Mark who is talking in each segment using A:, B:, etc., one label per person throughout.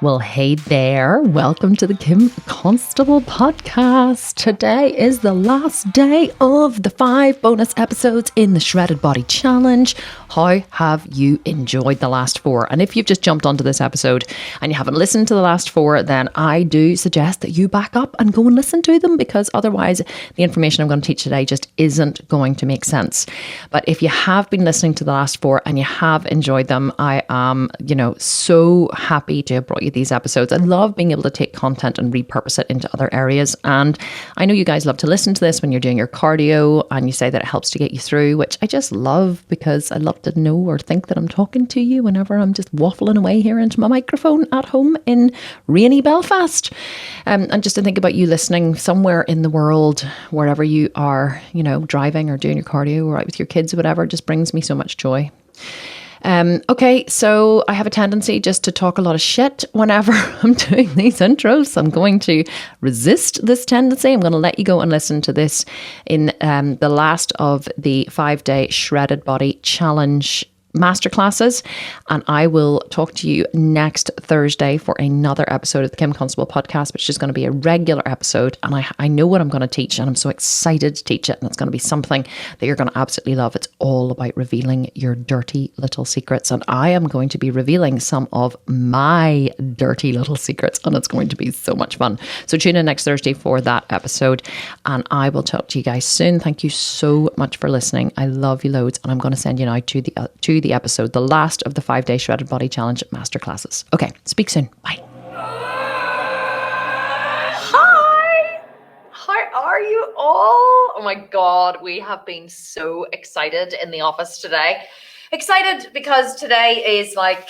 A: Well, hey there. Welcome to the Kim Constable podcast. Today is the last day of the 5 bonus episodes in the Shredded Body Challenge. How have you enjoyed the last 4? And if you've just jumped onto this episode and you haven't listened to the last 4, then I do suggest that you back up and go and listen to them, because otherwise the information I'm going to teach today just isn't going to make sense. But if you have been listening to the last 4 and you have enjoyed them, I am, so happy to have brought you these episodes. I love being able to take content and repurpose it into other areas. And I know you guys love to listen to this when you're doing your cardio and you say that it helps to get you through, which I just love, because I love to know or think that I'm talking to you whenever I'm just waffling away here into my microphone at home in rainy Belfast. And just to think about you listening somewhere in the world, wherever you are, driving or doing your cardio or out with your kids or whatever, just brings me so much joy. Okay, so I have a tendency just to talk a lot of shit whenever I'm doing these intros. I'm going to resist this tendency. I'm going to let you go and listen to this in the last of the 5-day Shredded Body Challenge masterclasses, and I will talk to you next Thursday for another episode of the Kim Constable podcast, which is going to be a regular episode. And I know what I'm going to teach, and I'm so excited to teach it, and it's going to be something that you're going to absolutely love. It's all about revealing your dirty little secrets, and I am going to be revealing some of my dirty little secrets, and it's going to be so much fun. So tune in next Thursday for that episode, and I will talk to you guys soon. Thank you so much for listening. I love you loads, and I'm going to send you now to the episode, the last of the 5-day Shredded Body Challenge masterclasses. Okay, speak soon. Bye. Hi. How are you all? Oh my God, we have been so excited in the office today. Excited because today is like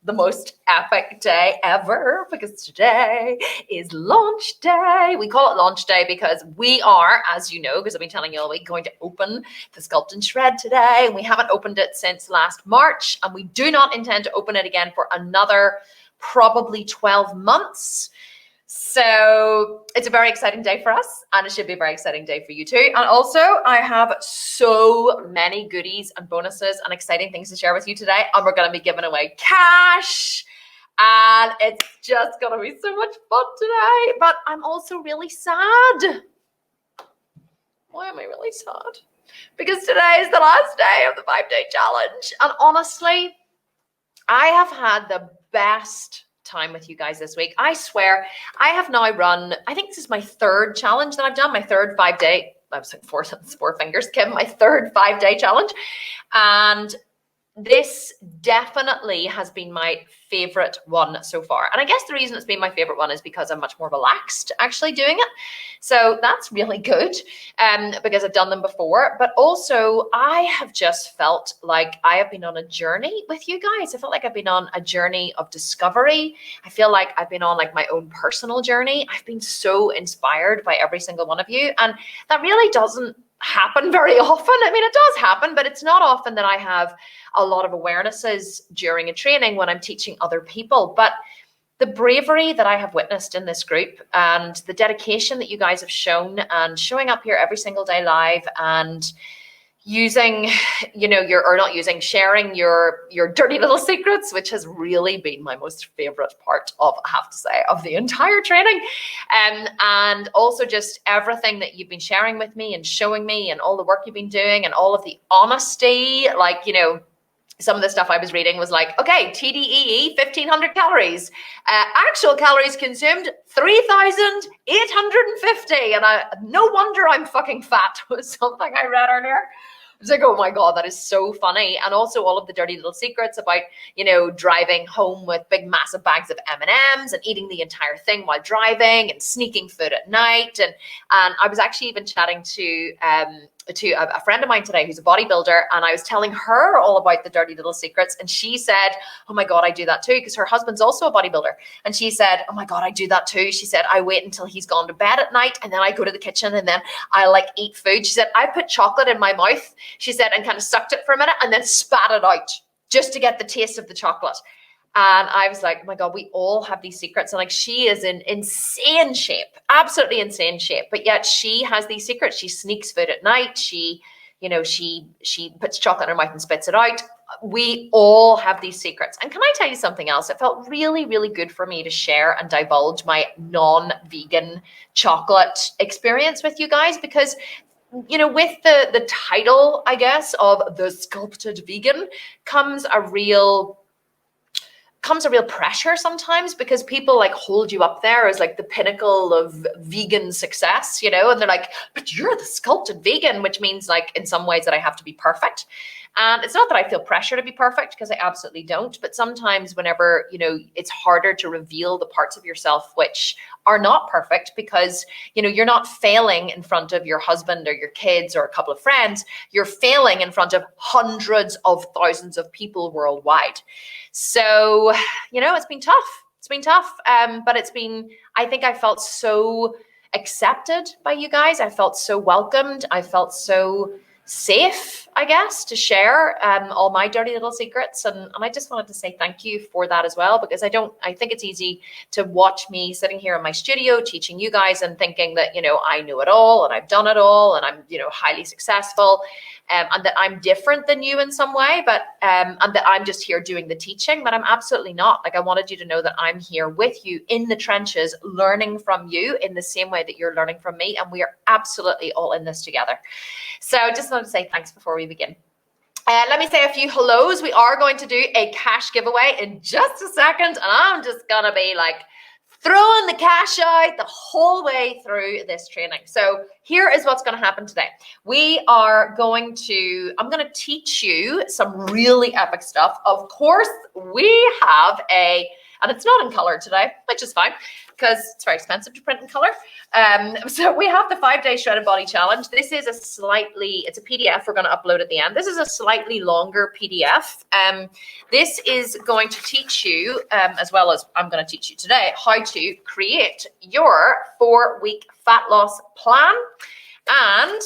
A: the most epic day ever, because today is launch day. We call it launch day because we are, as you know, because I've been telling you all week, going to open the Sculpt and Shred today. And we haven't opened it since last March, and we do not intend to open it again for another probably 12 months. So it's a very exciting day for us, and it should be a very exciting day for you too. And also, I have so many goodies and bonuses and exciting things to share with you today. And we're going to be giving away cash, and it's just going to be so much fun today. But I'm also really sad. Why am I really sad? Because today is the last day of the 5-day challenge. And honestly, I have had the best time with you guys this week. I swear, I have now run, I think this is my 3rd challenge that I've done, my 3rd 5-day, I was like 4 fingers, Kim, my 3rd 5-day challenge. And this definitely has been my favorite one so far. And I guess the reason it's been my favorite one is because I'm much more relaxed actually doing it. So that's really good, because I've done them before. But also, I have just felt like I have been on a journey with you guys. I felt like I've been on a journey of discovery. I feel like I've been on like my own personal journey. I've been so inspired by every single one of you. And that really doesn't happen very often. I mean, it does happen, but it's not often that I have a lot of awarenesses during a training when I'm teaching other people. But the bravery that I have witnessed in this group, and the dedication that you guys have shown, and showing up here every single day live, and using, sharing your dirty little secrets, which has really been my most favorite part of, I have to say, of the entire training. And also just everything that you've been sharing with me and showing me, and all the work you've been doing, and all of the honesty, some of the stuff I was reading was like, okay, TDEE, 1,500 calories. Actual calories consumed, 3,850. And no wonder I'm fucking fat, was something I read earlier. I was like, oh my God, that is so funny. And also all of the dirty little secrets about, driving home with big, massive bags of M&Ms and eating the entire thing while driving, and sneaking food at night. And I was actually even chatting to a friend of mine today who's a bodybuilder, and I was telling her all about the dirty little secrets, and she said, oh my God, I do that too, because her husband's also a bodybuilder. And she said, oh my God, I do that too. She said, I wait until he's gone to bed at night, and then I go to the kitchen, and then I eat food. She said, I put chocolate in my mouth, she said, and kind of sucked it for a minute and then spat it out just to get the taste of the chocolate. And I was like, oh my God, we all have these secrets. And she is in insane shape, absolutely insane shape. But yet she has these secrets. She sneaks food at night. She, she puts chocolate in her mouth and spits it out. We all have these secrets. And can I tell you something else? It felt really, really good for me to share and divulge my non-vegan chocolate experience with you guys, because with the title, I guess, of the Sculpted Vegan comes a real pressure sometimes, because people like hold you up there as like the pinnacle of vegan success, and they're like, but you're the sculpted vegan, which means like in some ways that I have to be perfect. And it's not that I feel pressure to be perfect, because I absolutely don't. But sometimes whenever, it's harder to reveal the parts of yourself which are not perfect, because, you're not failing in front of your husband or your kids or a couple of friends. You're failing in front of hundreds of thousands of people worldwide. So, it's been tough. It's been tough. But I think I felt so accepted by you guys. I felt so welcomed. I felt so safe, I guess, to share all my dirty little secrets. And I just wanted to say thank you for that as well, because I think it's easy to watch me sitting here in my studio teaching you guys and thinking that, I know it all and I've done it all and I'm, highly successful, and that I'm different than you in some way, but and that I'm just here doing the teaching. But I'm absolutely not. Like, I wanted you to know that I'm here with you in the trenches, learning from you in the same way that you're learning from me, and we are absolutely all in this together. So just wanted to say thanks before we begin. Let me say a few hellos. We are going to do a cash giveaway in just a second, and I'm just gonna be like throwing the cash out the whole way through this training. So here is what's going to happen today. I'm going to teach you some really epic stuff. Of course, we have and it's not in color today, which is fine, because it's very expensive to print in color. So we have the 5-day shredded body challenge. This is it's a PDF we're going to upload at the end. This is a slightly longer PDF. This is going to teach you, as well as I'm going to teach you today, how to create your 4-week fat loss plan. And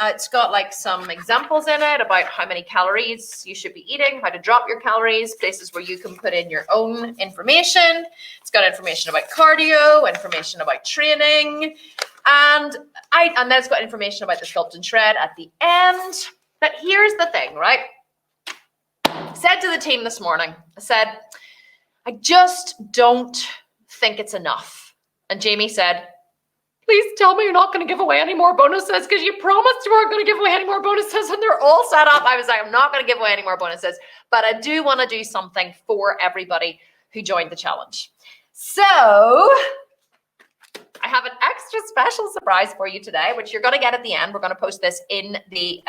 A: it's got like some examples in it about how many calories you should be eating, how to drop your calories, places where you can put in your own information. It's got information about cardio, information about training, and then it's got information about the sculpt and shred at the end. But here's the thing, right? I said to the team this morning, I said, I just don't think it's enough. And Jamie said, please tell me you're not going to give away any more bonuses, because you promised you weren't going to give away any more bonuses and they're all set up. I was like, I'm not going to give away any more bonuses, but I do want to do something for everybody who joined the challenge. So I have an extra special surprise for you today, which you're going to get at the end. We're going to post this in the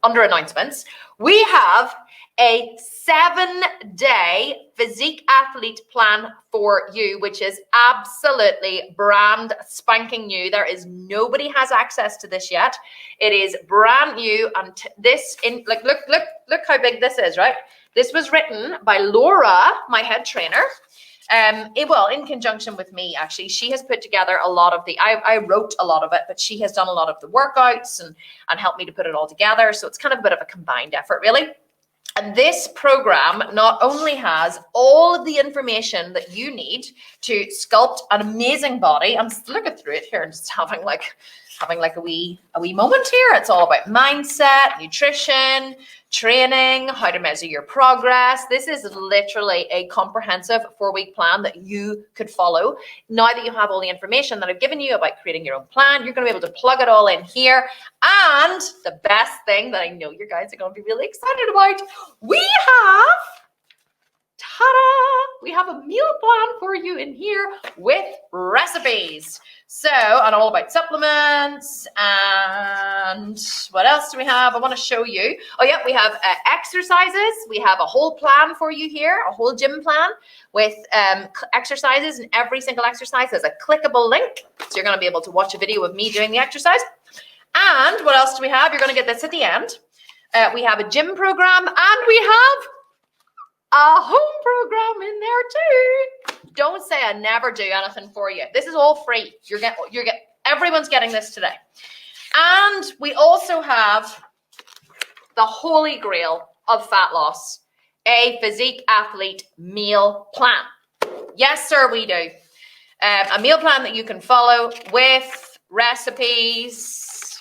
A: under announcements. We have a 7-day physique athlete plan for you, which is absolutely brand spanking new. Nobody has access to this yet. It is brand new, and look how big this is, right? This was written by Laura, my head trainer. In conjunction with me, actually. She has put together a lot of I wrote a lot of it, but she has done a lot of the workouts and helped me to put it all together. So it's kind of a bit of a combined effort, really. And this program not only has all of the information that you need to sculpt an amazing body. I'm just looking through it here and just having like a wee moment here. It's all about mindset, nutrition, training, how to measure your progress. This is literally a comprehensive 4-week plan that you could follow. Now that you have all the information that I've given you about creating your own plan, you're going to be able to plug it all in here. And the best thing that I know you guys are going to be really excited about, we have a meal plan for you in here with recipes. So, and all about supplements, and what else do we have? I want to show you. Oh yeah, we have exercises. We have a whole plan for you here, a whole gym plan with exercises, and every single exercise has a clickable link. So you're going to be able to watch a video of me doing the exercise. And what else do we have? You're going to get this at the end. We have a gym program, and we have a home program in there too. Don't say I never do anything for you. This is all free. Everyone's getting this today. And we also have the holy grail of fat loss, a physique athlete meal plan. Yes, sir, we do. A meal plan that you can follow with recipes,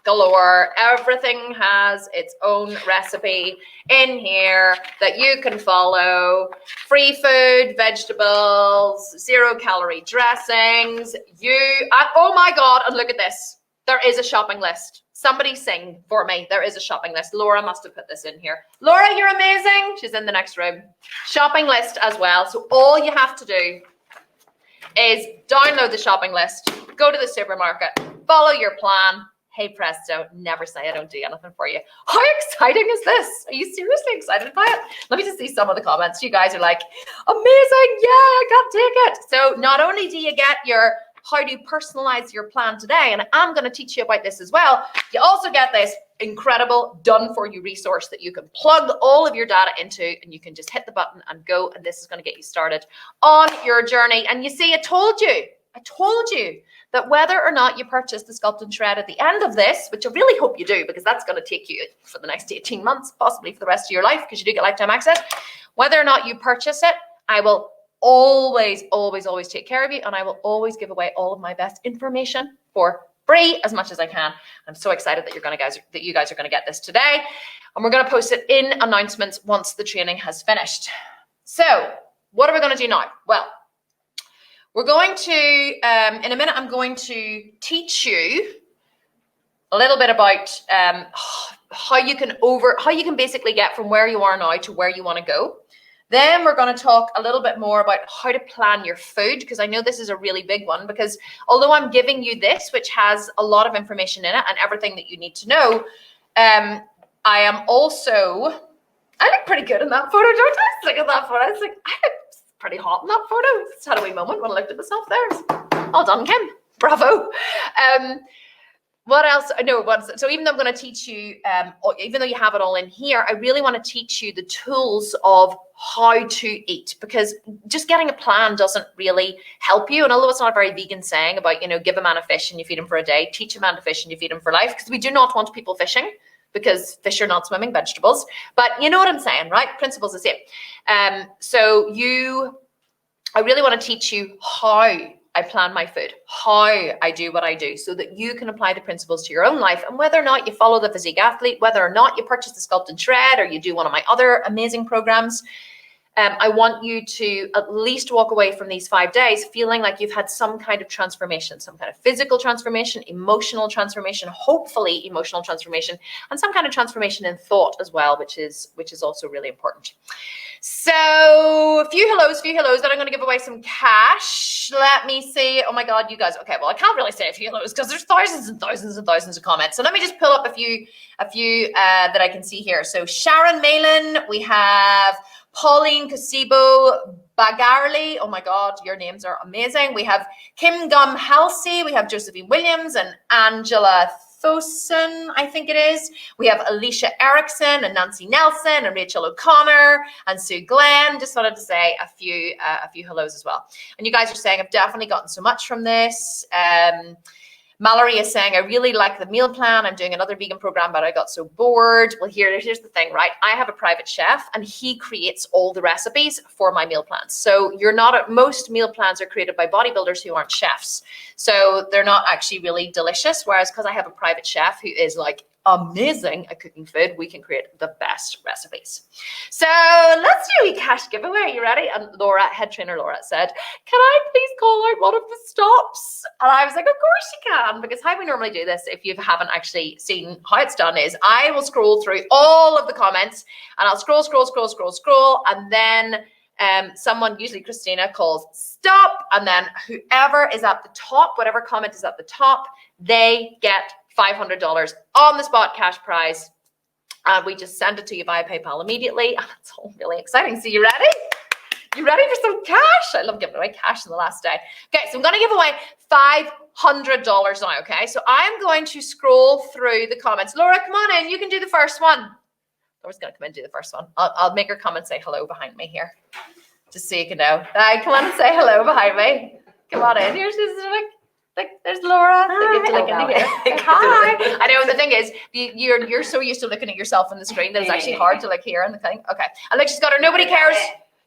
A: galore. Everything has its own recipe in here that you can follow. Free food, vegetables, 0-calorie dressings. Oh my God, and look at this. There is a shopping list. Somebody sing for me. There is a shopping list. Laura must have put this in here. Laura, you're amazing. She's in the next room. Shopping list as well. So all you have to do is download the shopping list, go to the supermarket, follow your plan. Hey presto, never say I don't do anything for you. How exciting is this? Are you seriously excited by it? Let me just see some of the comments. You guys are like, amazing, yeah, I can't take it. So not only do you get your how do you personalize your plan today, and I'm going to teach you about this as well, you also get this incredible done-for-you resource that you can plug all of your data into, and you can just hit the button and go, and this is going to get you started on your journey. And you see, I told you that whether or not you purchase the Sculpt and Shred at the end of this, which I really hope you do, because that's going to take you for the next 18 months, possibly for the rest of your life, because you do get lifetime access, whether or not you purchase it, I will always take care of you, and I will always give away all of my best information for free as much as I can. I'm so excited that you guys are going to get this today, and we're going to post it in announcements once the training has finished. So what are we going to do now? Well, we're going to in a minute I'm going to teach you a little bit about how you can basically get from where you are now to where you want to go. Then we're going to talk a little bit more about how to plan your food, because I know this is a really big one, because although I'm giving you this, which has a lot of information in it and everything that you need to know, I look pretty good in that photo, don't I? Look at that photo. It's like, I look pretty hot in that photo. It's had a wee moment when I looked at myself there. Well done, Kim. Bravo. What else? So even though I'm going to teach you, even though you have it all in here, I really want to teach you the tools of how to eat, because just getting a plan doesn't really help you. And although it's not a very vegan saying about, give a man a fish and you feed him for a day, teach a man to fish and you feed him for life, because we do not want people fishing, because fish are not swimming vegetables. But you know what I'm saying, right? Principle's the same. I really want to teach you how I plan my food, how I do what I do, so that you can apply the principles to your own life. And whether or not you follow the Physique Athlete, whether or not you purchase the Sculpt and Shred, or you do one of my other amazing programs, I want you to at least walk away from these 5 days feeling like you've had some kind of transformation, some kind of physical transformation, emotional transformation, hopefully emotional transformation, and some kind of transformation in thought as well, which is also really important. So a few hellos, then I'm going to give away some cash. Let me see. Oh my God, you guys. Okay, well, I can't really say a few hellos because there's thousands and thousands and thousands of comments. So let me just pull up a few that I can see here. So Sharon Malin, we have Pauline Casibo Bagarly. Oh my God, your names are amazing. We have Kim Gum Halsey. We have Josephine Williams and Angela Thoson, I think it is. We have Alicia Erickson and Nancy Nelson and Rachel O'Connor and Sue Glenn. Just wanted to say a few hellos as well. And you guys are saying, I've definitely gotten so much from this. Mallory is saying, I really like the meal plan. I'm doing another vegan program, but I got so bored. Well, here's the thing, right? I have a private chef and he creates all the recipes for my meal plans. So most meal plans are created by bodybuilders who aren't chefs. So they're not actually really delicious. Whereas because I have a private chef who is like amazing at cooking food, we can create the best recipes. So let's do a cash giveaway. You ready? And Laura, head trainer Laura, said, can I please call out one of the stops? And I was like, of course you can, because how we normally do this, if you haven't actually seen how it's done, is I will scroll through all of the comments and I'll scroll, and then someone, usually Christina, calls stop, and then whoever is at the top, whatever comment is at the top, they get $500 on the spot cash prize. And we just send it to you via PayPal immediately. And it's all really exciting. So you ready? You ready for some cash? I love giving away cash in the last day. Okay, so I'm going to give away $500 now, okay? So I'm going to scroll through the comments. Laura, come on in. You can do the first one. Laura's going to come in and do the first one. I'll make her come and say hello behind me here, just so you can know. Come on and say hello behind me. Come on in. Here's like, there's Laura. Hi. I know. The thing is, you're so used to looking at yourself on the screen that it's actually hard to like hear on the thing. Okay. And like she's got her nobody cares.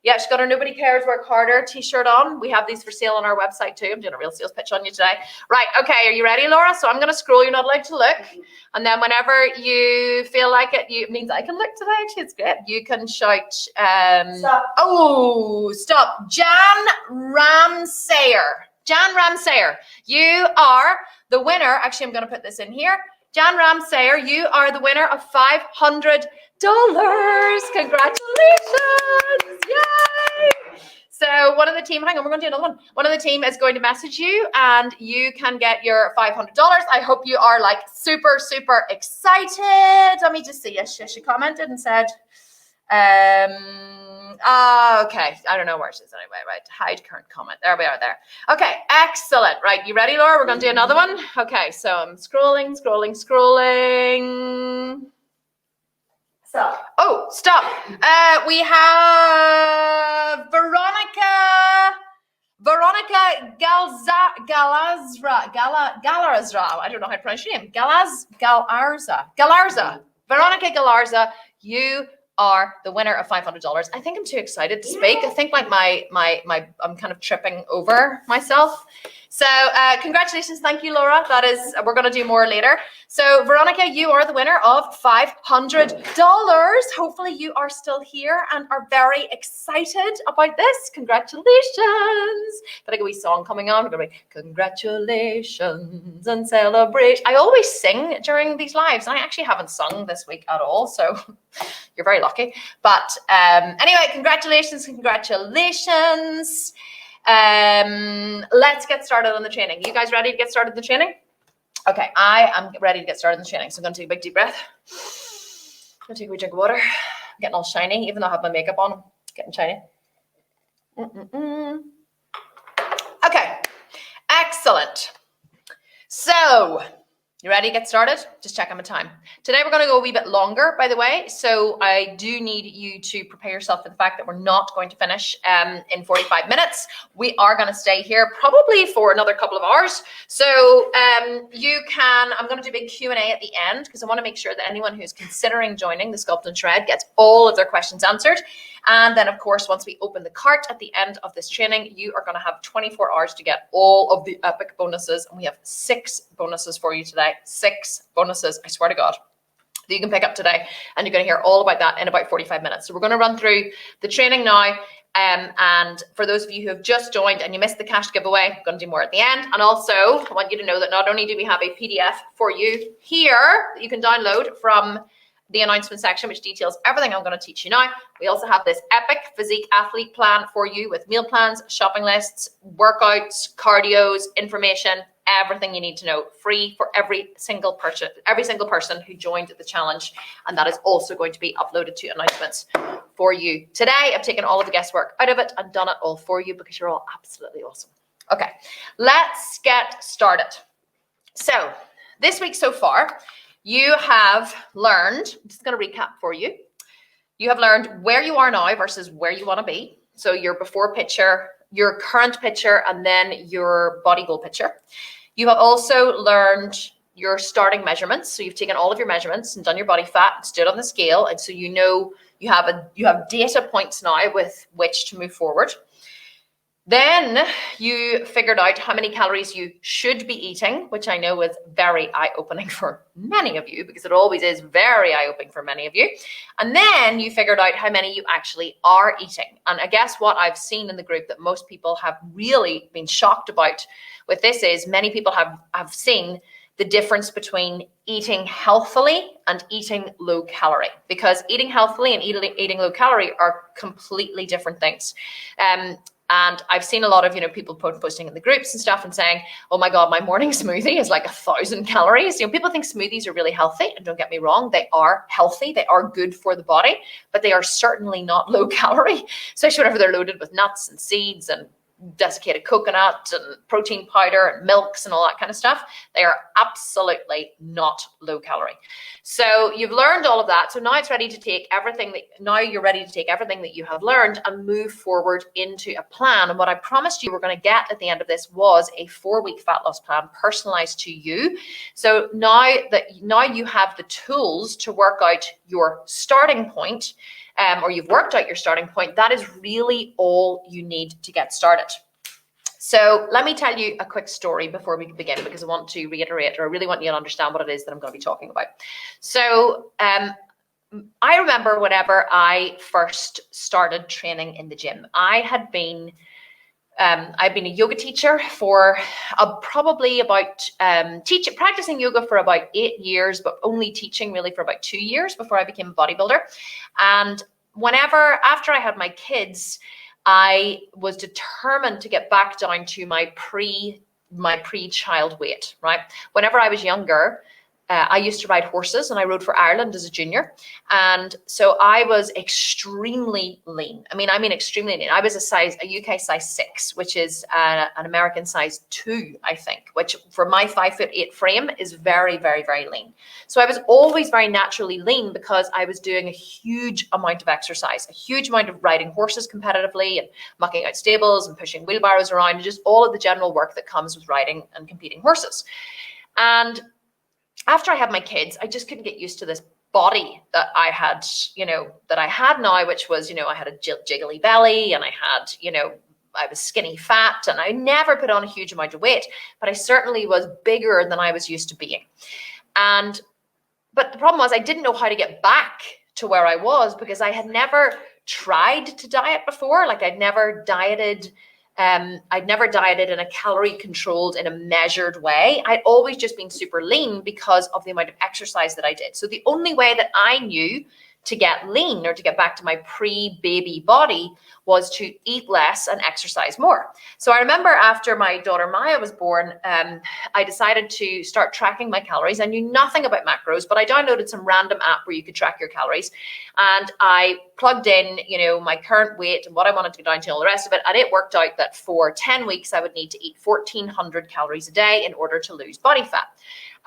A: Yeah, she's got her Nobody Cares Work Harder t-shirt on. We have these for sale on our website too. I'm doing a real sales pitch on you today. Right, okay, are you ready, Laura? So I'm going to scroll. You're not allowed to look. And then whenever you feel like it means I can look today. Actually, it's great. You can shout,
B: Stop.
A: Oh, stop. Jan Ramsayer, you are the winner. Actually, I'm going to put this in here. Jan Ramsayer, you are the winner of $500. Congratulations. Yay. So one of the team, hang on, we're going to do another one. One of the team is going to message you and you can get your $500. I hope you are like super, super excited. Let me just see. Yes, she commented and said, okay, I don't know where she is anyway, right? Hide current comment. There we are there. Okay, excellent. Right, you ready, Laura? We're going to do another one. Okay, so I'm scrolling.
B: Stop.
A: Oh, stop. We have Veronica Galarza. I don't know how to pronounce your name. Galarza. Veronica Galarza, you are the winner of $500. I think I'm too excited to speak. I think like I'm kind of tripping over myself. So congratulations. Thank you, Laura. That is, we're going to do more later. So Veronica, you are the winner of $500. Hopefully you are still here and are very excited about this. Congratulations. Got a wee song coming on. We're going to be congratulations and celebrate. I always sing during these lives. I actually haven't sung this week at all. So you're very lucky. But anyway, congratulations. Let's get started on the training. You guys ready to get started in the training? Okay, I am ready to get started in the training. So I'm going to take a big deep breath. I'm going to take a wee drink of water. I'm getting all shiny, even though I have my makeup on. It's getting shiny. Okay, excellent. So, you ready to get started? Just check on my time. Today we're going to go a wee bit longer, by the way. So I do need you to prepare yourself for the fact that we're not going to finish in 45 minutes. We are going to stay here probably for another couple of hours. So I'm going to do a big Q&A at the end because I want to make sure that anyone who's considering joining the Sculpt and Shred gets all of their questions answered. And then, of course, once we open the cart at the end of this training, you are going to have 24 hours to get all of the epic bonuses. And we have 6 bonuses for you today. 6 bonuses, I swear to God, that you can pick up today. And you're going to hear all about that in about 45 minutes. So we're going to run through the training now. And for those of you who have just joined and you missed the cash giveaway, I'm going to do more at the end. And also, I want you to know that not only do we have a PDF for you here that you can download from the announcement section, which details everything I'm going to teach you now. We also have this epic physique athlete plan for you with meal plans, shopping lists, workouts, cardios, information, everything you need to know, free for every single person who joined the challenge. And that is also going to be uploaded to announcements for you. Today, I've taken all of the guesswork out of it and done it all for you because you're all absolutely awesome. Okay, let's get started. So this week so far, you have learned, I'm just going to recap for you. You have learned where you are now versus where you want to be. So your before picture, your current picture, and then your body goal picture. You have also learned your starting measurements. So you've taken all of your measurements and done your body fat and stood on the scale. And so you know you have data points now with which to move forward. Then you figured out how many calories you should be eating, which I know is very eye-opening for many of you because it always is very eye-opening for many of you. And then you figured out how many you actually are eating. And I guess what I've seen in the group that most people have really been shocked about with this is many people have seen the difference between eating healthily and eating low calorie, because eating healthily and eating low calorie are completely different things. And I've seen a lot of, people posting in the groups and stuff and saying, oh my God, my morning smoothie is like 1,000 calories. People think smoothies are really healthy, and don't get me wrong, they are healthy. They are good for the body, but they are certainly not low calorie, especially whenever they're loaded with nuts and seeds and desiccated coconut and protein powder and milks and all that kind of stuff. They are absolutely not low calorie. So you've learned all of that. So now it's ready to take everything you're ready to take everything that you have learned and move forward into a plan. And what I promised you we're going to get at the end of this was a 4-week fat loss plan personalized to you. So now you have the tools to work out your starting point. or you've worked out your starting point, that is really all you need to get started. So let me tell you a quick story before we begin, because I want to reiterate, or I really want you to understand what it is that I'm going to be talking about. So I remember whenever I first started training in the gym, I've been a yoga teacher for probably about practicing yoga for about 8 years, but only teaching really for about 2 years before I became a bodybuilder. And after I had my kids, I was determined to get back down to my pre-child weight, right? Whenever I was younger, I used to ride horses, and I rode for Ireland as a junior. And so I was extremely lean. I mean extremely lean. I was a UK size 6, which is an American size 2, I think, which for my 5'8" frame is very, very, very lean. So I was always very naturally lean because I was doing a huge amount of exercise, a huge amount of riding horses competitively and mucking out stables and pushing wheelbarrows around, and just all of the general work that comes with riding and competing horses. And after I had my kids, I just couldn't get used to this body that I had, now, which was, I had a jiggly belly, and I had, I was skinny fat, and I never put on a huge amount of weight, but I certainly was bigger than I was used to being. But the problem was I didn't know how to get back to where I was, because I had never tried to diet before. Like I'd never dieted in a calorie controlled, in a measured way. I'd always just been super lean because of the amount of exercise that I did. So the only way that I knew to get lean, or to get back to my pre-baby body, was to eat less and exercise more. So I remember after my daughter Maya was born, I decided to start tracking my calories. I knew nothing about macros, but I downloaded some random app where you could track your calories. And I plugged in, my current weight and what I wanted to go down to, and all the rest of it. And it worked out that for 10 weeks, I would need to eat 1,400 calories a day in order to lose body fat.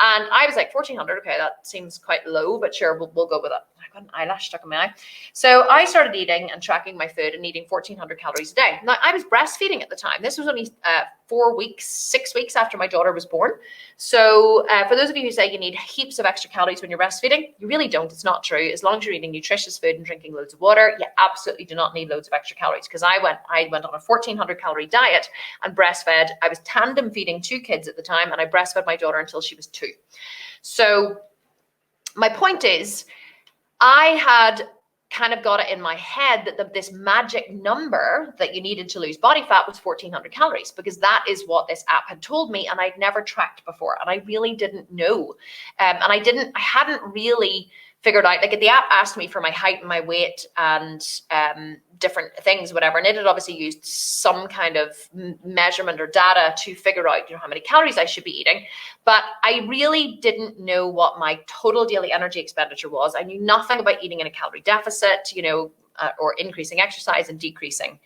A: And I was like, 1,400, okay, that seems quite low, but sure, we'll go with it. I got an eyelash stuck in my eye. So I started eating and tracking my food and eating 1,400 calories a day. Now, I was breastfeeding at the time. This was only 6 weeks after my daughter was born. So for those of you who say you need heaps of extra calories when you're breastfeeding, you really don't. It's not true. As long as you're eating nutritious food and drinking loads of water, you absolutely do not need loads of extra calories. Because I went on a 1,400 calorie diet and breastfed. I was tandem feeding 2 kids at the time, and I breastfed my daughter until she was 2. So my point is, I had kind of got it in my head that this magic number that you needed to lose body fat was 1,400 calories, because that is what this app had told me, and I'd never tracked before, and I really didn't know. And I hadn't really figured out, like the app asked me for my height and my weight and different things, whatever. And it had obviously used some kind of measurement or data to figure out, how many calories I should be eating. But I really didn't know what my total daily energy expenditure was. I knew nothing about eating in a calorie deficit, or increasing exercise and decreasing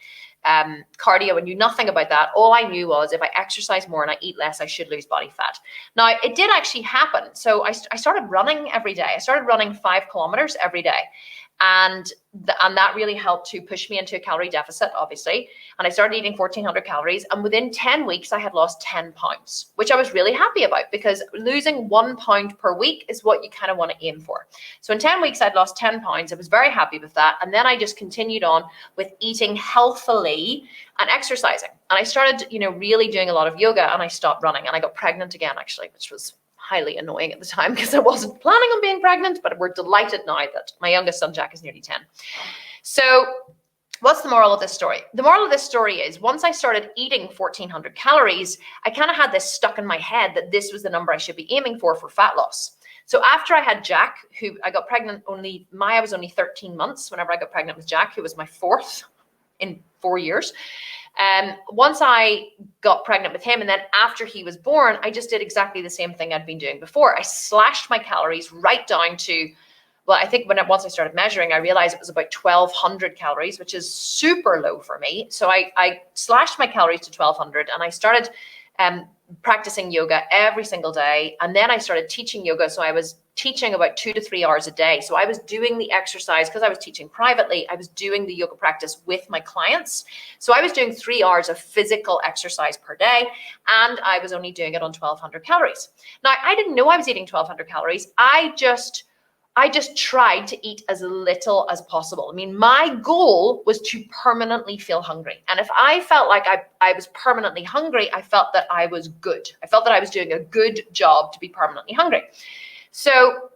A: cardio. I knew nothing about that. All I knew was if I exercise more and I eat less, I should lose body fat. Now, it did actually happen. So I started running every day. I started running 5 kilometers every day. And that really helped to push me into a calorie deficit, obviously. And I started eating 1,400 calories. And within 10 weeks, I had lost 10 pounds, which I was really happy about, because losing 1 pound per week is what you kind of want to aim for. So in 10 weeks, I'd lost 10 pounds. I was very happy with that. And then I just continued on with eating healthily and exercising. And I started, really doing a lot of yoga, and I stopped running, and I got pregnant again, actually, which was highly annoying at the time because I wasn't planning on being pregnant, but we're delighted now that my youngest son, Jack, is nearly 10. So what's the moral of this story? The moral of this story is, once I started eating 1,400 calories, I kind of had this stuck in my head that this was the number I should be aiming for fat loss. So after I had Jack, who I got pregnant Maya was only 13 months whenever I got pregnant with Jack, who was my 4th in 4 years. Once I got pregnant with him, and then after he was born, I just did exactly the same thing I'd been doing before. I slashed my calories right down to, well, I think once I started measuring, I realized it was about 1,200 calories, which is super low for me. So I slashed my calories to 1,200, and I started practicing yoga every single day. And then I started teaching yoga. So I was teaching about 2 to 3 hours a day. So I was doing the exercise, because I was teaching privately, I was doing the yoga practice with my clients. So I was doing 3 hours of physical exercise per day, and I was only doing it on 1,200 calories. Now, I didn't know I was eating 1,200 calories. I just I just tried to eat as little as possible. I mean, my goal was to permanently feel hungry. And if I felt like I was permanently hungry, I felt that I was good. I felt that I was doing a good job to be permanently hungry. So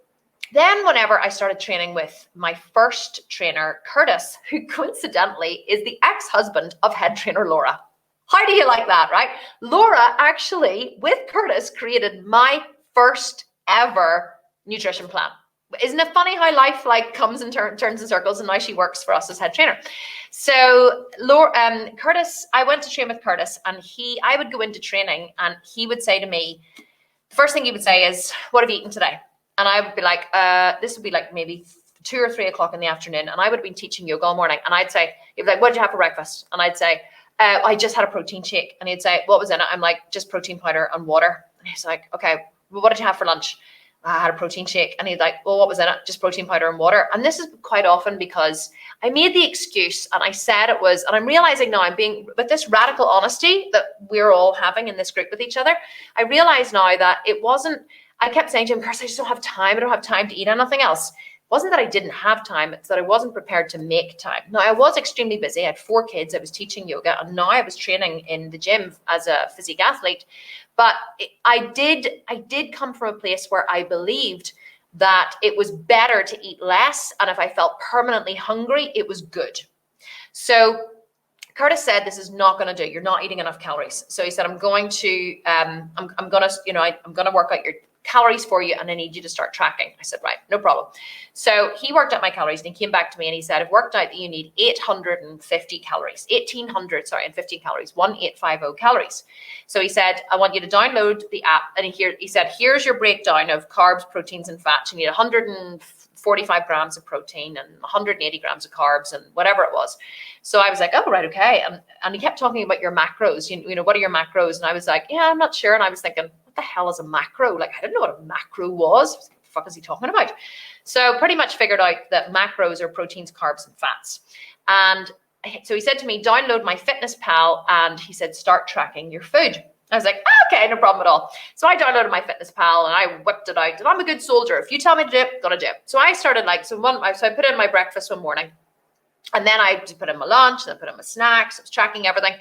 A: then whenever I started training with my first trainer, Curtis, who coincidentally is the ex-husband of head trainer Laura. How do you like that, right? Laura actually, with Curtis, created my first ever nutrition plan. Isn't it funny how life like comes and turns in circles, and now she works for us as head trainer. So Laura, Curtis, I went to train with Curtis, and I would go into training and he would say to me, the first thing he would say is, what have you eaten today? And I would be like, this would be like maybe 2 or 3 o'clock in the afternoon. And I would have been teaching yoga all morning. And I'd say, he'd be like, what did you have for breakfast? And I'd say, I just had a protein shake. And he'd say, what was in it? I'm like, just protein powder and water. And he's like, okay, well, what did you have for lunch? I had a protein shake. And he's like, well, what was in it? Just protein powder and water. And this is quite often because I made the excuse and I said it was, and I'm realizing now I'm being, with this radical honesty that we're all having in this group with each other, I realize now that it wasn't, I kept saying to him, Chris, I just don't have time. I don't have time to eat anything else. It wasn't that I didn't have time. It's that I wasn't prepared to make time. Now, I was extremely busy. I had 4 kids. I was teaching yoga. And now I was training in the gym as a physique athlete. But I did come from a place where I believed that it was better to eat less. And if I felt permanently hungry, it was good. So Curtis said, this is not going to do. You're not eating enough calories. So he said, I'm going to work out your calories for you, and I need you to start tracking. I said, right, no problem. So he worked out my calories and he came back to me and he said, I've worked out that you need 850 calories, 1850 calories, 1850 calories. So he said, I want you to download the app. And he said, here's your breakdown of carbs, proteins, and fats. You need 145 grams of protein and 180 grams of carbs and whatever it was. So I was like, oh, right, okay. And he kept talking about your macros. You know, what are your macros? And I was like, yeah, I'm not sure. And I was thinking, what the hell is a macro? Like, I didn't know what a macro was. What the fuck is he talking about? So pretty much figured out that macros are proteins, carbs, and fats. And so he said to me, download my Fitness Pal, and he said, start tracking your food. I was like, okay, no problem at all. So I downloaded my Fitness Pal and I whipped it out. And I'm a good soldier. If you tell me to do it, I'm gonna do it. So I started so I put in my breakfast one morning, and then I just put in my lunch, and then put in my snacks. I was tracking everything.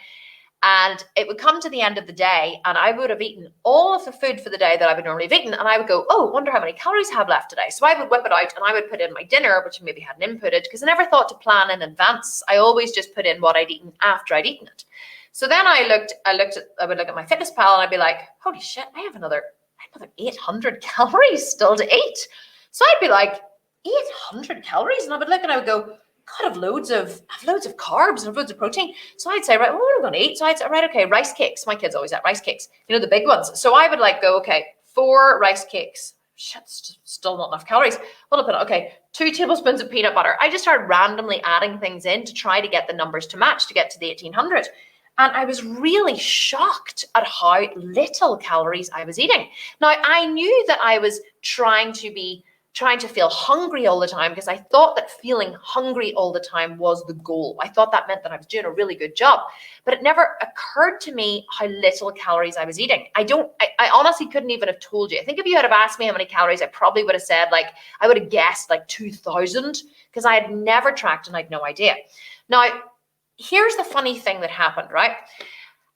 A: And it would come to the end of the day and I would have eaten all of the food for the day that I would normally have eaten. And I would go, oh, wonder how many calories I have left today. So I would whip it out and I would put in my dinner, which maybe hadn't inputted, because I never thought to plan in advance. I always just put in what I'd eaten after I'd eaten it. So then I would look at my Fitness Pal and I'd be like, holy shit, I have another 800 calories still to eat. So I'd be like, 800 calories? And I would look and I would go, God, I have loads of carbs and loads of protein. So I'd say, right, well, what am I going to eat? So I'd say, right, okay, rice cakes. My kids always had rice cakes, you know, the big ones. So I would go, okay, 4 rice cakes. Shit, still not enough calories. Well, okay, 2 tablespoons of peanut butter. I just started randomly adding things in to try to get the numbers to match to get to the 1800. And I was really shocked at how little calories I was eating. Now, I knew that I was trying to feel hungry all the time, because I thought that feeling hungry all the time was the goal. I thought that meant that I was doing a really good job, but it never occurred to me how little calories I was eating. I honestly couldn't even have told you. I think if you had have asked me how many calories, I probably would have said I would have guessed 2,000, because I had never tracked and I had no idea. Now, here's the funny thing that happened, right?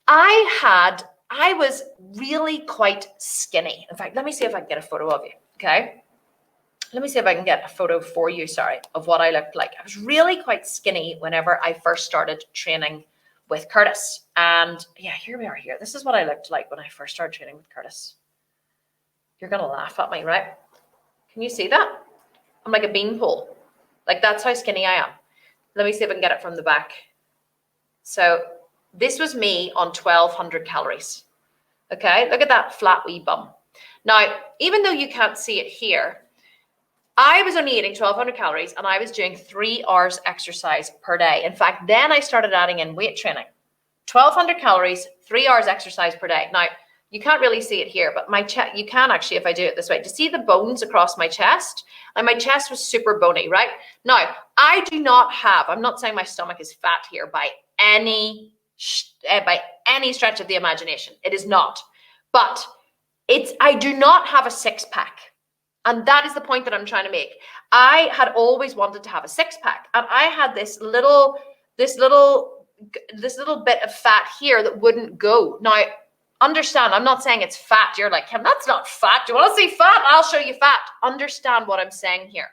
A: I was really quite skinny. In fact, let me see if I can get a photo of you, okay? Let me see if I can get a photo for you, of what I looked like. I was really quite skinny whenever I first started training with Curtis. And yeah, here we are here. This is what I looked like when I first started training with Curtis. You're going to laugh at me, right? Can you see that? I'm like a beanpole. That's how skinny I am. Let me see if I can get it from the back. So this was me on 1,200 calories. Okay, look at that flat wee bum. Now, even though you can't see it here, I was only eating 1,200 calories and I was doing 3 hours exercise per day. In fact, then I started adding in weight training. 1,200 calories, 3 hours exercise per day. Now, you can't really see it here, but my chest, you can actually if I do it this way. Do you see the bones across my chest? And my chest was super bony, right? Now, I do not have, I'm not saying my stomach is fat here by any stretch of the imagination. It is not. But I do not have a 6-pack. And that is the point that I'm trying to make. I had always wanted to have a six pack, and I had this little bit of fat here that wouldn't go. Now, understand, I'm not saying it's fat. You're like, Kim, that's not fat. Do you want to see fat? I'll show you fat. Understand what I'm saying here.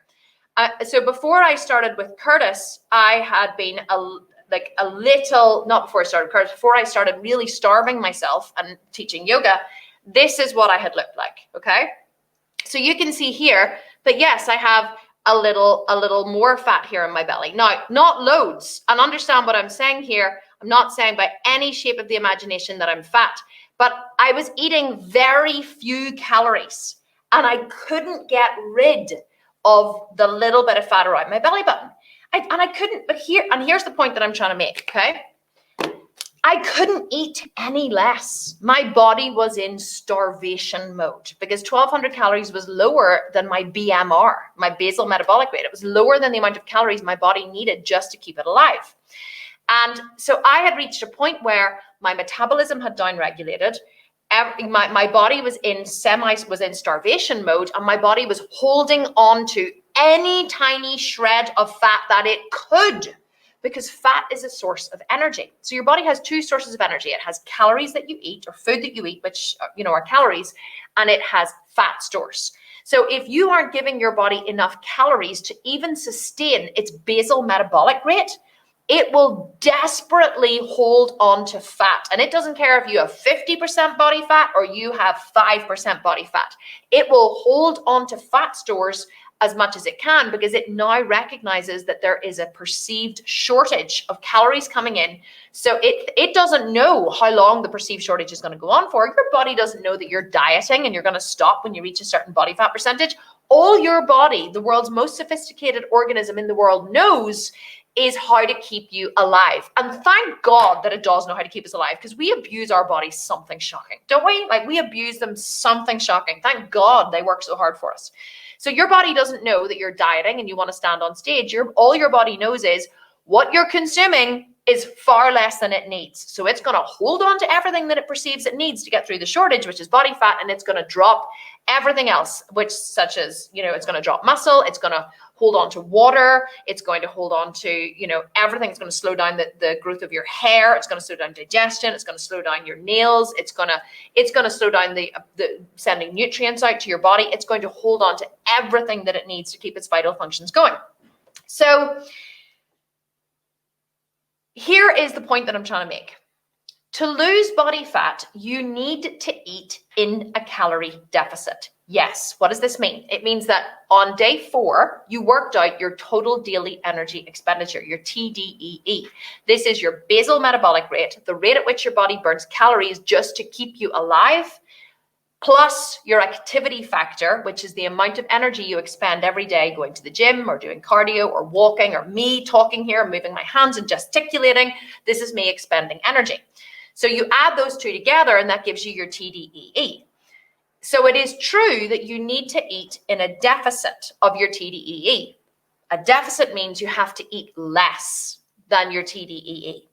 A: So before I started with Curtis, I had been before I started really starving myself and teaching yoga, this is what I had looked like, okay? So you can see here that yes, I have a little more fat here in my belly. Now, not loads, and understand what I'm saying here. I'm not saying by any shape of the imagination that I'm fat, but I was eating very few calories and I couldn't get rid of the little bit of fat around my belly button. Here's the point that I'm trying to make, okay? I couldn't eat any less. My body was in starvation mode because 1,200 calories was lower than my BMR, my basal metabolic rate. It was lower than the amount of calories my body needed just to keep it alive. And so I had reached a point where my metabolism had downregulated. My body was in starvation mode, and my body was holding on to any tiny shred of fat that it could, because fat is a source of energy. So your body has two sources of energy. It has calories that you eat, or food that you eat, which are calories, and it has fat stores. So if you aren't giving your body enough calories to even sustain its basal metabolic rate, it will desperately hold on to fat. And it doesn't care if you have 50% body fat or you have 5% body fat. It will hold on to fat stores as much as it can, because it now recognizes that there is a perceived shortage of calories coming in. So it doesn't know how long the perceived shortage is going to go on for. Your body doesn't know that you're dieting and you're going to stop when you reach a certain body fat percentage. All your body, the world's most sophisticated organism in the world, knows is how to keep you alive. And thank God that it does know how to keep us alive, because we abuse our bodies something shocking, don't we? Like, we abuse them something shocking. Thank God they work so hard for us. So your body doesn't know that you're dieting and you want to stand on stage. All your body knows is what you're consuming is far less than it needs. So it's going to hold on to everything that it perceives it needs to get through the shortage, which is body fat, and it's going to drop everything else, such as, it's going to drop muscle, it's going to hold on to water, it's going to hold on to, everything. It's going to slow down the growth of your hair, it's going to slow down digestion, it's going to slow down your nails, it's going to slow down the sending nutrients out to your body. It's going to hold on to everything that it needs to keep its vital functions going. So here is the point that I'm trying to make. To lose body fat, you need to eat in a calorie deficit. Yes. What does this mean? It means that on day 4, you worked out your total daily energy expenditure, your TDEE. This is your basal metabolic rate, the rate at which your body burns calories just to keep you alive, plus your activity factor, which is the amount of energy you expend every day going to the gym or doing cardio or walking, or me talking here, moving my hands and gesticulating. This is me expending energy. So you add those two together and that gives you your TDEE. So it is true that you need to eat in a deficit of your TDEE. A deficit means you have to eat less than your TDEE.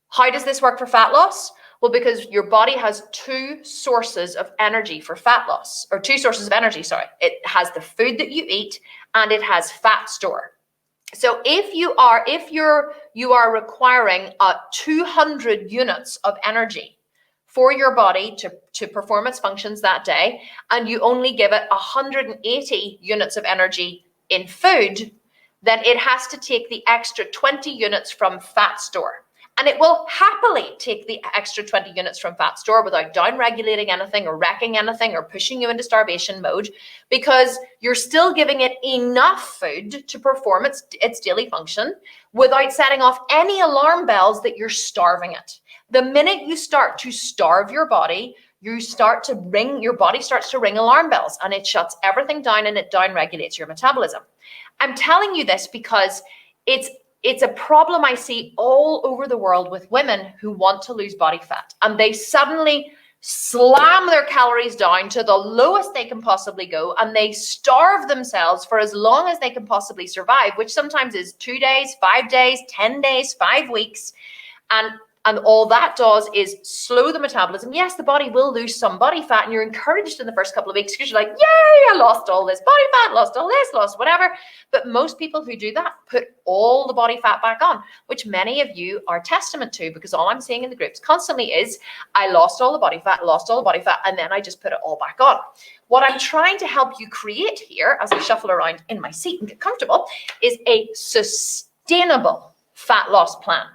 A: How does this work for fat loss? Well, because your body has two sources of energy for fat loss, or two sources of energy, sorry. It has the food that you eat and it has fat store. So if you are requiring 200 units of energy for your body to perform its functions that day, and you only give it 180 units of energy in food, then it has to take the extra 20 units from fat store. And it will happily take the extra 20 units from fat store without down-regulating anything or wrecking anything or pushing you into starvation mode, because you're still giving it enough food to perform its daily function without setting off any alarm bells that you're starving it. The minute you start to starve your body, your body starts to ring alarm bells, and it shuts everything down and it down-regulates your metabolism. I'm telling you this because it's a problem I see all over the world with women who want to lose body fat, and they suddenly slam their calories down to the lowest they can possibly go, and they starve themselves for as long as they can possibly survive, which sometimes is 2 days, 5 days, 10 days, 5 weeks. And And all that does is slow the metabolism. Yes, the body will lose some body fat, and you're encouraged in the first couple of weeks because you're like, yay, I lost all this body fat, lost all this, lost whatever. But most people who do that put all the body fat back on, which many of you are testament to, because all I'm seeing in the groups constantly is, I lost all the body fat, and then I just put it all back on. What I'm trying to help you create here, as I shuffle around in my seat and get comfortable, is a sustainable fat loss plan.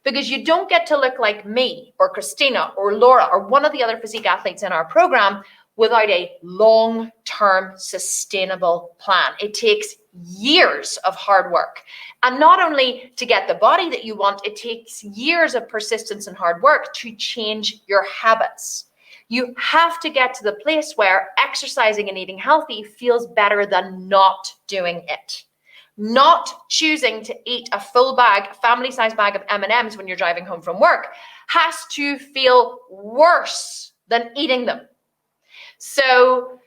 A: Because you don't get to look like me or Christina or Laura or one of the other physique athletes in our program without a long-term sustainable plan. It takes years of hard work. And not only to get the body that you want, it takes years of persistence and hard work to change your habits. You have to get to the place where exercising and eating healthy feels better than not doing it. Not choosing to eat a full bag, family-sized bag of M&Ms when you're driving home from work has to feel worse than eating them. So,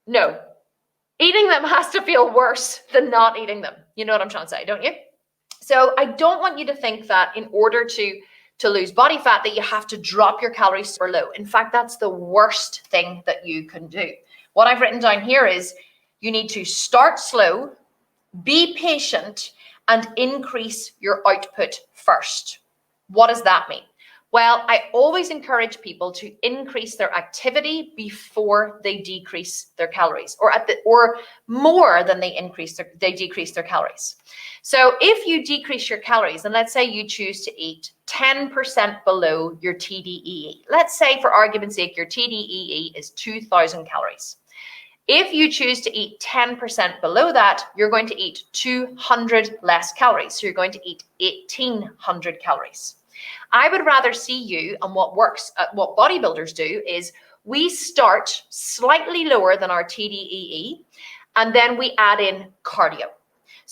A: no, eating them has to feel worse than not eating them. You know what I'm trying to say, don't you? So I don't want you to think that in order to lose body fat that you have to drop your calories super low. In fact, that's the worst thing that you can do. What I've written down here is you need to start slow, be patient, and increase your output first. What does that mean? Well, I always encourage people to increase their activity before they decrease their calories, or more than they decrease their calories. So if you decrease your calories, and let's say you choose to eat 10% below your TDEE. Let's say, for argument's sake, your TDEE is 2,000 calories. If you choose to eat 10% below that, you're going to eat 200 less calories. So you're going to eat 1,800 calories. I would rather see you, and what bodybuilders do is we start slightly lower than our TDEE, and then we add in cardio.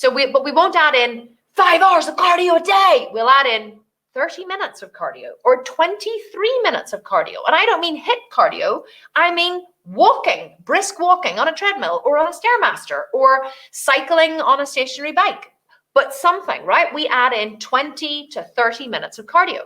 A: But we won't add in 5 hours of cardio a day. We'll add in 30 minutes of cardio or 23 minutes of cardio. And I don't mean HIIT cardio. I mean walking, brisk walking on a treadmill or on a Stairmaster or cycling on a stationary bike. But something, right? We add in 20 to 30 minutes of cardio.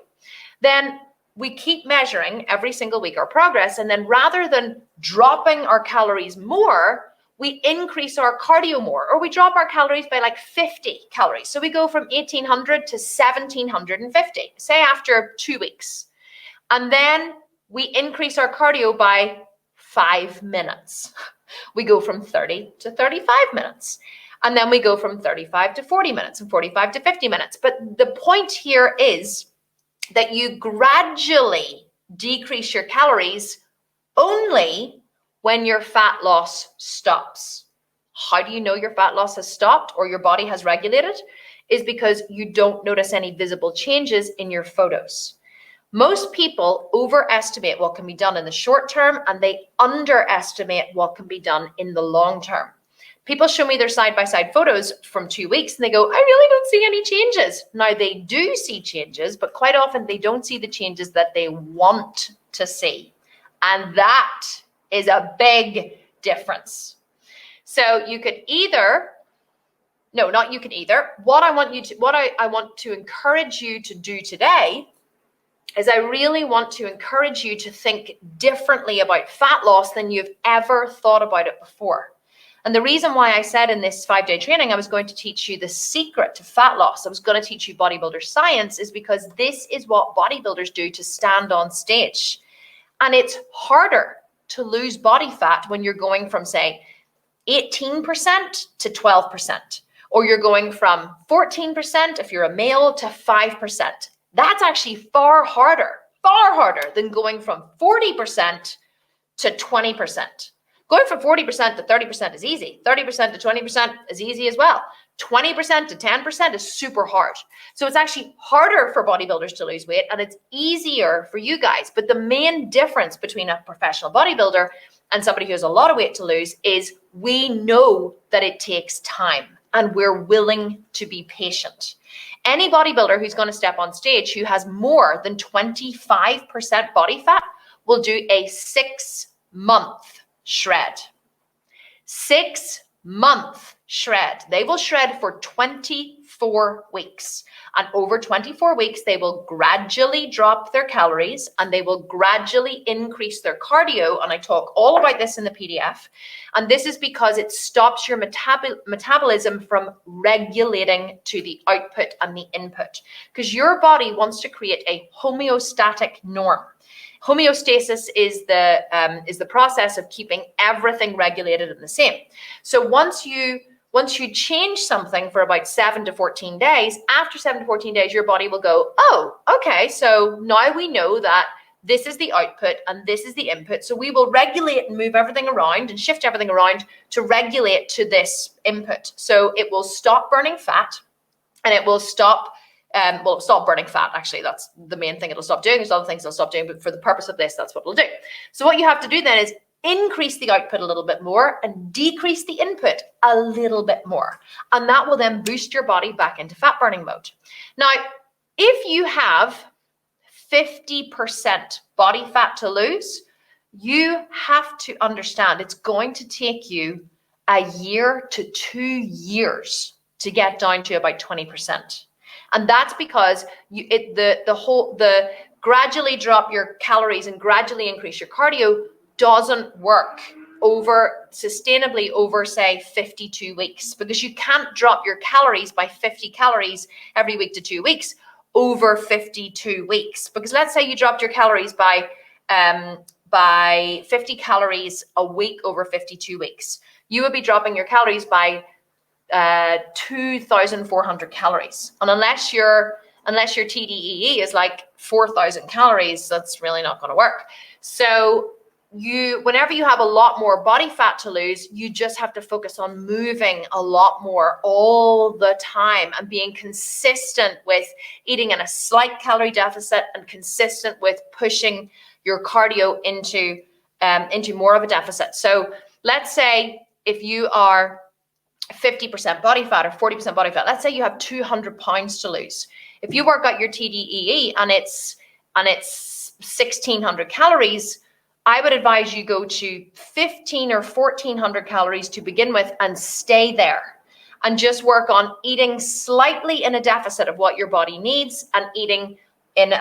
A: Then we keep measuring every single week our progress. And then rather than dropping our calories more, we increase our cardio more, or we drop our calories by like 50 calories. So we go from 1,800 to 1,750, say after 2 weeks. And then we increase our cardio by 5 minutes. We go from 30 to 35 minutes. And then we go from 35 to 40 minutes and 45 to 50 minutes. But the point here is that you gradually decrease your calories only when your fat loss stops. How do you know your fat loss has stopped or your body has regulated? Is because you don't notice any visible changes in your photos. Most people overestimate what can be done in the short term, and they underestimate what can be done in the long term. People show me their side-by-side photos from 2 weeks and they go, I really don't see any changes. Now they do see changes, but quite often they don't see the changes that they want to see. And that is a big difference. So you could either, no, not you can either. What I want to encourage you to do today is I really want to encourage you to think differently about fat loss than you've ever thought about it before. And the reason why I said in this 5-day training, I was going to teach you the secret to fat loss. I was going to teach you bodybuilder science is because this is what bodybuilders do to stand on stage. And it's harder to lose body fat when you're going from, say, 18% to 12%, or you're going from 14% if you're a male to 5%. That's actually far harder than going from 40% to 20%. Going from 40% to 30% is easy. 30% to 20% is easy as well. 20% to 10% is super hard. So it's actually harder for bodybuilders to lose weight and it's easier for you guys. But the main difference between a professional bodybuilder and somebody who has a lot of weight to lose is we know that it takes time and we're willing to be patient. Any bodybuilder who's going to step on stage who has more than 25% body fat will do a 6-month shred. 6 month shred. They will shred for 24 weeks. And over 24 weeks, they will gradually drop their calories and they will gradually increase their cardio. And I talk all about this in the PDF. And this is because it stops your metabolism from regulating to the output and the input. Because your body wants to create a homeostatic norm. Homeostasis is the process of keeping everything regulated and the same. So once you change something for about 7 to 14 days, after 7 to 14 days, your body will go, oh, okay, so now we know that this is the output and this is the input. So we will regulate and move everything around and shift everything around to regulate to this input. So it will stop burning fat and it will stop stop burning fat, actually. That's the main thing it'll stop doing. There's other things it'll stop doing, but for the purpose of this, that's what it'll do. So what you have to do then is increase the output a little bit more and decrease the input a little bit more. And that will then boost your body back into fat burning mode. Now, if you have 50% body fat to lose, you have to understand it's going to take you a year to 2 years to get down to about 20%. And that's because the gradually drop your calories and gradually increase your cardio doesn't work sustainably over, say, 52 weeks, because you can't drop your calories by 50 calories every week to 2 weeks over 52 weeks. Because let's say you dropped your calories by 50 calories a week over 52 weeks. You would be dropping your calories by 2,400 calories. And unless your TDEE is like 4,000 calories, that's really not going to work. So whenever you have a lot more body fat to lose, you just have to focus on moving a lot more all the time and being consistent with eating in a slight calorie deficit and consistent with pushing your cardio into more of a deficit. So let's say if you are 50% body fat or 40% body fat, let's say you have 200 pounds to lose. If you work out your TDEE and it's 1,600 calories, I would advise you go to 1,500 or 1,400 calories to begin with and stay there and just work on eating slightly in a deficit of what your body needs and and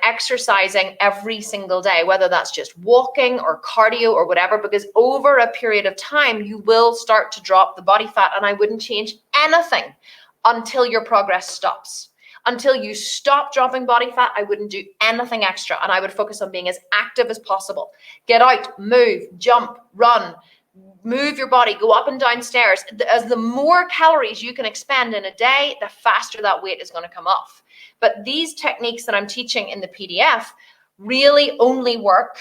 A: exercising every single day, whether that's just walking or cardio or whatever, because over a period of time, you will start to drop the body fat. And I wouldn't change anything until your progress stops. Until you stop dropping body fat, I wouldn't do anything extra. And I would focus on being as active as possible. Get out, move, jump, run, move your body, go up and down stairs. As the more calories you can expend in a day, the faster that weight is going to come off. But these techniques that I'm teaching in the PDF really only work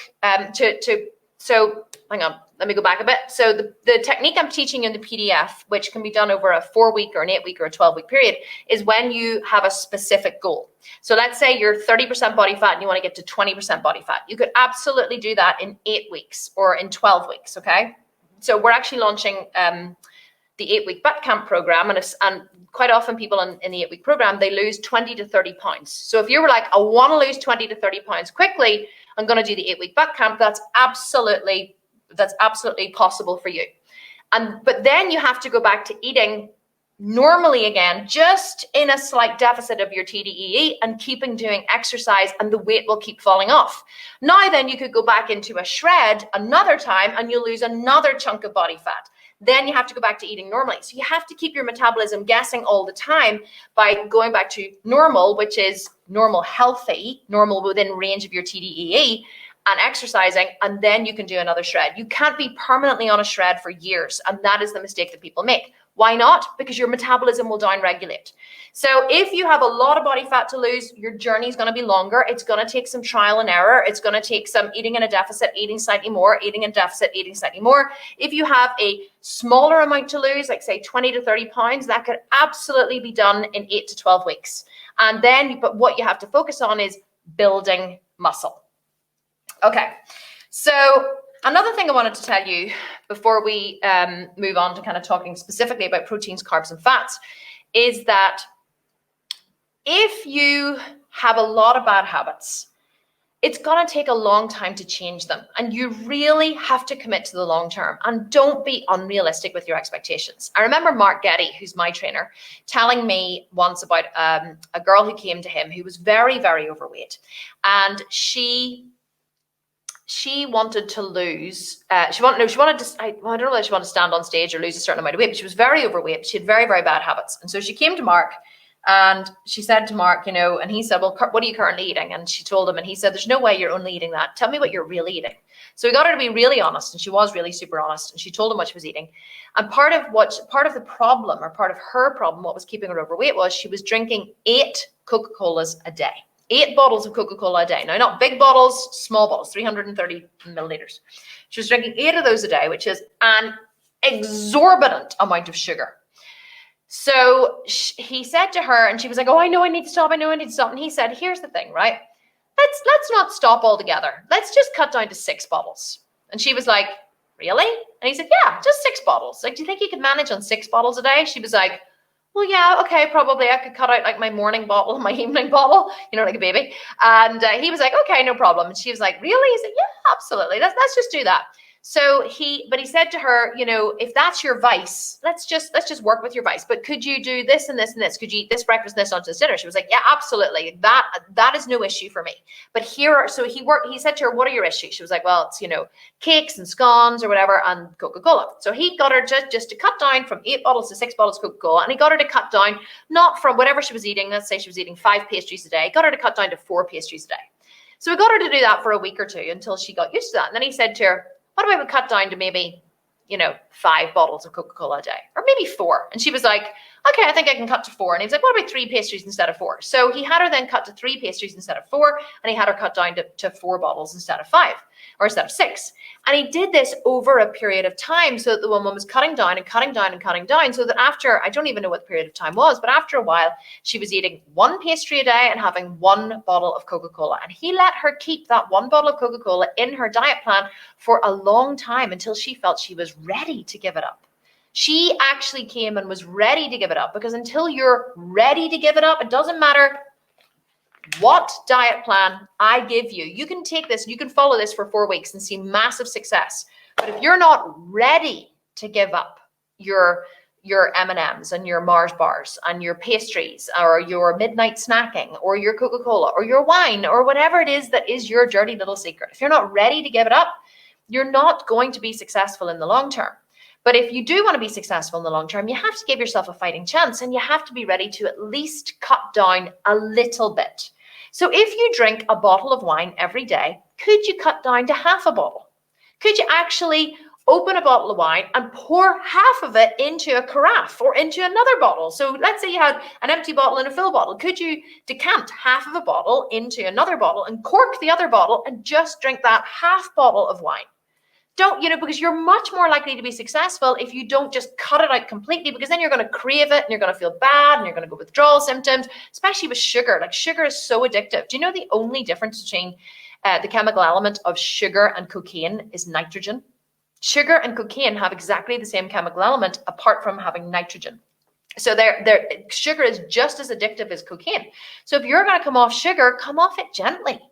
A: so hang on, let me go back a bit. So the technique I'm teaching in the PDF, which can be done over a 4-week or an 8-week or a 12-week period, is when you have a specific goal. So let's say you're 30% body fat and you want to get to 20% body fat. You could absolutely do that in 8 weeks or in 12 weeks, okay? So we're actually launching the 8-week butt camp program, and quite often people in the 8-week program, they lose 20 to 30 pounds. So if you were like, I want to lose 20 to 30 pounds quickly, I'm going to do the 8-week butt camp. That's absolutely possible for you. But then you have to go back to eating normally again, just in a slight deficit of your TDEE and keeping doing exercise, and the weight will keep falling off. Now then you could go back into a shred another time and you'll lose another chunk of body fat. Then you have to go back to eating normally. So you have to keep your metabolism guessing all the time by going back to normal, which is normal healthy, normal within range of your TDEE, and exercising, and then you can do another shred. You can't be permanently on a shred for years, and that is the mistake that people make. Why not? Because your metabolism will down-regulate. So if you have a lot of body fat to lose, your journey is going to be longer. It's going to take some trial and error. It's going to take some eating in a deficit, eating slightly more, eating in a deficit, eating slightly more. If you have a smaller amount to lose, like say 20 to 30 pounds, that could absolutely be done in 8 to 12 weeks. But what you have to focus on is building muscle. Okay, so another thing I wanted to tell you before we move on to kind of talking specifically about proteins, carbs, and fats is that if you have a lot of bad habits it's going to take a long time to change them. And you really have to commit to the long term, and don't be unrealistic with your expectations. I remember Mark Getty, who's my trainer, telling me once about a girl who came to him who was very, very overweight. And she wanted to lose, she wanted to, I don't know whether she wanted to stand on stage or lose a certain amount of weight, but she was very overweight. She had very, very bad habits. And so she came to Mark, and she said to Mark, and he said, well, what are you currently eating? And she told him, and he said, there's no way you're only eating that. Tell me what you're really eating. So he got her to be really honest, and she was really super honest, and she told him what she was eating. And part of the problem, or part of her problem, what was keeping her overweight, was she was drinking 8 Coca-Colas a day. 8 bottles of Coca-Cola a day. Now, not big bottles, small bottles, 330 milliliters. She was drinking 8 of those a day, which is an exorbitant amount of sugar. So he said to her, and she was like, oh, I know I need to stop. And he said, here's the thing, right? Let's not stop altogether. Let's just cut down to 6 bottles. And she was like, really? And he said, yeah, just 6 bottles. Like, do you think you could manage on 6 bottles a day? She was like, well, yeah, okay, probably. I could cut out like my morning bottle and my evening bottle, like a baby. And he was like, okay, no problem. And she was like, really? He said, yeah, absolutely. Let's just do that. So he said to her, if that's your vice, let's just work with your vice. But could you do this and this and this? Could you eat this breakfast and this lunch and dinner? She was like, yeah, absolutely. That is no issue for me. But so he said to her, what are your issues? She was like, well, it's, cakes and scones or whatever, and Coca-Cola. So he got her just to cut down from 8 bottles to 6 bottles of Coca-Cola. And he got her to cut down, not from whatever she was eating. Let's say she was eating 5 pastries a day. He got her to cut down to 4 pastries a day. So we got her to do that for a week or two until she got used to that. And then he said to her, what about we cut down to maybe, 5 bottles of Coca-Cola a day, or maybe 4? And she was like, okay, I think I can cut to 4. And he was like, what about 3 pastries instead of 4? So he had her then cut to 3 pastries instead of 4, and he had her cut down to 4 bottles instead of 5, or instead of 6. And he did this over a period of time so that the woman was cutting down and cutting down and cutting down, so that after, I don't even know what the period of time was, but after a while, she was eating 1 pastry a day and having 1 bottle of Coca-Cola. And he let her keep that 1 bottle of Coca-Cola in her diet plan for a long time until she felt she was ready to give it up. She actually came and was ready to give it up, because until you're ready to give it up, it doesn't matter what diet plan I give you. You can take this, you can follow this for 4 weeks and see massive success. But if you're not ready to give up your M&Ms and your Mars bars and your pastries, or your midnight snacking, or your Coca-Cola, or your wine, or whatever it is that is your dirty little secret, if you're not ready to give it up, you're not going to be successful in the long term. But if you do want to be successful in the long term, you have to give yourself a fighting chance, and you have to be ready to at least cut down a little bit. So if you drink a bottle of wine every day, could you cut down to half a bottle? Could you actually open a bottle of wine and pour half of it into a carafe or into another bottle? So let's say you had an empty bottle and a full bottle. Could you decant half of a bottle into another bottle and cork the other bottle and just drink that half bottle of wine? Don't, because you're much more likely to be successful if you don't just cut it out completely, because then you're going to crave it and you're going to feel bad and you're going to go withdrawal symptoms, especially with sugar. Like, sugar is so addictive. Do you know the only difference between the chemical element of sugar and cocaine is nitrogen? Sugar and cocaine have exactly the same chemical element apart from having nitrogen. So sugar is just as addictive as cocaine. So if you're going to come off sugar, come off it gently.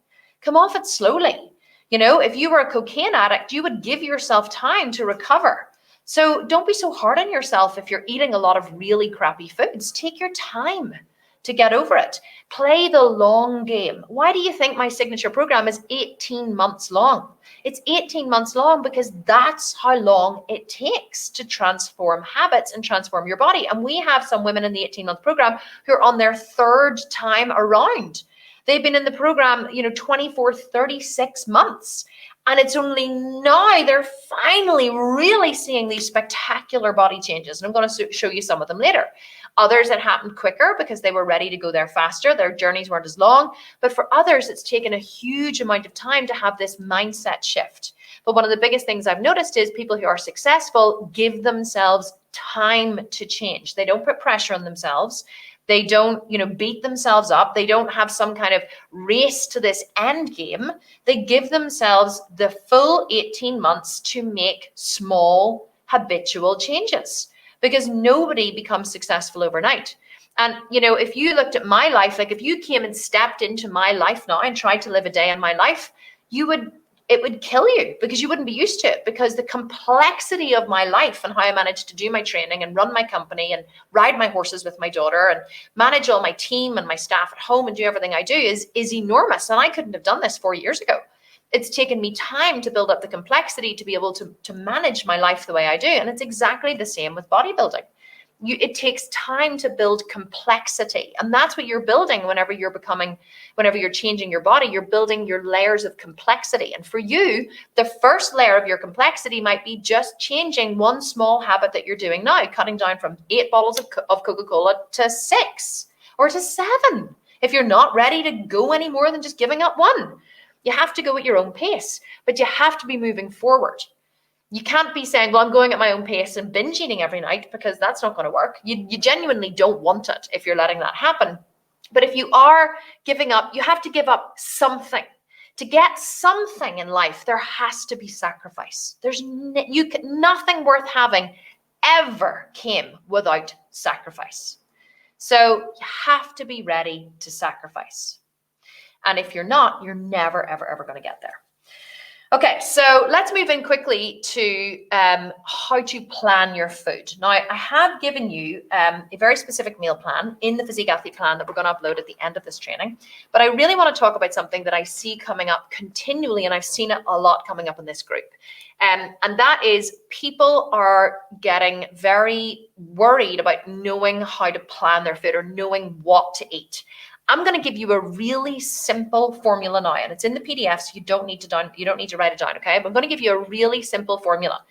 A: Come off it slowly. If you were a cocaine addict, you would give yourself time to recover. So don't be so hard on yourself if you're eating a lot of really crappy foods. Take your time to get over it. Play the long game. Why do you think my signature program is 18 months long? It's 18 months long because that's how long it takes to transform habits and transform your body. And we have some women in the 18-month program who are on their 3rd time around. They've been in the program, 24, 36 months. And it's only now they're finally really seeing these spectacular body changes. And I'm going to show you some of them later. Others, it happened quicker because they were ready to go there faster. Their journeys weren't as long. But for others, it's taken a huge amount of time to have this mindset shift. But one of the biggest things I've noticed is people who are successful give themselves time to change. They don't put pressure on themselves. They don't, beat themselves up. They don't have some kind of race to this end game. They give themselves the full 18 months to make small habitual changes, because nobody becomes successful overnight. And, you know, if you looked at my life, like if you came and stepped into my life now and tried to live a day in my life, it would kill you because you wouldn't be used to it, because the complexity of my life and how I managed to do my training and run my company and ride my horses with my daughter and manage all my team and my staff at home and do everything I do is enormous. And I couldn't have done this 4 years ago. It's taken me time to build up the complexity to be able to manage my life the way I do. And it's exactly the same with bodybuilding. It takes time to build complexity. And that's what you're building whenever you're changing your body, you're building your layers of complexity. And for you, the first layer of your complexity might be just changing one small habit that you're doing now, cutting down from 8 bottles of Coca-Cola to 6 or to 7. If you're not ready to go any more than just giving up one, you have to go at your own pace, but you have to be moving forward. You can't be saying, well, I'm going at my own pace and binge eating every night, because that's not going to work. You genuinely don't want it if you're letting that happen. But if you are giving up, you have to give up something. To get something in life, there has to be sacrifice. Nothing worth having ever came without sacrifice. So you have to be ready to sacrifice. And if you're not, you're never, ever, ever going to get there. Okay, so let's move in quickly to how to plan your food. Now, I have given you a very specific meal plan in the Physique Athlete plan that we're going to upload at the end of this training. But I really want to talk about something that I see coming up continually, and I've seen it a lot coming up in this group. And that is, people are getting very worried about knowing how to plan their food or knowing what to eat. I'm going to give you a really simple formula now, and it's in the PDF, so you don't need to write it down, okay? But I'm going to give you a really simple formula.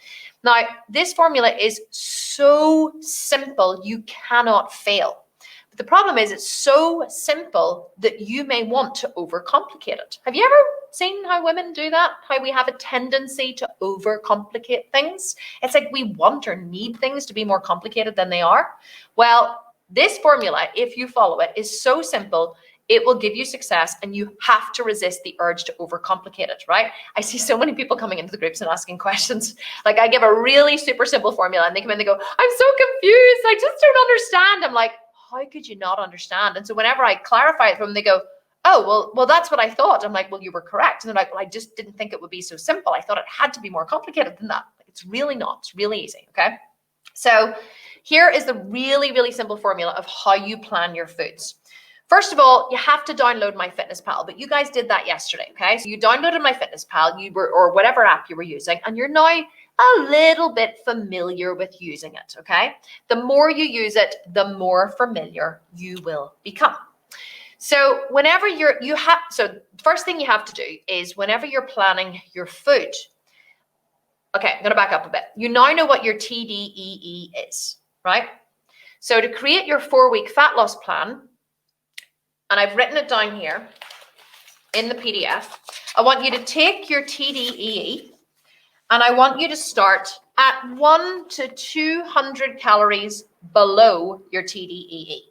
A: Now, this formula is so simple, you cannot fail. But the problem is it's so simple that you may want to overcomplicate it. Have you ever seen how women do that? How we have a tendency to overcomplicate things? It's like we want or need things to be more complicated than they are. Well, this formula, if you follow it, is so simple, it will give you success, and you have to resist the urge to overcomplicate it, right? I see so many people coming into the groups and asking questions. Like, I give a really super simple formula and they come in and they go, I'm so confused, I just don't understand. I'm like, how could you not understand? And so whenever I clarify it for them, they go, oh, well, that's what I thought. I'm like, well, you were correct. And they're like, well, I just didn't think it would be so simple. I thought it had to be more complicated than that. Like, it's really not. It's really easy, okay? So here is the really, really simple formula of how you plan your foods. First of all, you have to download MyFitnessPal, but you guys did that yesterday, okay? So you downloaded MyFitnessPal, or whatever app you were using, and you're now a little bit familiar with using it, okay? The more you use it, the more familiar you will become. So whenever the first thing you have to do is whenever you're planning your food, okay, I'm going to back up a bit. You now know what your TDEE is, right? So to create your 4-week fat loss plan, and I've written it down here in the PDF, I want you to take your TDEE and I want you to start at 100 to 200 calories below your TDEE.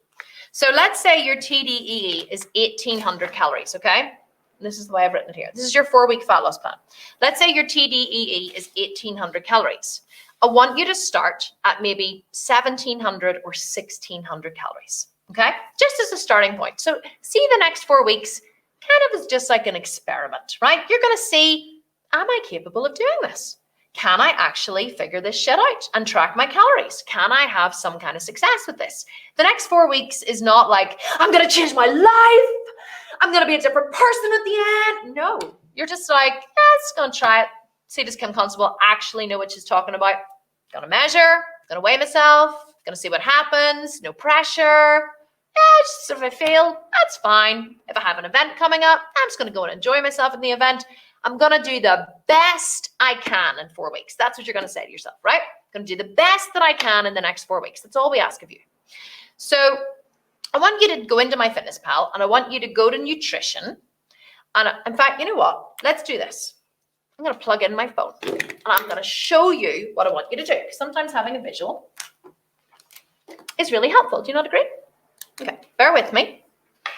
A: So let's say your TDEE is 1,800 calories, okay? This is the way I've written it here. This is your 4-week fat loss plan. Let's say your TDEE is 1,800 calories. I want you to start at maybe 1,700 or 1,600 calories, okay? Just as a starting point. So see the next 4 weeks kind of as just like an experiment, right? You're going to see, am I capable of doing this? Can I actually figure this shit out and track my calories? Can I have some kind of success with this? The next 4 weeks is not like, I'm going to change my life. I'm going to be a different person at the end. No, you're just like, just going to try it. See, does Kim Constable actually know what she's talking about? Going to measure, going to weigh myself, going to see what happens, no pressure. Just if I fail, that's fine. If I have an event coming up, I'm just going to go and enjoy myself in the event. I'm going to do the best I can in 4 weeks. That's what you're going to say to yourself, right? I'm going to do the best that I can in the next 4 weeks. That's all we ask of you. So I want you to go into MyFitnessPal and I want you to go to nutrition. And in fact, you know what? Let's do this. I'm going to plug in my phone and I'm going to show you what I want you to do. Sometimes having a visual is really helpful. Do you not agree? Okay, bear with me.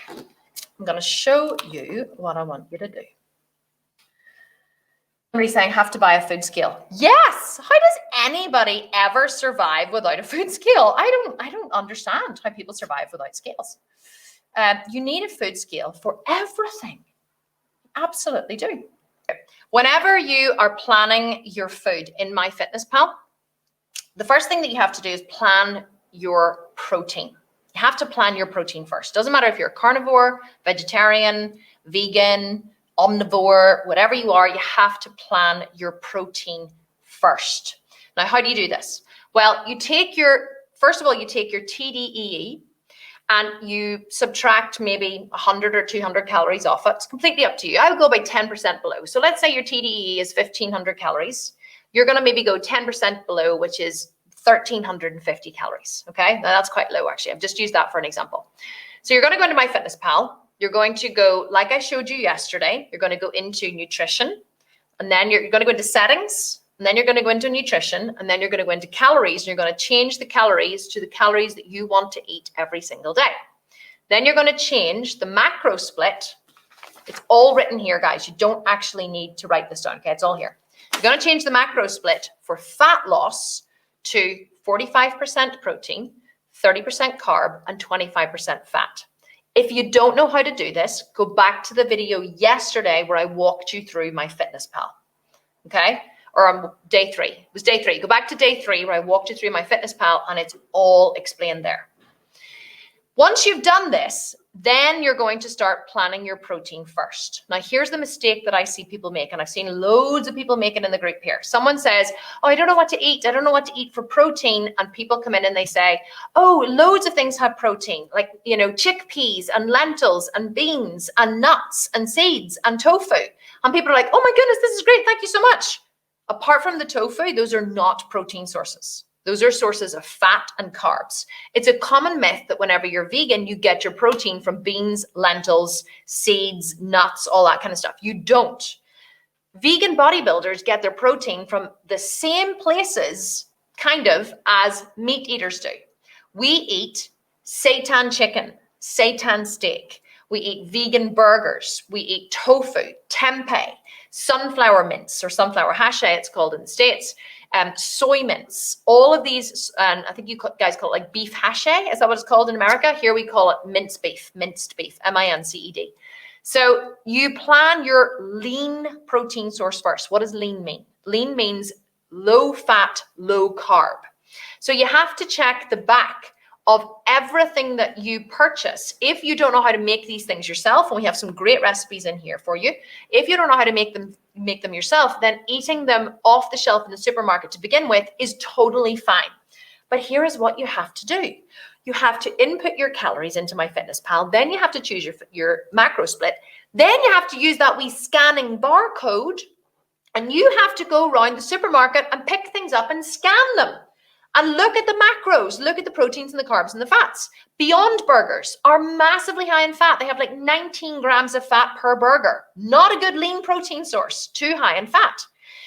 A: I'm going to show you what I want you to do. Somebody's saying have to buy a food scale. Yes. How does anybody ever survive without a food scale? I don't understand how people survive without scales. You need a food scale for everything. Absolutely do. Whenever you are planning your food in MyFitnessPal, the first thing that you have to do is plan your protein. You have to plan your protein first. Doesn't matter if you're a carnivore, vegetarian, vegan, omnivore, whatever you are, you have to plan your protein first. Now, how do you do this? Well, first of all, you take your TDEE and you subtract maybe 100 or 200 calories off it. It's completely up to you. I would go by 10% below. So let's say your TDEE is 1,500 calories. You're going to maybe go 10% below, which is 1,350 calories. Okay, now that's quite low actually. I've just used that for an example. So you're going to go into MyFitnessPal. You're going to go, like I showed you yesterday, you're going to go into nutrition, and then you're going to go into settings, and then you're going to go into nutrition, and then you're going to go into calories, and you're going to change the calories to the calories that you want to eat every single day. Then you're going to change the macro split. It's all written here, guys. You don't actually need to write this down, okay? It's all here. You're going to change the macro split for fat loss to 45% protein, 30% carb, and 25% fat. If you don't know how to do this, go back to the video yesterday where I walked you through MyFitnessPal, okay? Or on day 3. It was day 3. Go back to day 3 where I walked you through MyFitnessPal and it's all explained there. Once you've done this, then you're going to start planning your protein first. Now, here's the mistake that I see people make, and I've seen loads of people make it in the group here. Someone says, oh, I don't know what to eat. I don't know what to eat for protein. And people come in and they say, oh, loads of things have protein, like, you know, chickpeas and lentils and beans and nuts and seeds and tofu. And people are like, oh my goodness, this is great. Thank you so much. Apart from the tofu, those are not protein sources. Those are sources of fat and carbs. It's a common myth that whenever you're vegan, you get your protein from beans, lentils, seeds, nuts, all that kind of stuff. You don't. Vegan bodybuilders get their protein from the same places, kind of, as meat eaters do. We eat seitan chicken, seitan steak. We eat vegan burgers. We eat tofu, tempeh, sunflower mince, or sunflower hache, it's called in the States. Soy mince, all of these, and I think you guys call it like beef hache. Is that what it's called in America? Here we call it minced beef, M-I-N-C-E-D. So you plan your lean protein source first. What does lean mean? Lean means low fat, low carb. So you have to check the back of everything that you purchase. If you don't know how to make these things yourself, and we have some great recipes in here for you. If you don't know how to make them yourself, then eating them off the shelf in the supermarket to begin with is totally fine. But here is what you have to do. You have to input your calories into MyFitnessPal. Then you have to choose your macro split. Then you have to use that wee scanning barcode, and you have to go around the supermarket and pick things up and scan them. And look at the macros, look at the proteins and the carbs and the fats. Beyond Burgers are massively high in fat. They have like 19 grams of fat per burger. Not a good lean protein source, too high in fat.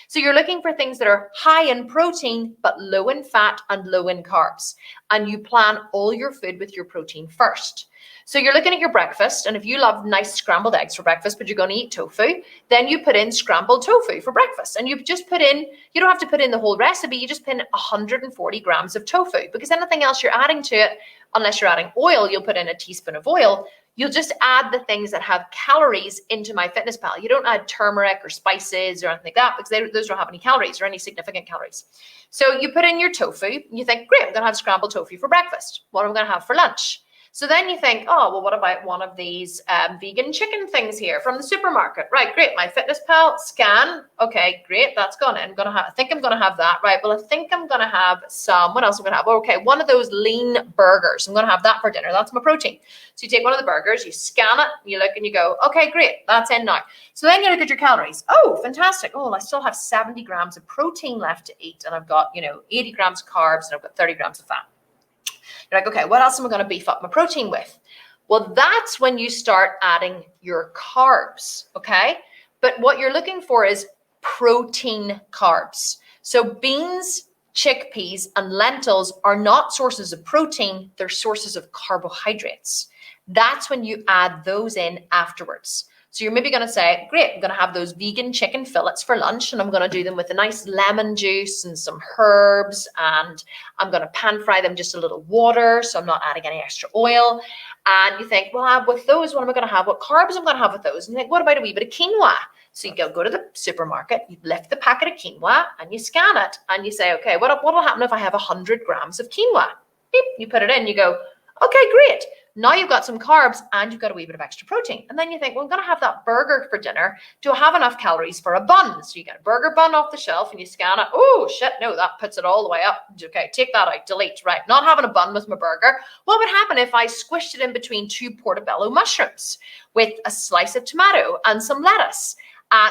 A: So you're looking for things that are high in protein, but low in fat and low in carbs. And you plan all your food with your protein first. So you're looking at your breakfast, and if you love nice scrambled eggs for breakfast, but you're going to eat tofu, then you put in scrambled tofu for breakfast. And you just put in, you don't have to put in the whole recipe, you just put in 140 grams of tofu, because anything else you're adding to it, unless you're adding oil, you'll put in a teaspoon of oil. You'll just add the things that have calories into MyFitnessPal. You don't add turmeric or spices or anything like that, because those don't have any calories or any significant calories. So you put in your tofu, and you think, great, I'm going to have scrambled tofu for breakfast. What am I going to have for lunch? So then you think, oh, well, what about one of these vegan chicken things here from the supermarket? Right, great. MyFitnessPal, scan. Okay, great. That's gone in. I think I'm going to have that. Right, well, I think I'm going to have some. What else am I going to have? Okay, one of those lean burgers. I'm going to have that for dinner. That's my protein. So you take one of the burgers, you scan it, you look and you go, okay, great. That's in now. So then you look at your calories. Oh, fantastic. Oh, well, I still have 70 grams of protein left to eat. And I've got, 80 grams of carbs and I've got 30 grams of fat. You're like, okay, what else am I going to beef up my protein with? Well, that's when you start adding your carbs, okay? But what you're looking for is protein carbs. So beans, chickpeas, and lentils are not sources of protein, they're sources of carbohydrates. That's when you add those in afterwards. So you're maybe going to say, great, I'm going to have those vegan chicken fillets for lunch, and I'm going to do them with a nice lemon juice and some herbs, and I'm going to pan fry them just a little water, so I'm not adding any extra oil. And you think, well, with those, what am I going to have? What carbs am I going to have with those? And you think, what about a wee bit of quinoa? So you go to the supermarket, you lift the packet of quinoa and you scan it and you say, okay, what will happen if I have 100 grams of quinoa? Beep, you put it in, you go, okay, great. Now you've got some carbs and you've got a wee bit of extra protein. And then you think, well, I'm going to have that burger for dinner. Do I have enough calories for a bun? So you get a burger bun off the shelf and you scan it. Oh, shit, no, that puts it all the way up. Okay, take that out, delete. Right, not having a bun with my burger. What would happen if I squished it in between 2 portobello mushrooms with a slice of tomato and some lettuce?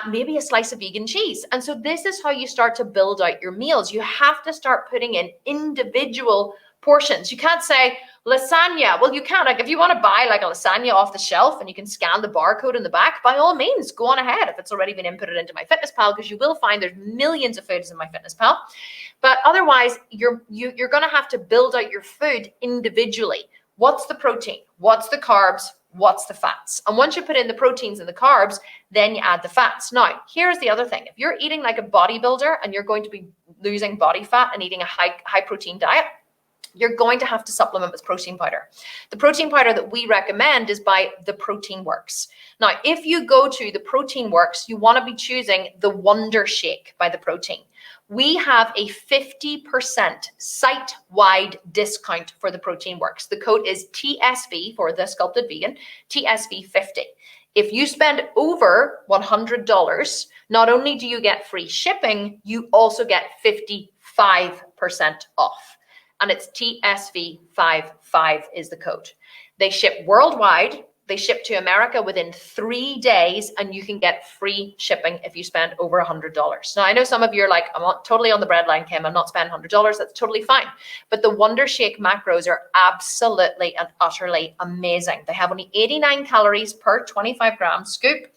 A: Maybe a slice of vegan cheese. And so this is how you start to build out your meals. You have to start putting in individual portions. You can't say lasagna. Well, you can. Like if you want to buy like a lasagna off the shelf and you can scan the barcode in the back, by all means, go on ahead if it's already been inputted into MyFitnessPal, because you will find there's millions of foods in MyFitnessPal. But otherwise, you're going to have to build out your food individually. What's the protein? What's the carbs? What's the fats? And once you put in the proteins and the carbs, then you add the fats. Now, here's the other thing. If you're eating like a bodybuilder and you're going to be losing body fat and eating a high protein diet, you're going to have to supplement with protein powder. The protein powder that we recommend is by the Protein Works. Now, if you go to the Protein Works, you want to be choosing the Wonder Shake by the Protein. We have a 50% site-wide discount for the Protein Works. The code is TSV for the Sculpted Vegan, TSV50. If you spend over $100, not only do you get free shipping, you also get 55% off. And it's TSV55 is the code. They ship worldwide. They ship to America within 3 days, and you can get free shipping if you spend over $100. Now, I know some of you are like, I'm not totally on the breadline, Kim. I'm not spending $100. That's totally fine. But the Wonder Shake macros are absolutely and utterly amazing. They have only 89 calories per 25 gram scoop.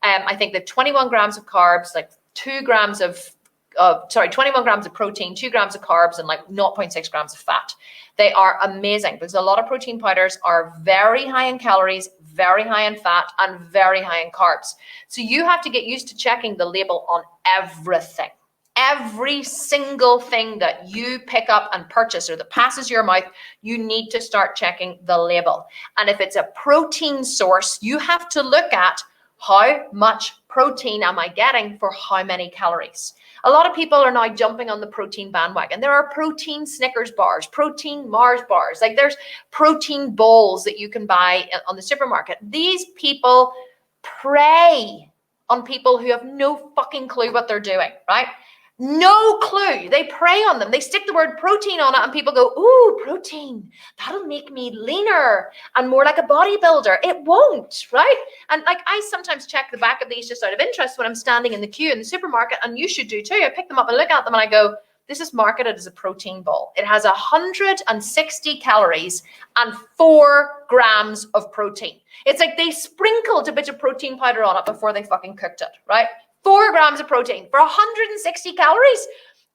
A: I think the 21 grams of carbs, like 21 grams of protein, 2 grams of carbs, and like 0.6 grams of fat. They are amazing because a lot of protein powders are very high in calories, very high in fat, and very high in carbs. So you have to get used to checking the label on everything. Every single thing that you pick up and purchase or that passes your mouth, you need to start checking the label. And if it's a protein source, you have to look at how much protein am I getting for how many calories. A lot of people are now jumping on the protein bandwagon. There are protein Snickers bars, protein Mars bars, like there's protein bowls that you can buy on the supermarket. These people prey on people who have no fucking clue what they're doing, right? No clue. They prey on them. They stick the word protein on it and people go, ooh, protein. That'll make me leaner and more like a bodybuilder. It won't, right? And like I sometimes check the back of these just out of interest when I'm standing in the queue in the supermarket, and you should do too. I pick them up and look at them and I go, this is marketed as a protein bowl. It has 160 calories and 4 grams of protein. It's like they sprinkled a bit of protein powder on it before they fucking cooked it, right? 4 grams of protein for 160 calories.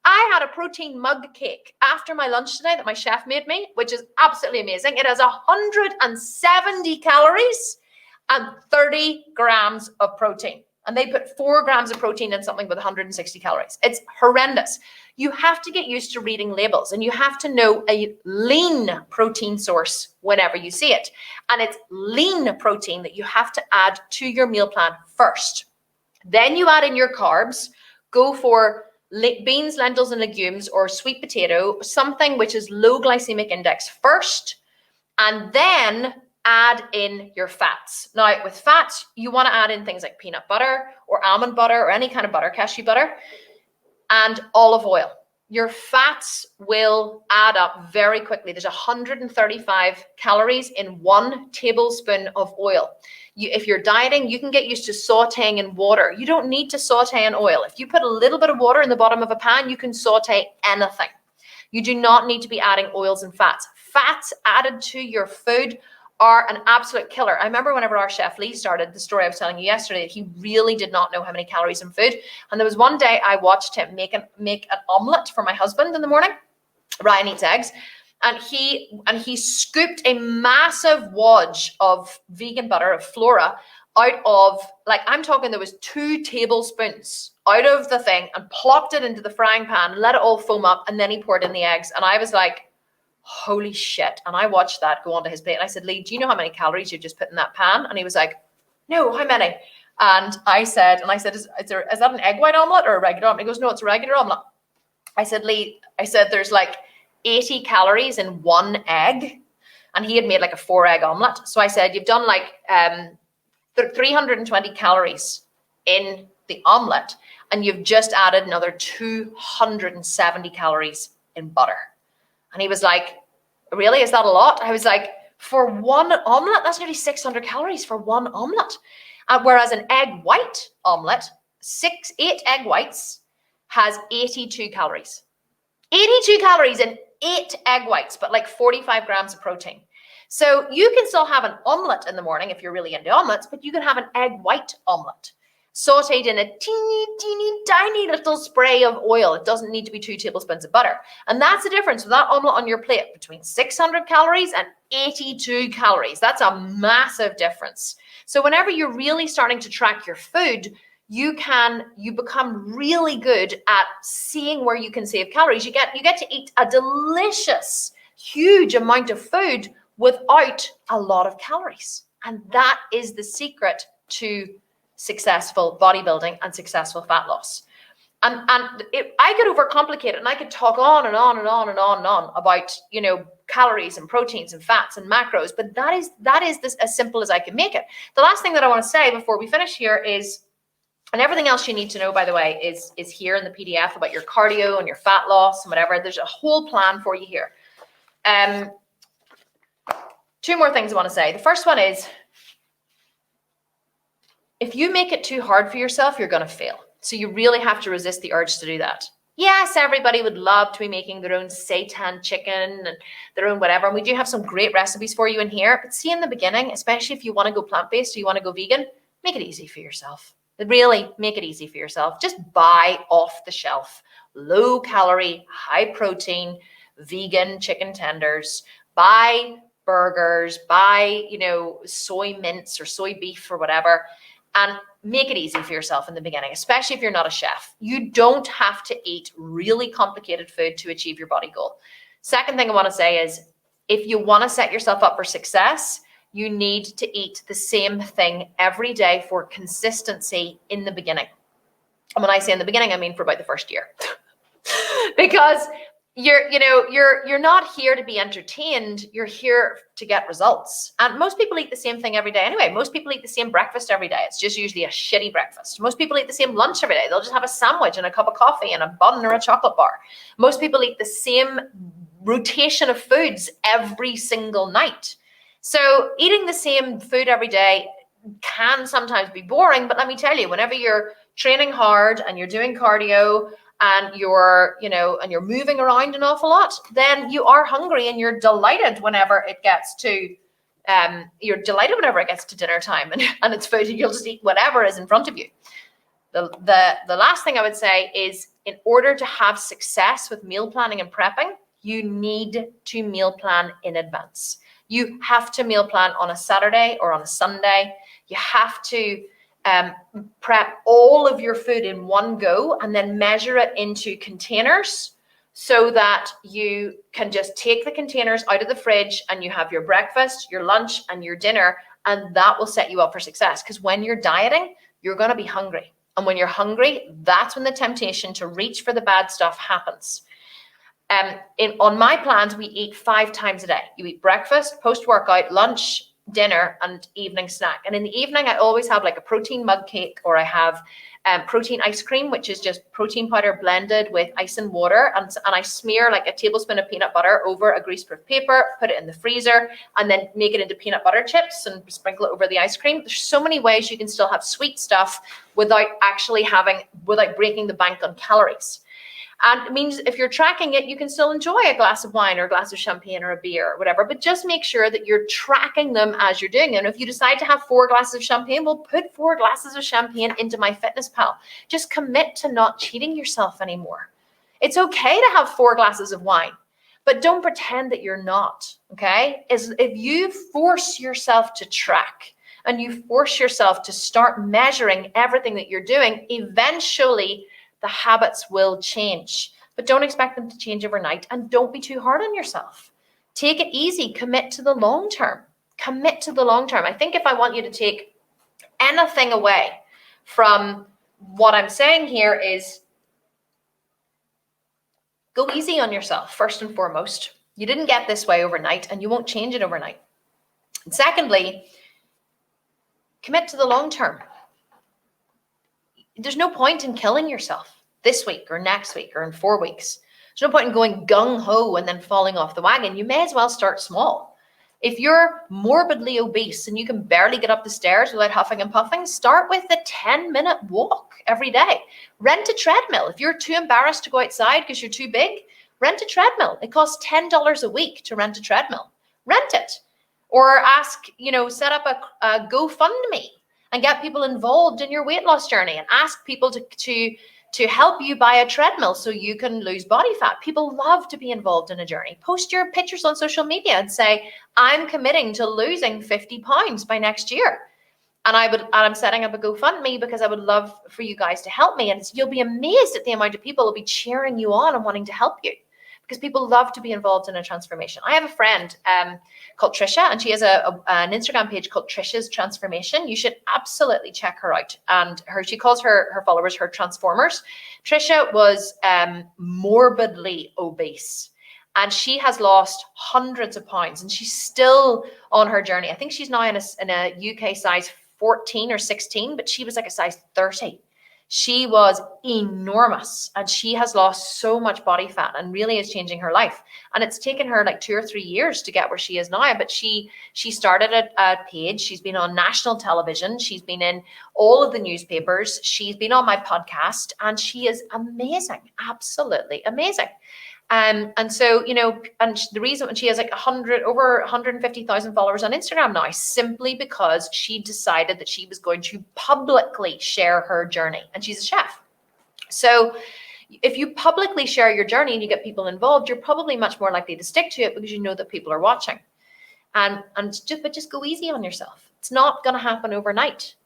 A: I had a protein mug cake after my lunch today that my chef made me, which is absolutely amazing. It has 170 calories and 30 grams of protein. And they put 4 grams of protein in something with 160 calories. It's horrendous. You have to get used to reading labels, and you have to know a lean protein source whenever you see it. And it's lean protein that you have to add to your meal plan first. Then you add in your carbs. Go for beans, lentils, and legumes, or sweet potato, something which is low glycemic index first, and then add in your fats. Now, with fats, you want to add in things like peanut butter or almond butter or any kind of butter, cashew butter, and olive oil. Your fats will add up very quickly. There's 135 calories in 1 tablespoon of oil. If you're dieting, you can get used to sauteing in water. You don't need to saute in oil. If you put a little bit of water in the bottom of a pan, you can saute anything. You do not need to be adding oils and fats. Fats added to your food are an absolute killer. I remember whenever our chef Lee started, the story I was telling you yesterday, he really did not know how many calories in food. And there was one day I watched him make an omelet for my husband in the morning. Ryan eats eggs. And he scooped a massive wad of vegan butter, of Flora, out of, like, I'm talking, there was 2 tablespoons out of the thing and plopped it into the frying pan, let it all foam up, and then he poured in the eggs. And I was like, holy shit. And I watched that go onto his plate. And I said, Lee, do you know how many calories you just put in that pan? And he was like, no, how many? And I said, is that an egg white omelet or a regular omelet? He goes, no, it's a regular omelet. I said, Lee, there's like 80 calories in 1 egg. And he had made like a 4-egg omelet. So I said, you've done like 320 calories in the omelet, and you've just added another 270 calories in butter. And he was like, really? Is that a lot? I was like, for 1 omelet, that's nearly 600 calories for 1 omelet. Whereas an egg white omelet, 8 egg whites, has 82 calories. 82 calories in 8 egg whites, but like 45 grams of protein. So you can still have an omelet in the morning if you're really into omelets, but you can have an egg white omelet sauteed in a teeny tiny little spray of oil. It doesn't need to be 2 tablespoons of butter. And that's the difference with that omelet on your plate between 600 calories and 82 calories. That's a massive difference. So whenever you're really starting to track your food, you become really good at seeing where you can save calories. You get to eat a delicious, huge amount of food without a lot of calories. And that is the secret to successful bodybuilding and successful fat loss. And I could overcomplicate it, and I could talk on and on and on and on and on about, calories and proteins and fats and macros, but that is this as simple as I can make it. The last thing that I want to say before we finish here is, and everything else you need to know, by the way, is here in the PDF about your cardio and your fat loss and whatever. There's a whole plan for you here. 2 more things I want to say. The first one is, if you make it too hard for yourself, you're going to fail. So you really have to resist the urge to do that. Yes, everybody would love to be making their own seitan chicken and their own whatever. And we do have some great recipes for you in here. But see, in the beginning, especially if you want to go plant-based or you want to go vegan, make it easy for yourself. Really make it easy for yourself. Just buy off the shelf, low calorie, high protein, vegan chicken tenders. Buy burgers, buy, soy mince or soy beef or whatever, and make it easy for yourself in the beginning, especially if you're not a chef. You don't have to eat really complicated food to achieve your body goal. Second thing I want to say is, if you want to set yourself up for success, you need to eat the same thing every day for consistency in the beginning. And when I say in the beginning, I mean for about the first year. Because you're not here to be entertained. You're here to get results. And most people eat the same thing every day anyway. Most people eat the same breakfast every day. It's just usually a shitty breakfast. Most people eat the same lunch every day. They'll just have a sandwich and a cup of coffee and a bun or a chocolate bar. Most people eat the same rotation of foods every single night. So eating the same food every day can sometimes be boring, but let me tell you, whenever you're training hard and you're doing cardio and you're moving around an awful lot, then you are hungry and you're delighted whenever it gets to dinner time and it's food, and you'll just eat whatever is in front of you. The last thing I would say is, in order to have success with meal planning and prepping, you need to meal plan in advance. You have to meal plan on a Saturday or on a Sunday. You have to prep all of your food in one go and then measure it into containers so that you can just take the containers out of the fridge and you have your breakfast, your lunch, and your dinner, and that will set you up for success. Because when you're dieting, you're going to be hungry. And when you're hungry, that's when the temptation to reach for the bad stuff happens. On my plans, we eat 5 times a day. You eat breakfast, post-workout, lunch, dinner, and evening snack. And in the evening, I always have like a protein mug cake, or I have protein ice cream, which is just protein powder blended with ice and water. And I smear like a tablespoon of peanut butter over a greaseproof paper, put it in the freezer, and then make it into peanut butter chips and sprinkle it over the ice cream. There's so many ways you can still have sweet stuff without breaking the bank on calories. And it means if you're tracking it, you can still enjoy a glass of wine or a glass of champagne or a beer or whatever, but just make sure that you're tracking them as you're doing it. And if you decide to have 4 glasses of champagne, well, put 4 glasses of champagne into MyFitnessPal. Just commit to not cheating yourself anymore. It's okay to have 4 glasses of wine, but don't pretend that you're not, okay? If you force yourself to track and you force yourself to start measuring everything that you're doing, eventually the habits will change. But don't expect them to change overnight, and don't be too hard on yourself. Take it easy. Commit to the long term. Commit to the long term. I think if I want you to take anything away from what I'm saying here is go easy on yourself, first and foremost. You didn't get this way overnight, and you won't change it overnight. And secondly, commit to the long term. There's no point in killing yourself this week or next week or in 4 weeks. There's no point in going gung-ho and then falling off the wagon. You may as well start small. If you're morbidly obese and you can barely get up the stairs without huffing and puffing, start with a 10-minute walk every day. Rent a treadmill. If you're too embarrassed to go outside because you're too big, rent a treadmill. It costs $10 a week to rent a treadmill. Rent it. Or ask, set up a GoFundMe and get people involved in your weight loss journey, and ask people to help you buy a treadmill so you can lose body fat. People love to be involved in a journey. Post your pictures on social media and say, I'm committing to losing 50 pounds by next year. And I'm setting up a GoFundMe because I would love for you guys to help me. And you'll be amazed at the amount of people who will be cheering you on and wanting to help you, because people love to be involved in a transformation. I have a friend called Trisha, and she has an Instagram page called Trisha's Transformation. You should absolutely check her out. And she calls her followers her transformers. Trisha was morbidly obese, and she has lost hundreds of pounds, and she's still on her journey. I think she's now in a UK size 14 or 16, but she was like a size 30. She was enormous, and she has lost so much body fat and really is changing her life. And it's taken her like 2 or 3 years to get where she is now. But she started a page. She's been on national television. She's been in all of the newspapers. She's been on my podcast, and she is amazing, absolutely amazing. And so, and the reason she has like over 150,000 followers on Instagram now, simply because she decided that she was going to publicly share her journey, and she's a chef. So if you publicly share your journey and you get people involved, you're probably much more likely to stick to it because you know that people are watching. But just go easy on yourself. It's not going to happen overnight.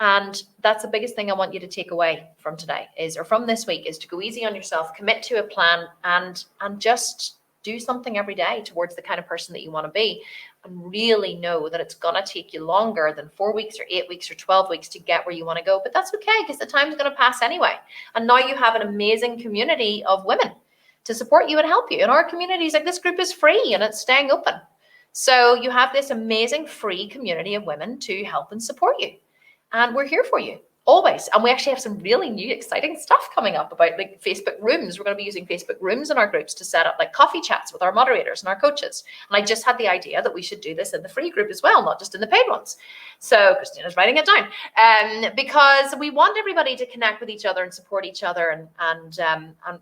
A: And that's the biggest thing I want you to take away from today from this week is to go easy on yourself, commit to a plan, and just do something every day towards the kind of person that you want to be, and really know that it's going to take you longer than 4 weeks or 8 weeks or 12 weeks to get where you want to go. But that's okay, because the time's going to pass anyway. And now you have an amazing community of women to support you and help you. And our communities, like this group, is free and it's staying open. So you have this amazing free community of women to help and support you. And we're here for you always. And we actually have some really new, exciting stuff coming up about like Facebook rooms. We're going to be using Facebook rooms in our groups to set up like coffee chats with our moderators and our coaches. And I just had the idea that we should do this in the free group as well, not just in the paid ones. So Christina's writing it down, because we want everybody to connect with each other and support each other. And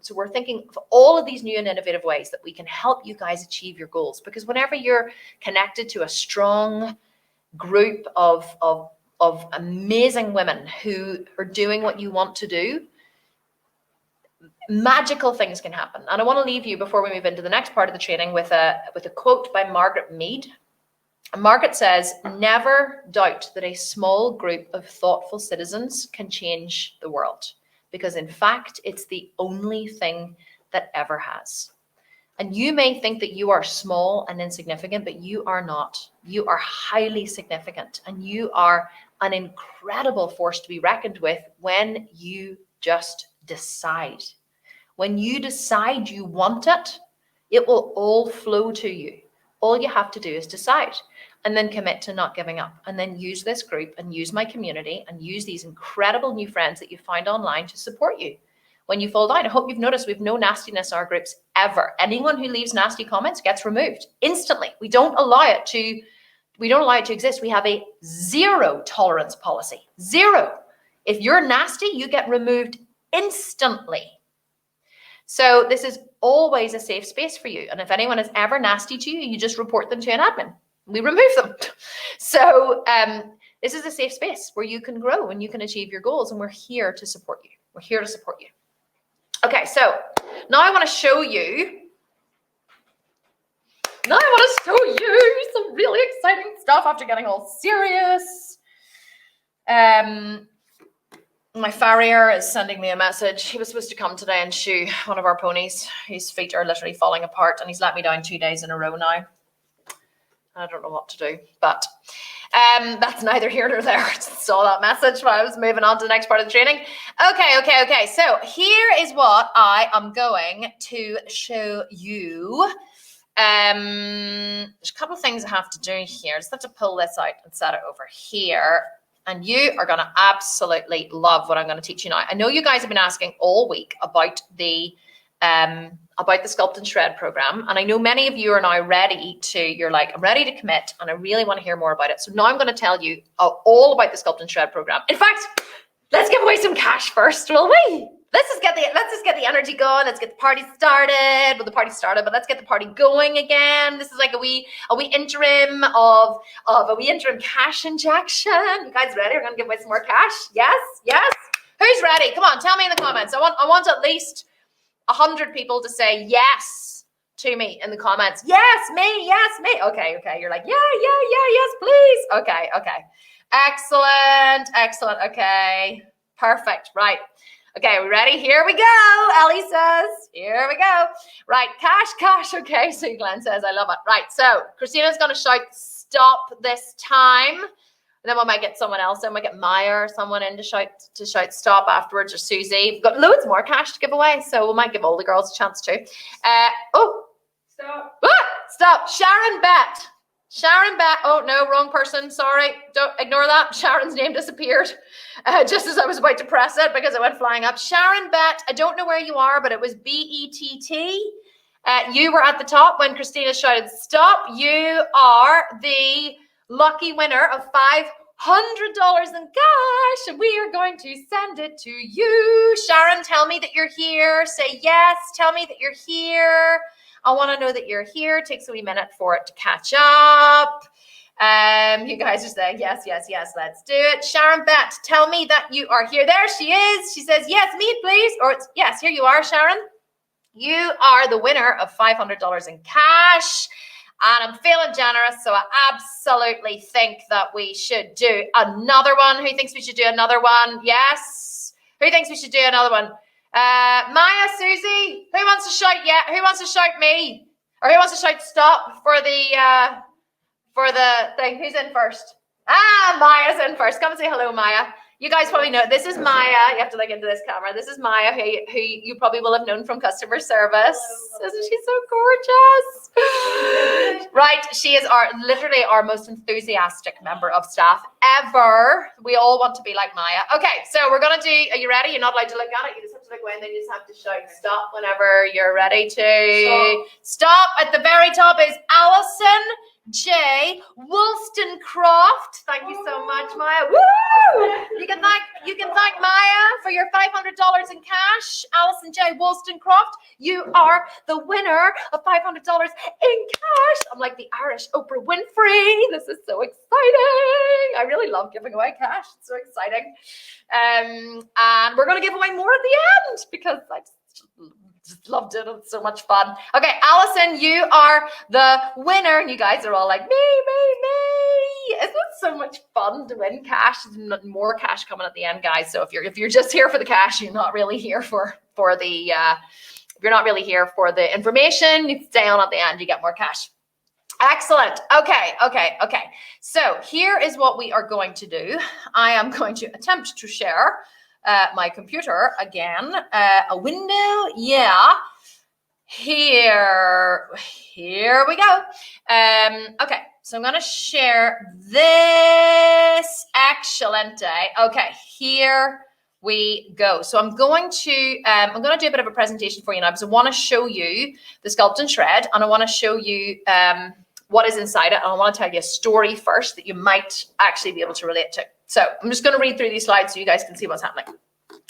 A: so we're thinking of all of these new and innovative ways that we can help you guys achieve your goals. Because whenever you're connected to a strong group of amazing women who are doing what you want to do, magical things can happen. And I want to leave you, before we move into the next part of the training, with a quote by Margaret Mead. And Margaret says, "Never doubt that a small group of thoughtful citizens can change the world, because in fact, it's the only thing that ever has." And you may think that you are small and insignificant, but you are not. You are highly significant, and you are an incredible force to be reckoned with when you just decide. When you decide you want it, it will all flow to you. All you have to do is decide, and then commit to not giving up, and then use this group and use my community and use these incredible new friends that you find online to support you when you fall down. I hope you've noticed we've no nastiness in our groups ever. Anyone who leaves nasty comments gets removed instantly. We don't allow it to exist. We have a zero tolerance policy. Zero. If you're nasty, you get removed instantly. So this is always a safe space for you. And if anyone is ever nasty to you, you just report them to an admin. We remove them. So this is a safe space where you can grow and you can achieve your goals. And we're here to support you. We're here to support you. Okay, so now I want to show you some really exciting stuff after getting all serious. My farrier is sending me a message. He was supposed to come today and shoe one of our ponies whose feet are literally falling apart, and he's let me down 2 days in a row now. I don't know what to do, but that's neither here nor there. I just saw that message while I was moving on to the next part of the training. Okay. So here is what I am going to show you. There's a couple of things I have to do here. I just have to pull this out and set it over here. And you are going to absolutely love what I'm going to teach you now. I know you guys have been asking all week about the Sculpt and Shred program. And I know many of you are now ready to, you're like, I'm ready to commit and I really want to hear more about it. So now I'm going to tell you all about the Sculpt and Shred program. In fact, let's give away some cash first, will we? Let's just get the energy going. Let's get the party started. Well, the party started, but let's get the party going again. This is like a wee interim of a wee interim cash injection. You guys ready? We're gonna give away some more cash. Yes. Who's ready? Come on, tell me in the comments. I want at least 100 people to say yes to me in the comments. Yes, me. Okay. You're like, yes, please. Okay. Excellent. Okay, perfect. Right. Okay, we ready? Here we go. Ellie says, here we go. Right, cash. Okay, so Glenn says, I love it. Right, so Christina's going to shout stop this time. And then we might get someone else in. We might get Maya or someone in to shout stop afterwards, or Susie. We've got loads more cash to give away, so we might give all the girls a chance too. Stop. Sharon Bet. Oh, no, wrong person. Sorry. Don't ignore that. Sharon's name disappeared just as I was about to press it because it went flying up. Sharon Bet. I don't know where you are, but it was B-E-T-T. You were at the top when Christina shouted stop. You are the lucky winner of $500 in cash, and we are going to send it to you. Sharon, tell me that you're here. Say yes. Tell me that you're here. I want to know that you're here. It takes a wee minute for it to catch up. You guys are saying yes. Let's do it. Sharon Bet, tell me that you are here. There she is. She says yes, me please. Or it's yes. Here you are, Sharon. You are the winner of $500 in cash. And I'm feeling generous, so I absolutely think that we should do another one. Who thinks we should do another one? Yes. Who thinks we should do another one? Maya, Susie, who wants to shout yeah? Who wants to shout me? Or who wants to shout stop for the thing? Who's in first? Maya's in first. Come and say hello, Maya. You guys probably know this is Maya. You have to look into this camera. This is Maya, who you probably will have known from customer service. Isn't she so gorgeous? Right, she is literally our most enthusiastic member of staff ever. We all want to be like Maya. Okay, so we're gonna do. Are you ready? You're not allowed to look at it. You just have to look away, and then you just have to shout stop whenever you're ready to stop. At the very top is Allison J. Wollstonecroft. Thank you so much, Maya. Woo! You can thank Maya for your $500 in cash. Allison J. Wollstonecroft, you are the winner of $500 in cash. I'm like the Irish Oprah Winfrey. This is so exciting. I really love giving away cash. It's so exciting. And we're going to give away more at the end because I just loved it. It's so much fun. Okay, Allison, you are the winner. And you guys are all like, me. Isn't it so much fun to win cash? There's more cash coming at the end, guys. So if you're just here for the cash, you're not really here for the if you're not really here for the information, you stay on at the end, you get more cash. Excellent. Okay. So here is what we are going to do. I am going to attempt to share my computer again. A window. Yeah. Here we go. Okay. So I'm going to share this. Excellent day. Okay. Here we go. So I'm going to do a bit of a presentation for you now because I want to show you the Sculpt and Shred, and I want to show you what is inside it. And I want to tell you a story first that you might actually be able to relate to. So I'm just going to read through these slides so you guys can see what's happening.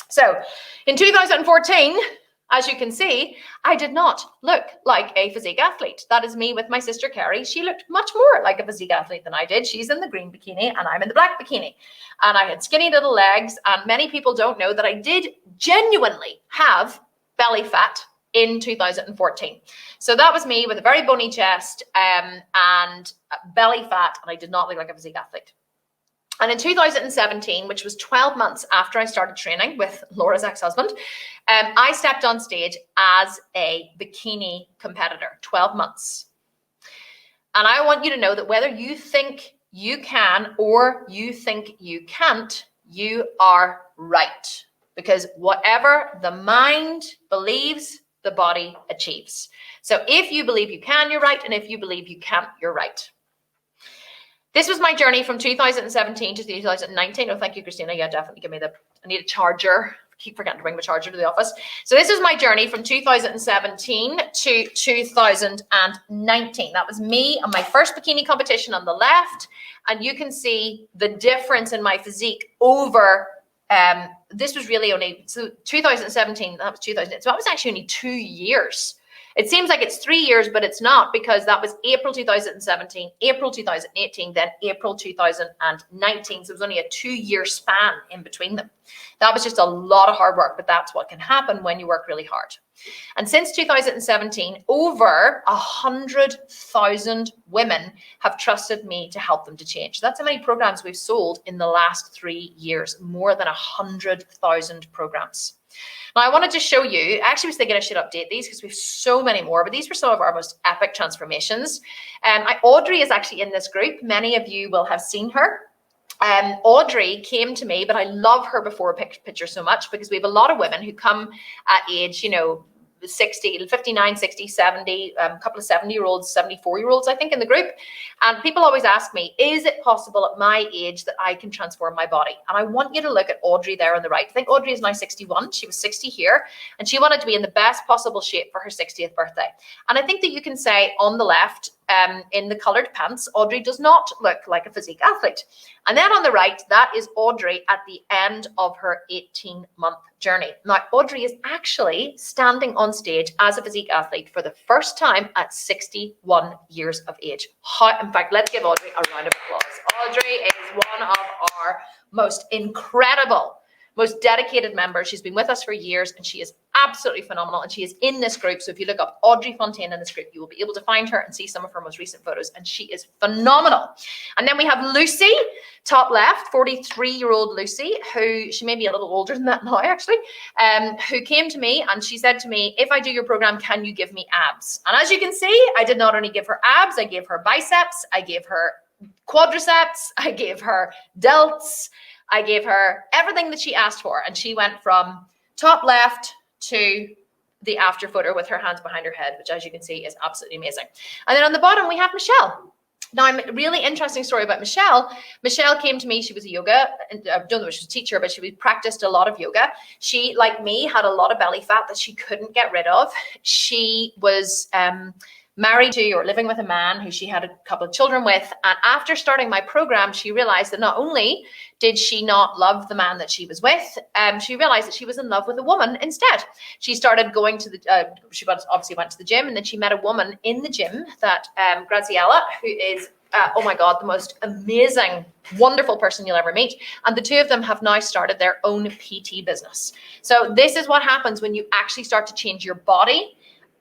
A: So in 2014, as you can see, I did not look like a physique athlete. That is me with my sister Carrie. She looked much more like a physique athlete than I did. She's in the green bikini and I'm in the black bikini. And I had skinny little legs. And many people don't know that I did genuinely have belly fat in 2014. So that was me with a very bony chest and belly fat. And I did not look like a physique athlete. And in 2017, which was 12 months after I started training with Laura's ex-husband, I stepped on stage as a bikini competitor, 12 months. And I want you to know that whether you think you can or you think you can't, you are right. Because whatever the mind believes, the body achieves. So if you believe you can, you're right. And if you believe you can't, you're right. This was my journey from 2017 to 2019. Oh, thank you, Christina. Yeah, definitely give me I need a charger. I keep forgetting to bring my charger to the office. So this is my journey from 2017 to 2019. That was me on my first bikini competition on the left. And you can see the difference in my physique over, this was really only, so 2017, that was 2000. So that was actually only 2 years. It seems like it's 3 years, but it's not, because that was April 2017, April 2018, then April 2019. So it was only a 2-year span in between them. That was just a lot of hard work, but that's what can happen when you work really hard. And since 2017, over 100,000 women have trusted me to help them to change. That's how many programs we've sold in the last 3 years, more than 100,000 programs. Now, I wanted to show you, I actually was thinking I should update these because we have so many more, but these were some of our most epic transformations. Audrey is actually in this group. Many of you will have seen her. Audrey came to me, but I love her before picture so much because we have a lot of women who come at age, 60, 59, 60, 70, a couple of 70-year-olds, 74-year-olds, I think, in the group. And people always ask me, is it possible at my age that I can transform my body? And I want you to look at Audrey there on the right. I think Audrey is now 61. She was 60 here, and she wanted to be in the best possible shape for her 60th birthday. And I think that you can say on the left, in the colored pants, Audrey does not look like a physique athlete. And then on the right, that is Audrey at the end of her 18-month journey. Now, Audrey is actually standing on stage as a physique athlete for the first time at 61 years of age. In fact, let's give Audrey a round of applause. Audrey is one of our most incredible, most dedicated members. She's been with us for years, and she is absolutely phenomenal, and she is in this group. So if you look up Audrey Fontaine in this group, you will be able to find her and see some of her most recent photos, and she is phenomenal. And then we have Lucy, top left, 43-year-old Lucy, who, she may be a little older than that now actually, who came to me and she said to me, if I do your program, can you give me abs? And as you can see, I did not only give her abs, I gave her biceps, I gave her quadriceps, I gave her delts, I gave her everything that she asked for. And she went from top left to the after photo with her hands behind her head, which, as you can see, is absolutely amazing. And then on the bottom, we have Michelle. Now, a really interesting story about Michelle. Michelle came to me. She was a yoga, I don't know if she was a teacher, but she practiced a lot of yoga. She, like me, had a lot of belly fat that she couldn't get rid of. She was married to or living with a man who she had a couple of children with. And after starting my program, she realized that not only did she not love the man that she was with, she realized that she was in love with a woman instead. She started going to the, she obviously went to the gym, and then she met a woman in the gym, that Graziella, who is, oh my God, the most amazing, wonderful person you'll ever meet. And the two of them have now started their own PT business. So this is what happens when you actually start to change your body.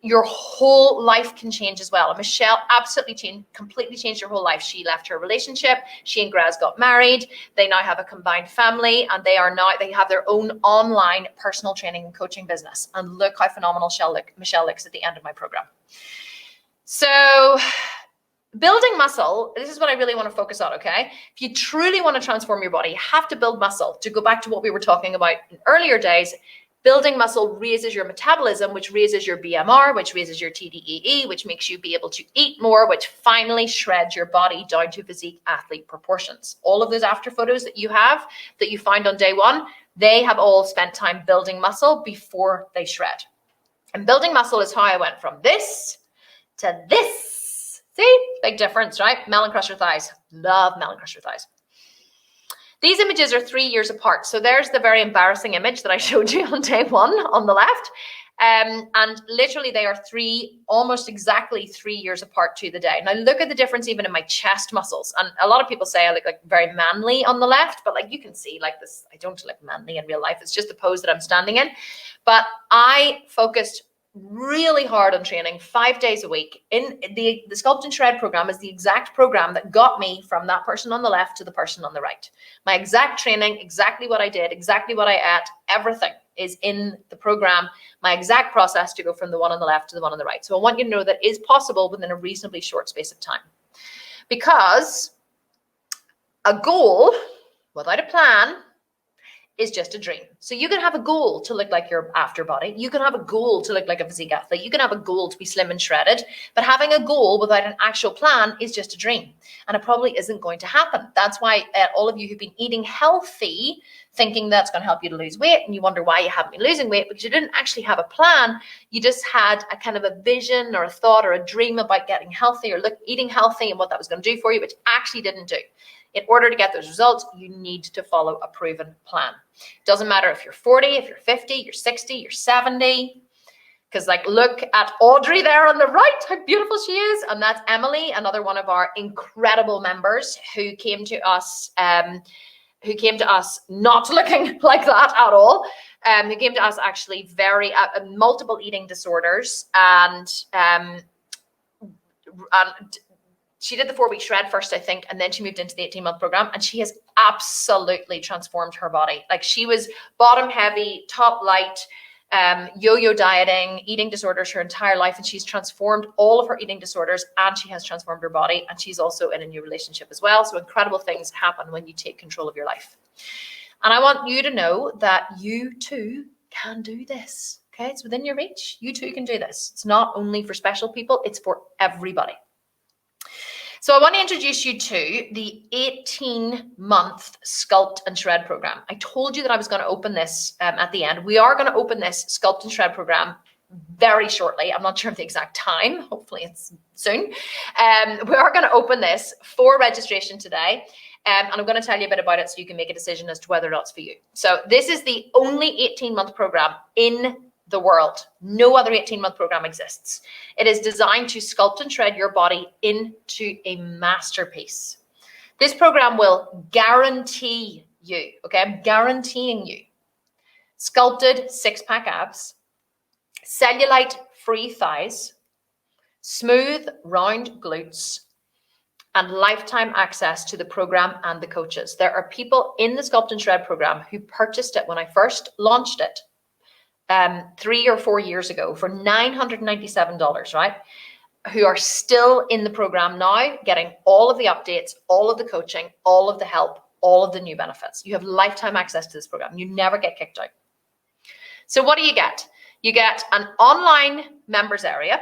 A: Your whole life can change as well. And Michelle absolutely completely changed her whole life. She left her relationship. She and Graz got married. They now have a combined family, and they have their own online personal training and coaching business. And look how phenomenal Michelle looks at the end of my program. So building muscle, this is what I really want to focus on, okay? If you truly want to transform your body, you have to build muscle. To go back to what we were talking about in earlier days, building muscle raises your metabolism, which raises your BMR, which raises your TDEE, which makes you be able to eat more, which finally shreds your body down to physique athlete proportions. All of those after photos that you have, that you found on day one, they have all spent time building muscle before they shred. And building muscle is how I went from this to this. See, big difference, right? Melon crusher thighs. Love melon crusher thighs. These images are 3 years apart. So there's the very embarrassing image that I showed you on day one on the left. And literally they are almost exactly 3 years apart to the day. Now look at the difference even in my chest muscles. And a lot of people say I look like very manly on the left, but like you can see like this, I don't look manly in real life. It's just the pose that I'm standing in. But I focused really hard on training 5 days a week. In the Sculpt and Shred program is the exact program that got me from that person on the left to the person on the right. My exact training, exactly what I did, exactly what I ate, everything is in the program. My exact process to go from the one on the left to the one on the right. So I want you to know that is possible within a reasonably short space of time. Because a goal without a plan is just a dream. So you can have a goal to look like your after body. You can have a goal to look like a physique athlete. You can have a goal to be slim and shredded, but having a goal without an actual plan is just a dream. And it probably isn't going to happen. That's why all of you who've been eating healthy, thinking that's going to help you to lose weight, and you wonder why you haven't been losing weight, because you didn't actually have a plan. You just had a kind of a vision or a thought or a dream about getting healthy or eating healthy and what that was going to do for you, which actually didn't do. In order to get those results, you need to follow a proven plan. It doesn't matter if you're 40, if you're 50, you're 60, you're 70. Because like, look at Audrey there on the right, how beautiful she is. And that's Emily, another one of our incredible members who came to us not looking like that at all. Who came to us actually very multiple eating disorders, and she did the 4-week shred first, I think, and then she moved into the 18-month program, and she has absolutely transformed her body. Like, she was bottom heavy, top light, yo-yo dieting, eating disorders her entire life, and she's transformed all of her eating disorders, and she has transformed her body, and she's also in a new relationship as well. So incredible things happen when you take control of your life. And I want you to know that you too can do this. Okay, it's within your reach. You too can do this. It's not only for special people, it's for everybody. So I want to introduce you to the 18-month Sculpt and Shred program. I told you that I was going to open this at the end. We are going to open this Sculpt and Shred program very shortly. I'm not sure of the exact time. Hopefully it's soon. We are going to open this for registration today. And I'm going to tell you a bit about it so you can make a decision as to whether or not it's for you. So this is the only 18-month program in the world. No other 18-month program exists. It is designed to sculpt and shred your body into a masterpiece. This program will guarantee you, okay, I'm guaranteeing you, sculpted six-pack abs, cellulite-free thighs, smooth, round glutes, and lifetime access to the program and the coaches. There are people in the Sculpt and Shred program who purchased it when I first launched it 3 or 4 years ago for $997, right? Who are still in the program now, getting all of the updates, all of the coaching, all of the help, all of the new benefits. You have lifetime access to this program. You never get kicked out. So what do you get? You get an online members area.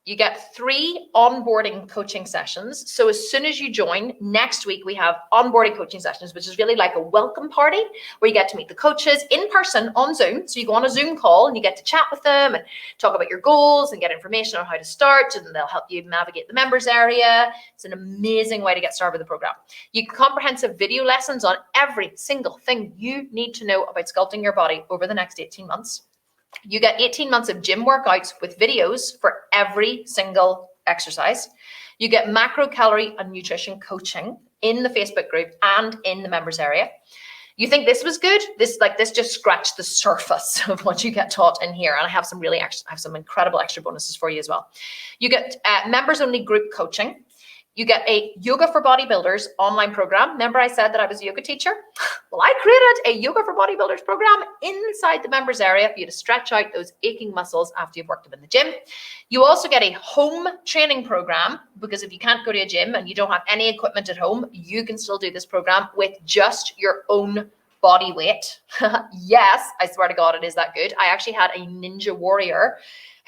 A: You get 3 onboarding coaching sessions. So as soon as you join, next week we have onboarding coaching sessions, which is really like a welcome party where you get to meet the coaches in person on Zoom. So you go on a Zoom call and you get to chat with them and talk about your goals and get information on how to start, and they'll help you navigate the members area. It's an amazing way to get started with the program. You get comprehensive video lessons on every single thing you need to know about sculpting your body over the next 18 months. You get 18 months of gym workouts with videos for every single exercise. You get macro calorie and nutrition coaching in the Facebook group and in the members area. You think this was good? This just scratched the surface of what you get taught in here. And I have some incredible extra bonuses for you as well. You get members only group coaching. You get a Yoga for Bodybuilders online program. Remember I said that I was a yoga teacher? Well, I created a Yoga for Bodybuilders program inside the members area for you to stretch out those aching muscles after you've worked them in the gym. You also get a home training program, because if you can't go to a gym and you don't have any equipment at home, you can still do this program with just your own body weight. Yes, I swear to God, it is that good. I actually had a Ninja Warrior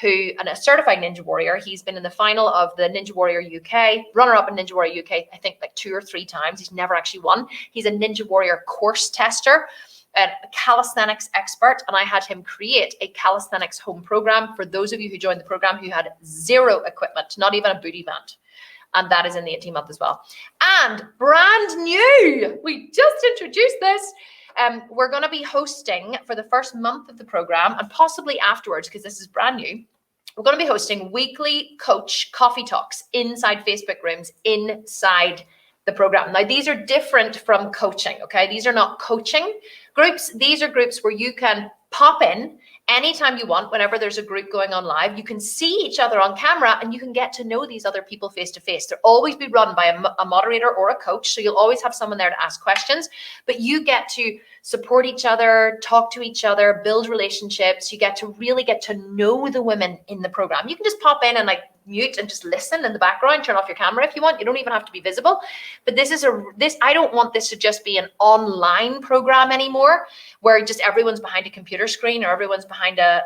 A: and a certified Ninja Warrior. He's been in the final of the Ninja Warrior UK, runner-up in Ninja Warrior UK, I think like 2 or 3 times. He's never actually won. He's a Ninja Warrior course tester, a calisthenics expert, and I had him create a calisthenics home program for those of you who joined the program who had 0 equipment, not even a booty band. And that is in the 18-month as well. And brand new, we just introduced this. We're going to be hosting for the first month of the program, and possibly afterwards, because this is brand new, we're going to be hosting weekly coach coffee talks inside Facebook rooms inside the program. Now, these are different from coaching, okay? These are not coaching groups. These are groups where you can pop in anytime you want. Whenever there's a group going on live, you can see each other on camera and you can get to know these other people face to face. They'll always be run by a moderator or a coach, so you'll always have someone there to ask questions, but you get to support each other, talk to each other, build relationships. You get to really get to know the women in the program. You can just pop in and like mute and just listen in the background, turn off your camera if you want. You don't even have to be visible. But I don't want this to just be an online program anymore where just everyone's behind a computer screen or everyone's behind a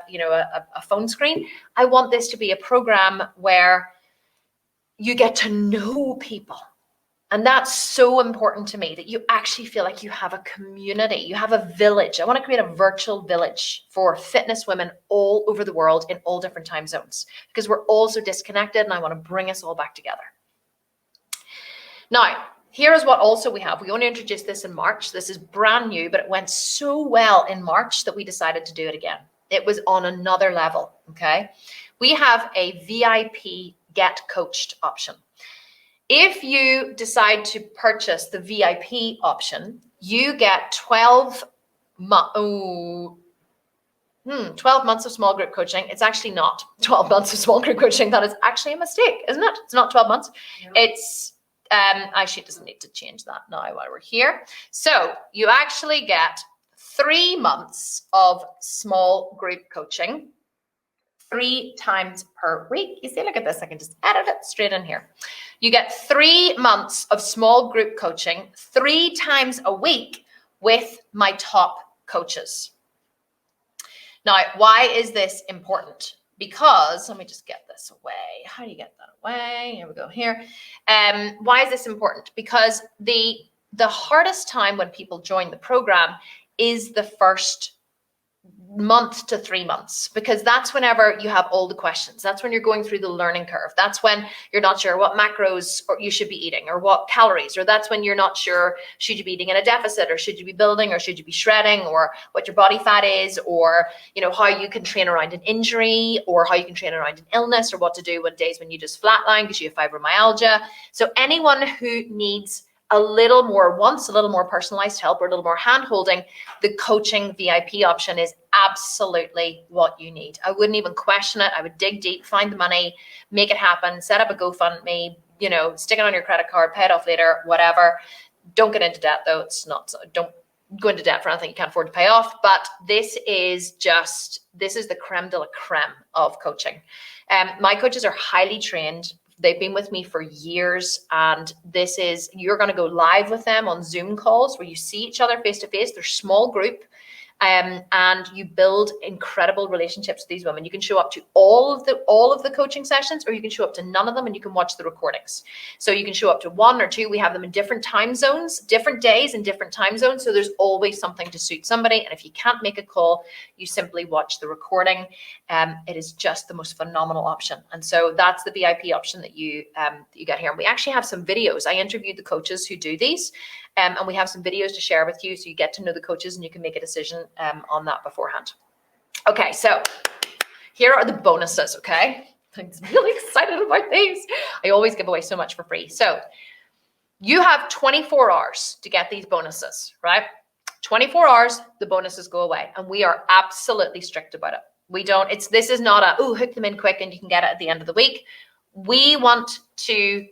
A: phone screen. I want this to be a program where you get to know people. And that's so important to me, that you actually feel like you have a community, you have a village. I want to create a virtual village for fitness women all over the world in all different time zones, because we're all so disconnected, and I want to bring us all back together. Now, here is what also we have. We only introduced this in March. This is brand new, but it went so well in March that we decided to do it again. It was on another level, okay? We have a VIP Get Coached option. If you decide to purchase the VIP option, you get 12 months of small group coaching. It's actually not 12 months of small group coaching. That is actually a mistake, isn't it? It's not 12 months. No. It's actually, it doesn't need to change that now while we're here. So you actually get 3 months of small group coaching 3 times per week. You see, look at this. I can just edit it straight in here. You get 3 months of small group coaching 3 times a week with my top coaches. Now, why is this important? Because, let me just get this away. How do you get that away? Here we go here. Why is this important? Because the hardest time when people join the program is the first month to 3 months, because that's whenever you have all the questions. That's when you're going through the learning curve. That's when you're not sure what macros you should be eating or what calories, or that's when you're not sure, should you be eating in a deficit, or should you be building, or should you be shredding, or what your body fat is, or how you can train around an injury, or how you can train around an illness, or what to do on days when you just flatline because you have fibromyalgia. So anyone who needs wants a little more personalized help or a little more hand holding, the coaching VIP option is absolutely what you need. I wouldn't even question it. I would dig deep, find the money, make it happen, set up a GoFundMe, stick it on your credit card, pay it off later, whatever. Don't get into debt though. Don't go into debt for anything you can't afford to pay off. But this is the creme de la creme of coaching. My coaches are highly trained. They've been with me for years, and you're going to go live with them on Zoom calls where you see each other face to face. They're small group, and you build incredible relationships with these women. You can show up to all of the coaching sessions, or you can show up to none of them and you can watch the recordings. So you can show up to 1 or 2. We have them in different time zones, different days in different time zones. So there's always something to suit somebody. And if you can't make a call, you simply watch the recording. It is just the most phenomenal option. And so that's the VIP option that you get here. And we actually have some videos. I interviewed the coaches who do these. And we have some videos to share with you, so you get to know the coaches and you can make a decision on that beforehand. Okay, so here are the bonuses, okay? I'm really excited about these. I always give away so much for free. So you have 24 hours to get these bonuses, right? 24 hours, the bonuses go away. And we are absolutely strict about it. This is not hook them in quick and you can get it at the end of the week. We want to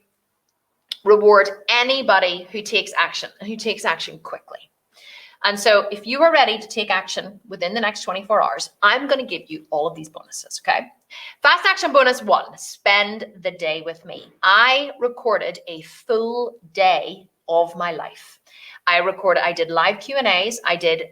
A: reward anybody who takes action, and who takes action quickly. And so if you are ready to take action within the next 24 hours, I'm going to give you all of these bonuses, okay? Fast action bonus 1, spend the day with me. I recorded a full day of my life. I did live Q&As. I did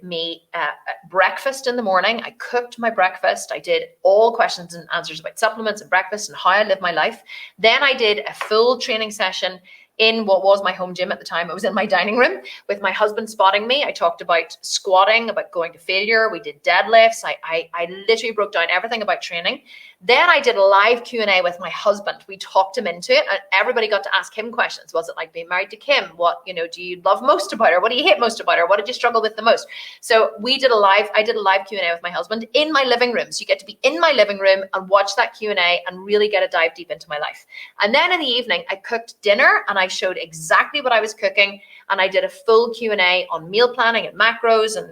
A: breakfast in the morning. I cooked my breakfast. I did all questions and answers about supplements and breakfast and how I live my life. Then I did a full training session in what was my home gym at the time. I was in my dining room with my husband spotting me. I talked about squatting, about going to failure. We did deadlifts. I literally broke down everything about training. Then I did a live Q&A with my husband. We talked him into it, and everybody got to ask him questions. Was it like being married to Kim? What, do you love most about her? What do you hate most about her? What did you struggle with the most? So I did a live Q&A with my husband in my living room. So you get to be in my living room and watch that Q&A and really get a dive deep into my life. And then in the evening, I cooked dinner and I I showed exactly what I was cooking, and I did a full Q&A on meal planning and macros and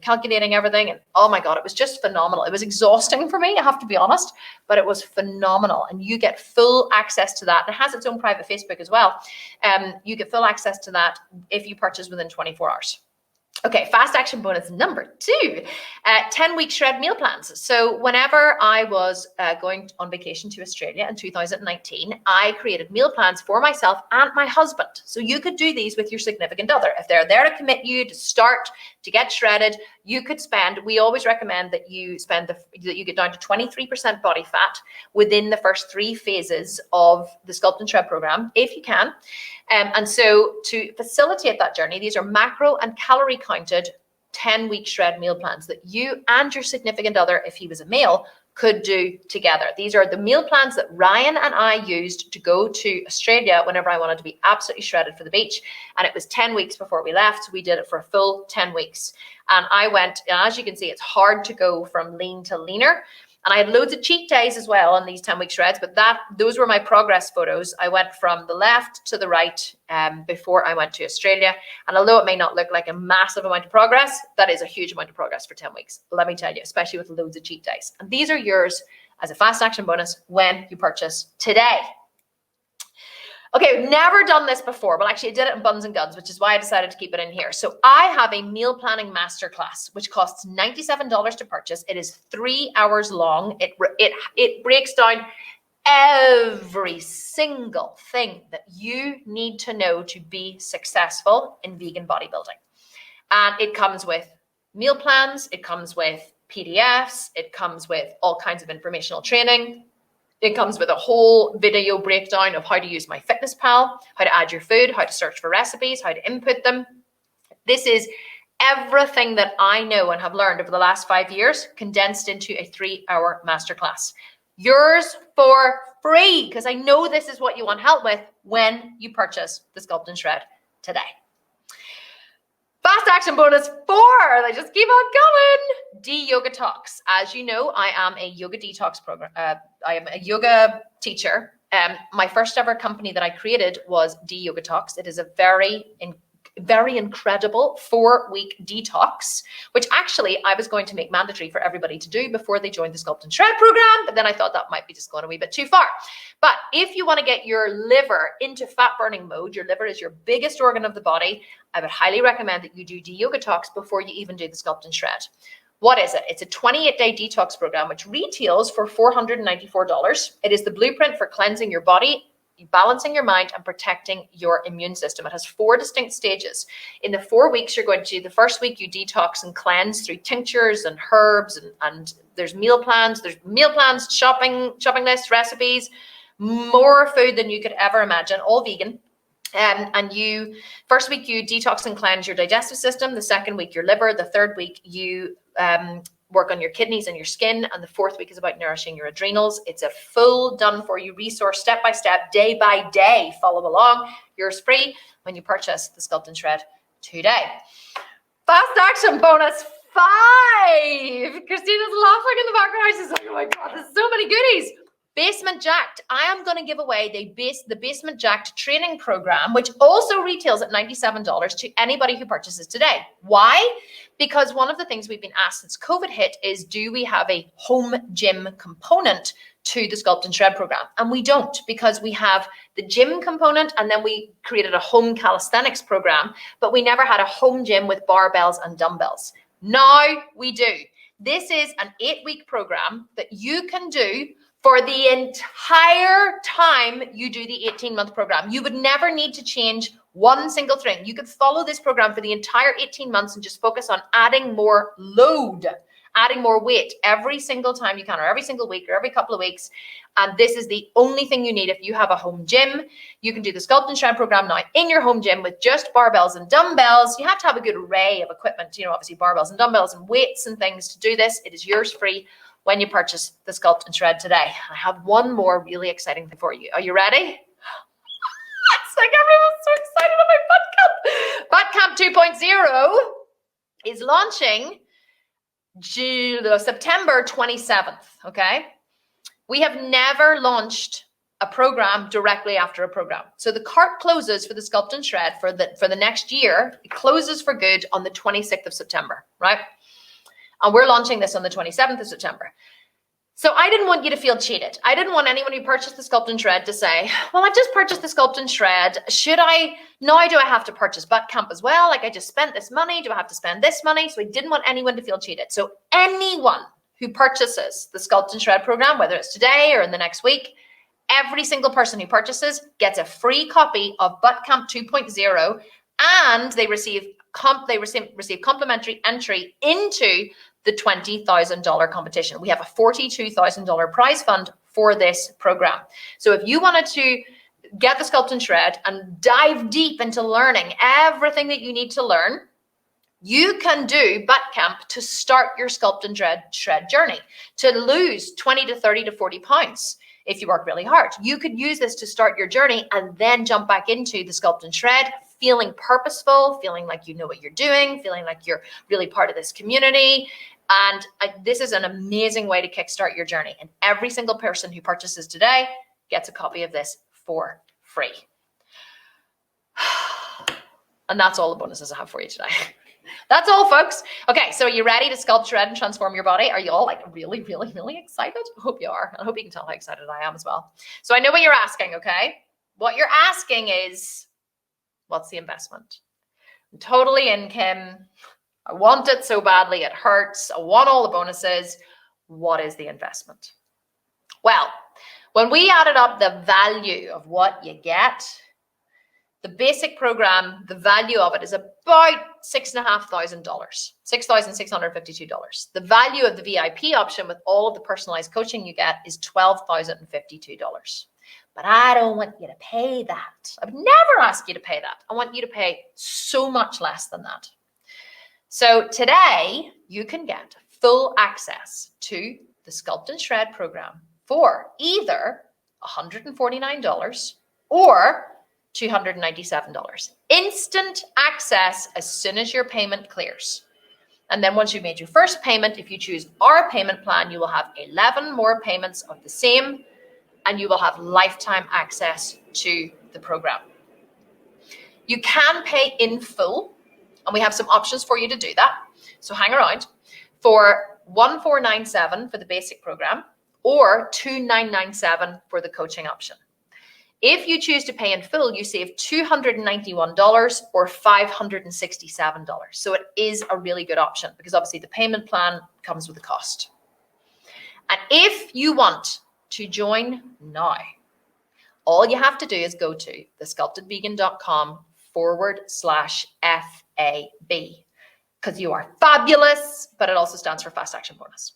A: calculating everything. And oh my God, it was just phenomenal. It was exhausting for me, I have to be honest, but it was phenomenal. And you get full access to that. It has its own private Facebook as well. You get full access to that if you purchase within 24 hours. Okay, fast action bonus number 2, 10-week shred meal plans. So whenever I was going on vacation to Australia in 2019, I created meal plans for myself and my husband. So you could do these with your significant other. If they're there to commit you to start, to get shredded, you could spend, we always recommend that you spend, that you get down to 23% body fat within the first 3 phases of the Sculpt and Shred program, if you can. And so to facilitate that journey, these are macro and calorie counted 10-week shred meal plans that you and your significant other, if he was a male, could do together. These are the meal plans that Ryan and I used to go to Australia whenever I wanted to be absolutely shredded for the beach. And it was 10 weeks before we left. So we did it for a full 10 weeks. And I went, and as you can see, it's hard to go from lean to leaner. And I had loads of cheat days as well on these 10-week shreds, but those were my progress photos. I went from the left to the right before I went to Australia. And although it may not look like a massive amount of progress, that is a huge amount of progress for 10 weeks. Let me tell you, especially with loads of cheat days. And these are yours as a fast action bonus when you purchase today. Okay, I've never done this before. Well, actually, I did it in Buns and Guns, which is why I decided to keep it in here. So I have a meal planning masterclass, which costs $97 to purchase. It is 3 hours long. It breaks down every single thing that you need to know to be successful in vegan bodybuilding. And it comes with meal plans. It comes with PDFs. It comes with all kinds of informational training. It comes with a whole video breakdown of how to use MyFitnessPal, how to add your food, how to search for recipes, how to input them. This is everything that I know and have learned over the last 5 years condensed into a 3-hour masterclass. Yours for free, because I know this is what you want help with when you purchase the Sculpt and Shred today. Fast action bonus 4, they just keep on coming. D-Yoga Talks. As you know, I am a yoga detox program. I am a yoga teacher. My first ever company that I created was D-Yoga Talks. It is a very incredible 4-week detox, which actually I was going to make mandatory for everybody to do before they joined the Sculpt and Shred program, but then I thought that might be just going a wee bit too far. But if you want to get your liver into fat burning mode, your liver is your biggest organ of the body, I would highly recommend that you do D-Yoga Talks before you even do the Sculpt and Shred. What is it? It's a 28-day detox program, which retails for $494. It is the blueprint for cleansing your body, balancing your mind, and protecting your immune system. It has 4 distinct stages. In the 4 weeks, you're going to do the first week, you detox and cleanse through tinctures and herbs, and there's meal plans, shopping lists, recipes, more food than you could ever imagine, all vegan. And you, first week, you detox and cleanse your digestive system. The second week, your liver. The third week, you work on your kidneys and your skin. And the 4th week is about nourishing your adrenals. It's a full done for you resource, step by step, day by day. Follow along. Yours free when you purchase the Sculpt and Shred today. Fast action bonus 5. Christina's laughing in the background. She's like, oh my God, there's so many goodies. Basement Jacked. I am going to give away the Basement Jacked training program, which also retails at $97 to anybody who purchases today. Why? Because one of the things we've been asked since COVID hit is, do we have a home gym component to the Sculpt and Shred program? And we don't, because we have the gym component, and then we created a home calisthenics program, but we never had a home gym with barbells and dumbbells. Now we do. This is an 8-week program that you can do for the entire time you do the 18-month program. You would never need to change one single thing. You could follow this program for the entire 18 months and just focus on adding more load, adding more weight every single time you can, or every single week, or every couple of weeks. And this is the only thing you need. If you have a home gym, you can do the Sculpt and Shred program now in your home gym with just barbells and dumbbells. You have to have a good array of equipment, obviously barbells and dumbbells and weights and things to do this. It is yours free when you purchase the Sculpt and Shred today. I have one more really exciting thing for you. Are you ready? It's like everyone's so excited about my Fat Camp 2.0 is launching September 27th, okay? We have never launched a program directly after a program. So the cart closes for the Sculpt and Shred for the next year. It closes for good on the 26th of September, right? And we're launching this on the 27th of September. So I didn't want you to feel cheated. I didn't want anyone who purchased the Sculpt and Shred to say, well, I've just purchased the Sculpt and Shred. Do I have to purchase Butt Camp as well? Like, I just spent this money. Do I have to spend this money? So I didn't want anyone to feel cheated. So anyone who purchases the Sculpt and Shred program, whether it's today or in the next week, every single person who purchases gets a free copy of Butt Camp 2.0, and they receive complimentary entry into the $20,000 competition. We have a $42,000 prize fund for this program. So if you wanted to get the Sculpt and Shred and dive deep into learning everything that you need to learn, you can do Butt Camp to start your Sculpt and Shred journey, to lose 20 to 30 to 40 pounds. If you work really hard, you could use this to start your journey and then jump back into the Sculpt and Shred, feeling purposeful, feeling like you know what you're doing, feeling like you're really part of this community. And this is an amazing way to kickstart your journey. And every single person who purchases today gets a copy of this for free. And that's all the bonuses I have for you today. That's all, folks. Okay, so are you ready to sculpt, shred, and transform your body? Are you all like really, really, really excited? I hope you are. I hope you can tell how excited I am as well. So I know what you're asking, okay? What you're asking is, what's the investment? I'm totally in, Kim. I want it so badly, it hurts. I want all the bonuses. What is the investment? Well, when we added up the value of what you get, the basic program, the value of it is about $6,500, $6,652. The value of the VIP option with all of the personalized coaching you get is $12,052. But I don't want you to pay that. I would never ask you to pay that. I want you to pay so much less than that. So today you can get full access to the Sculpt and Shred program for either $149 or $297. Instant access as soon as your payment clears. And then once you've made your first payment, if you choose our payment plan, you will have 11 more payments of the same, and you will have lifetime access to the program. You can pay in full, and we have some options for you to do that. So hang around for $1,497 for the basic program or $2,997 for the coaching option. If you choose to pay in full, you save $291 or $567. So it is a really good option because obviously the payment plan comes with a cost. And if you want to join now, all you have to do is go to thesculptedvegan.com/FAB because you are fabulous, but it also stands for Fast Action Bonus.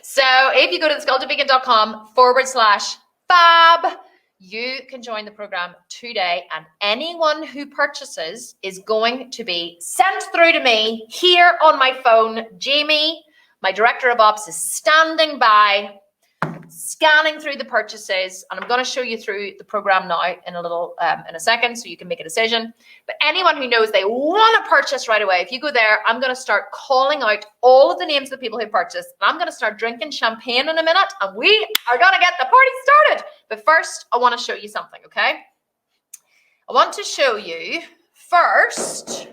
A: So if you go to thesculptedvegan.com/FAB, you can join the program today, and anyone who purchases is going to be sent through to me here on my phone. Jamie, my director of ops, is standing by, scanning through the purchases, and I'm going to show you through the program now in a second so you can make a decision. But anyone who knows they want to purchase right away, if you go there, I'm going to start calling out all of the names of the people who purchased, and I'm going to start drinking champagne in a minute, and we are going to get the party started. But first, I want to show you something, okay? I want to show you first.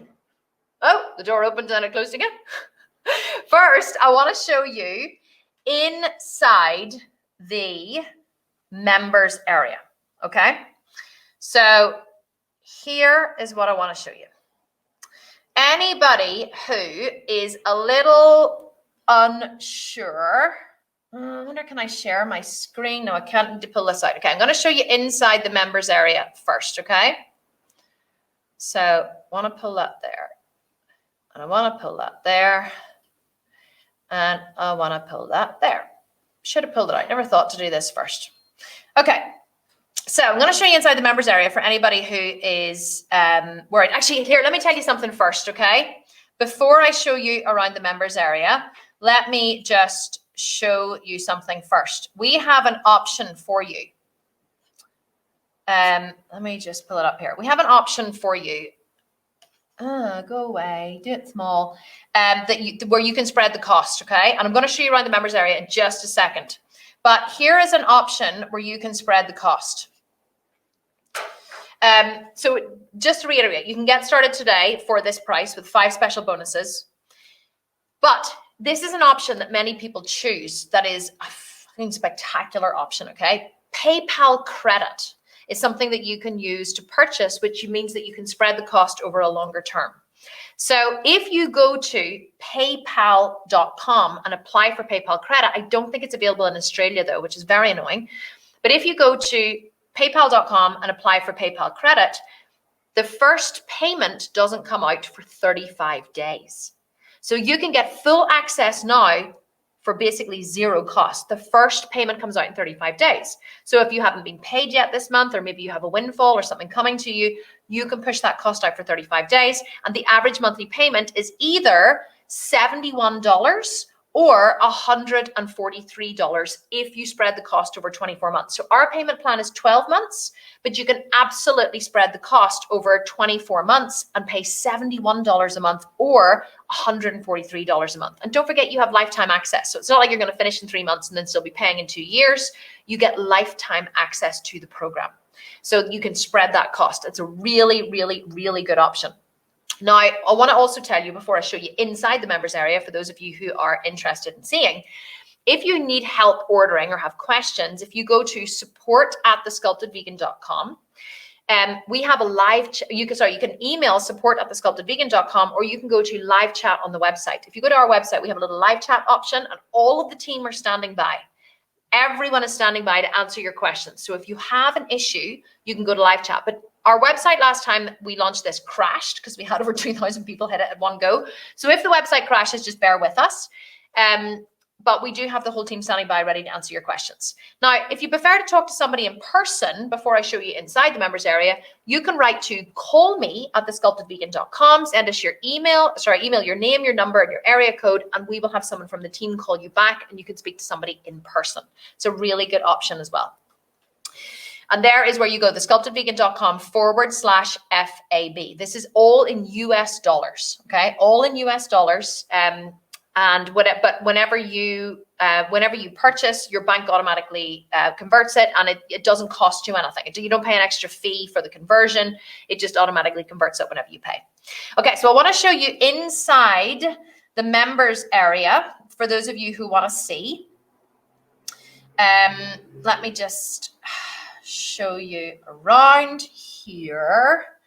A: Oh, the door opened and it closed again. First, I want to show you inside the members area, okay? So here is what I want to show you. Anybody who is a little unsure, I wonder, can I share my screen? No, I can't. Need to pull this out. Okay, I'm going to show you inside the members area first, okay? So I want to pull that there, and I want to pull that there, and I want to pull that there. Should have pulled it out. Never thought to do this first. Okay, so I'm going to show you inside the members area for anybody who is worried. Actually, here, let me tell you something first, okay? Before I show you around the members area, let me just show you something first. We have an option for you. Let me just pull it up here. We have an option for you. Go away, do it small. Where you can spread the cost, okay? And I'm going to show you around the members area in just a second. But here is an option where you can spread the cost. So just to reiterate, you can get started today for this price with 5 special bonuses. But this is an option that many people choose that is a fucking spectacular option, okay? PayPal credit is something that you can use to purchase, which means that you can spread the cost over a longer term. So if you go to paypal.com and apply for PayPal credit, I don't think it's available in Australia though, which is very annoying. But if you go to paypal.com and apply for PayPal credit, the first payment doesn't come out for 35 days. So you can get full access now for basically zero cost. The first payment comes out in 35 days. So if you haven't been paid yet this month, or maybe you have a windfall or something coming to you, you can push that cost out for 35 days. And the average monthly payment is either $71 or $143 if you spread the cost over 24 months. So our payment plan is 12 months, but you can absolutely spread the cost over 24 months and pay $71 a month or $143 a month. And don't forget, you have lifetime access. So it's not like you're going to finish in 3 months and then still be paying in 2 years. You get lifetime access to the program. So you can spread that cost. It's a really, really, really good option. Now, I want to also tell you before I show you inside the members area, for those of you who are interested in seeing, if you need help ordering or have questions, if you go to support@thesculptedvegan.com, we have a live, you can email support@thesculptedvegan.com, or you can go to live chat on the website. If you go to our website, we have a little live chat option, and all of the team are standing by. Everyone is standing by to answer your questions. So if you have an issue, you can go to live chat. But our website last time we launched this crashed because we had over 2,000 people hit it at one go. So if the website crashes, just bear with us. But we do have the whole team standing by ready to answer your questions. Now, if you prefer to talk to somebody in person before I show you inside the members area, you can write to callme@thesculptedvegan.com, send us your email your name, your number, and your area code, and we will have someone from the team call you back and you can speak to somebody in person. It's a really good option as well. And there is where you go, thesculptedvegan.com/FAB. This is all in US dollars, okay? All in US dollars. But whenever you purchase, your bank automatically converts it, and it doesn't cost you anything. You don't pay an extra fee for the conversion. It just automatically converts it whenever you pay. Okay, so I want to show you inside the members area for those of you who want to see. Let me just show you around here.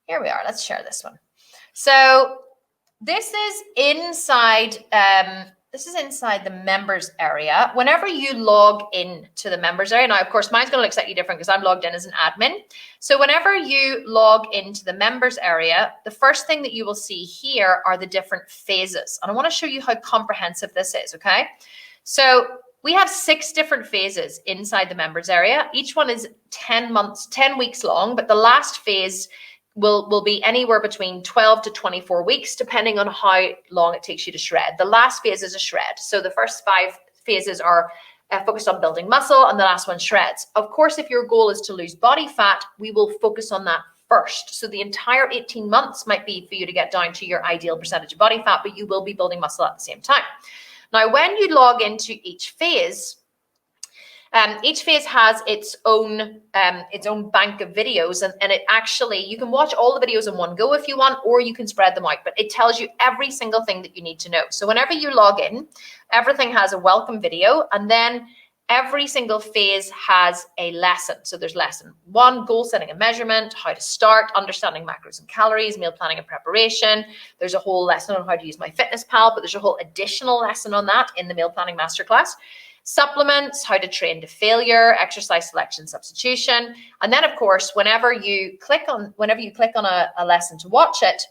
A: Here we are. Let's share this one. So this is inside the members area. Whenever you log in to the members area, now of course mine's going to look slightly different because I'm logged in as an admin. So whenever you log into the members area, the first thing that you will see here are the different phases. And I want to show you how comprehensive this is, okay? So we have 6 different phases inside the members area. Each one is 10 weeks long, but the last phase will be anywhere between 12 to 24 weeks, depending on how long it takes you to shred. The last phase is a shred. So the first 5 phases are focused on building muscle, and the last one shreds. Of course, if your goal is to lose body fat, we will focus on that first. So the entire 18 months might be for you to get down to your ideal percentage of body fat, but you will be building muscle at the same time. Now, when you log into each phase has its own bank of videos, and it actually, you can watch all the videos in one go if you want, or you can spread them out, but it tells you every single thing that you need to know. So whenever you log in, everything has a welcome video, and then every single phase has a lesson. So there's lesson 1, goal setting and measurement, how to start, understanding macros and calories, meal planning and preparation. There's a whole lesson on how to use MyFitnessPal, but there's a whole additional lesson on that in the meal planning masterclass. Supplements, how to train to failure, exercise selection, substitution. And then of course, whenever you click on a lesson to watch it,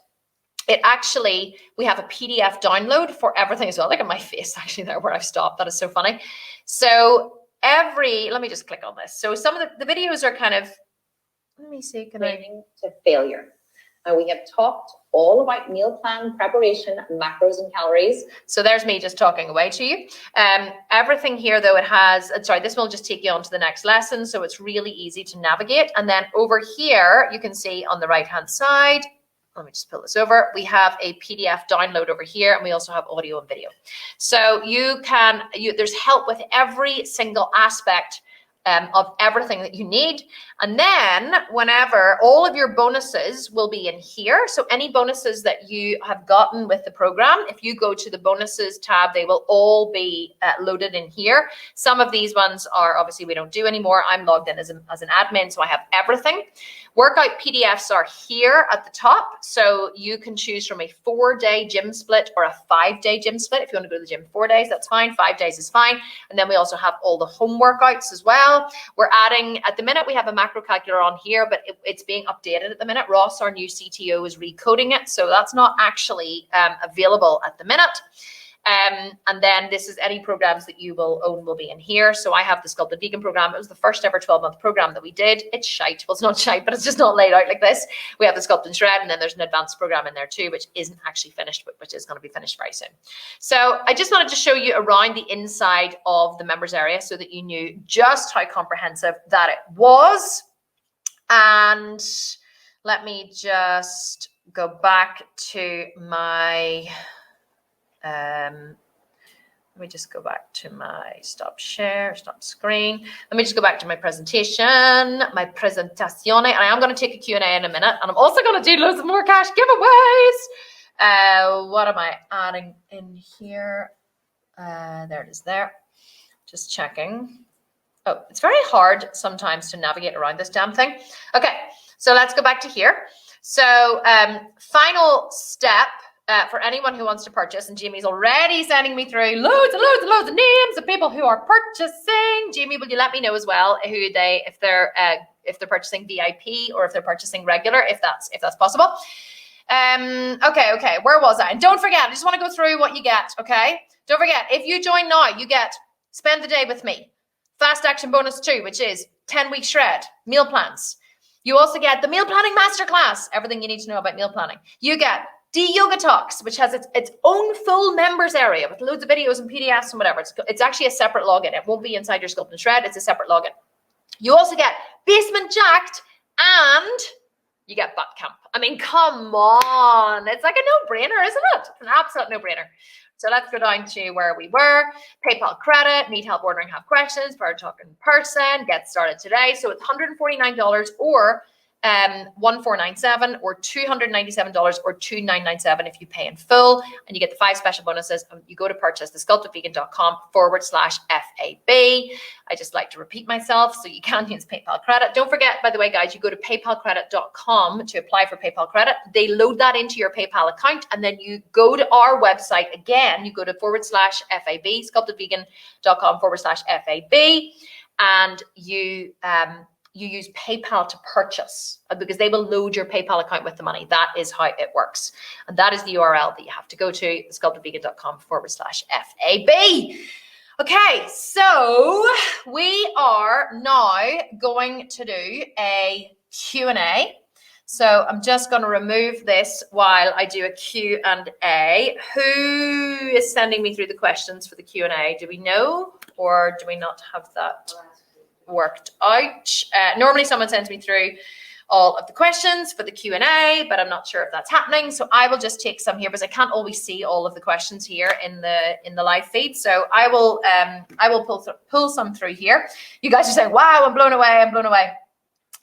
A: we have a PDF download for everything as well. Look at my face actually there where I've stopped. That is so funny. So let me just click on this. So some of the videos are kind of, let me see.
B: Training to failure. And we have talked all about meal plan preparation, macros and calories.
A: So there's me just talking away to you. Everything here though, this will just take you on to the next lesson. So it's really easy to navigate. And then over here, you can see on the right-hand side, let me just pull this over. We have a PDF download over here, and we also have audio and video. So there's help with every single aspect of everything that you need. And then whenever all of your bonuses will be in here. So any bonuses that you have gotten with the program, if you go to the bonuses tab, they will all be loaded in here. Some of these ones are obviously we don't do anymore. I'm logged in as an admin, so I have everything. Workout PDFs are here at the top. So you can choose from a 4-day gym split or a 5-day gym split. If you want to go to the gym 4 days, that's fine. 5 days is fine. And then we also have all the home workouts as well. We're adding, at the minute, we have a macro calculator on here, but it's being updated at the minute. Ross, our new CTO, is recoding it. So that's not actually available at the minute. And then this is any programs that you will own will be in here. So I have the Sculpted Vegan program. It was the first ever 12-month program that we did. It's shite. Well, it's not shite, but it's just not laid out like this. We have the Sculpt and Shred, and then there's an advanced program in there too, which isn't actually finished, but which is going to be finished very soon. So I just wanted to show you around the inside of the members area so that you knew just how comprehensive that it was. And let me just go back to my... let me just go back to my stop share, stop screen. Let me just go back to my presentation, my presentazione, and I am going to take a Q&A in a minute, and I'm also going to do loads of more cash giveaways. What am I adding in here? There it is there. Just checking. Oh, it's very hard sometimes to navigate around this damn thing. Okay, so let's go back to here. So final step. For anyone who wants to purchase, and Jamie's already sending me through loads and loads and loads of names of people who are purchasing. Jamie, will you let me know as well who they, if they're purchasing VIP or if they're purchasing regular, if that's possible. Okay. Where was I? And don't forget, I just want to go through what you get. Okay, don't forget, if you join now, you get spend the day with me, fast action bonus 2, which is 10-week shred, meal plans. You also get the meal planning masterclass, everything you need to know about meal planning. You get Yoga Talks, which has its own full members area with loads of videos and PDFs and whatever. It's actually a separate login. It won't be inside your Sculpt and Shred. It's a separate login. You also get Basement Jacked, and you get Butt Camp. I mean, come on. It's like a no-brainer, isn't it? It's an absolute no-brainer. So let's go down to where we were. PayPal credit, need help ordering, have questions, for talking in person, get started today. So it's $149 or $1,497 or $297 or $2,997 if you pay in full, and you get the 5 special bonuses. And you go to purchase thesculptedvegan.com/FAB. I just like to repeat myself, so you can use PayPal credit. Don't forget, by the way, guys, you go to paypalcredit.com to apply for PayPal credit. They load that into your PayPal account, and then you go to our website again. You go to /FAB, sculptedvegan.com/FAB, and you use PayPal to purchase, because they will load your PayPal account with the money. That is how it works. And that is the URL that you have to go to, sculptedvegan.com/FAB. Okay, so we are now going to do a Q&A. So I'm just going to remove this while I do a Q&A. Who is sending me through the questions for the Q&A? Do we know, or do we not have that worked out? Normally someone sends me through all of the questions for the Q&A, but I'm not sure if that's happening. So I will just take some here because I can't always see all of the questions here in the live feed. So I will pull some through here. You guys are saying, wow, I'm blown away.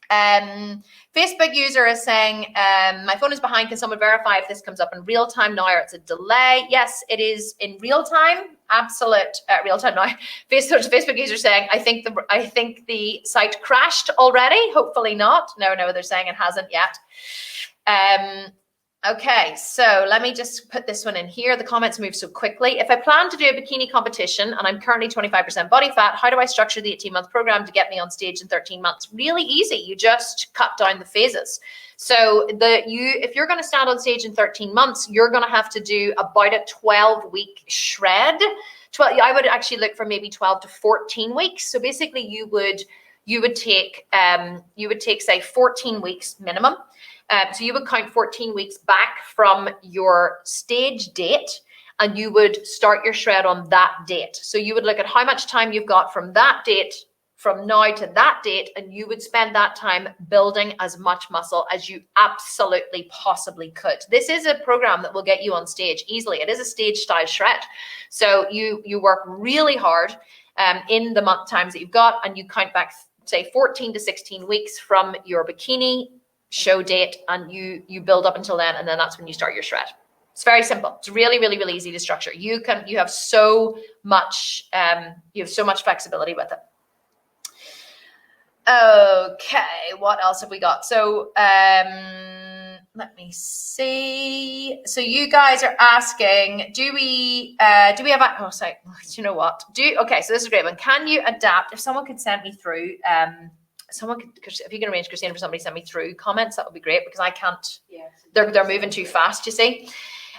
A: Facebook user is saying, my phone is behind. Can someone verify if this comes up in real time now or it's a delay? Yes, it is in real time. Absolute real time now. Facebook user saying, I think the site crashed already. Hopefully not. No, they're saying it hasn't yet. Okay, so let me just put this one in here. The comments move so quickly. If I plan to do a bikini competition and I'm currently 25% body fat, how do I structure the 18-month program to get me on stage in 13 months? Really easy. You just cut down the phases. So if you're going to stand on stage in 13 months, you're going to have to do about a 12-week shred. I would actually look for maybe 12 to 14 weeks. So basically you would take say 14 weeks minimum. So you would count 14 weeks back from your stage date, and you would start your shred on that date. So you would look at how much time you've got from that date from now to that date, and you would spend that time building as much muscle as you absolutely possibly could. This is a program that will get you on stage easily. It is a stage style shred. So you work really hard in the month times that you've got, and you count back, say 14 to 16 weeks from your bikini show date, and you build up until then, and then that's when you start your shred. It's very simple. It's really, really, really easy to structure. You have so much flexibility with it. Okay, what else have we got? So let me see. So you guys are asking, do we have a, you know what? Okay, so this is a great one. Can you adapt? If someone could send me through, if you can arrange, Christine, for somebody to send me through comments, that would be great, because I can't. Yes. They're moving too fast, you see.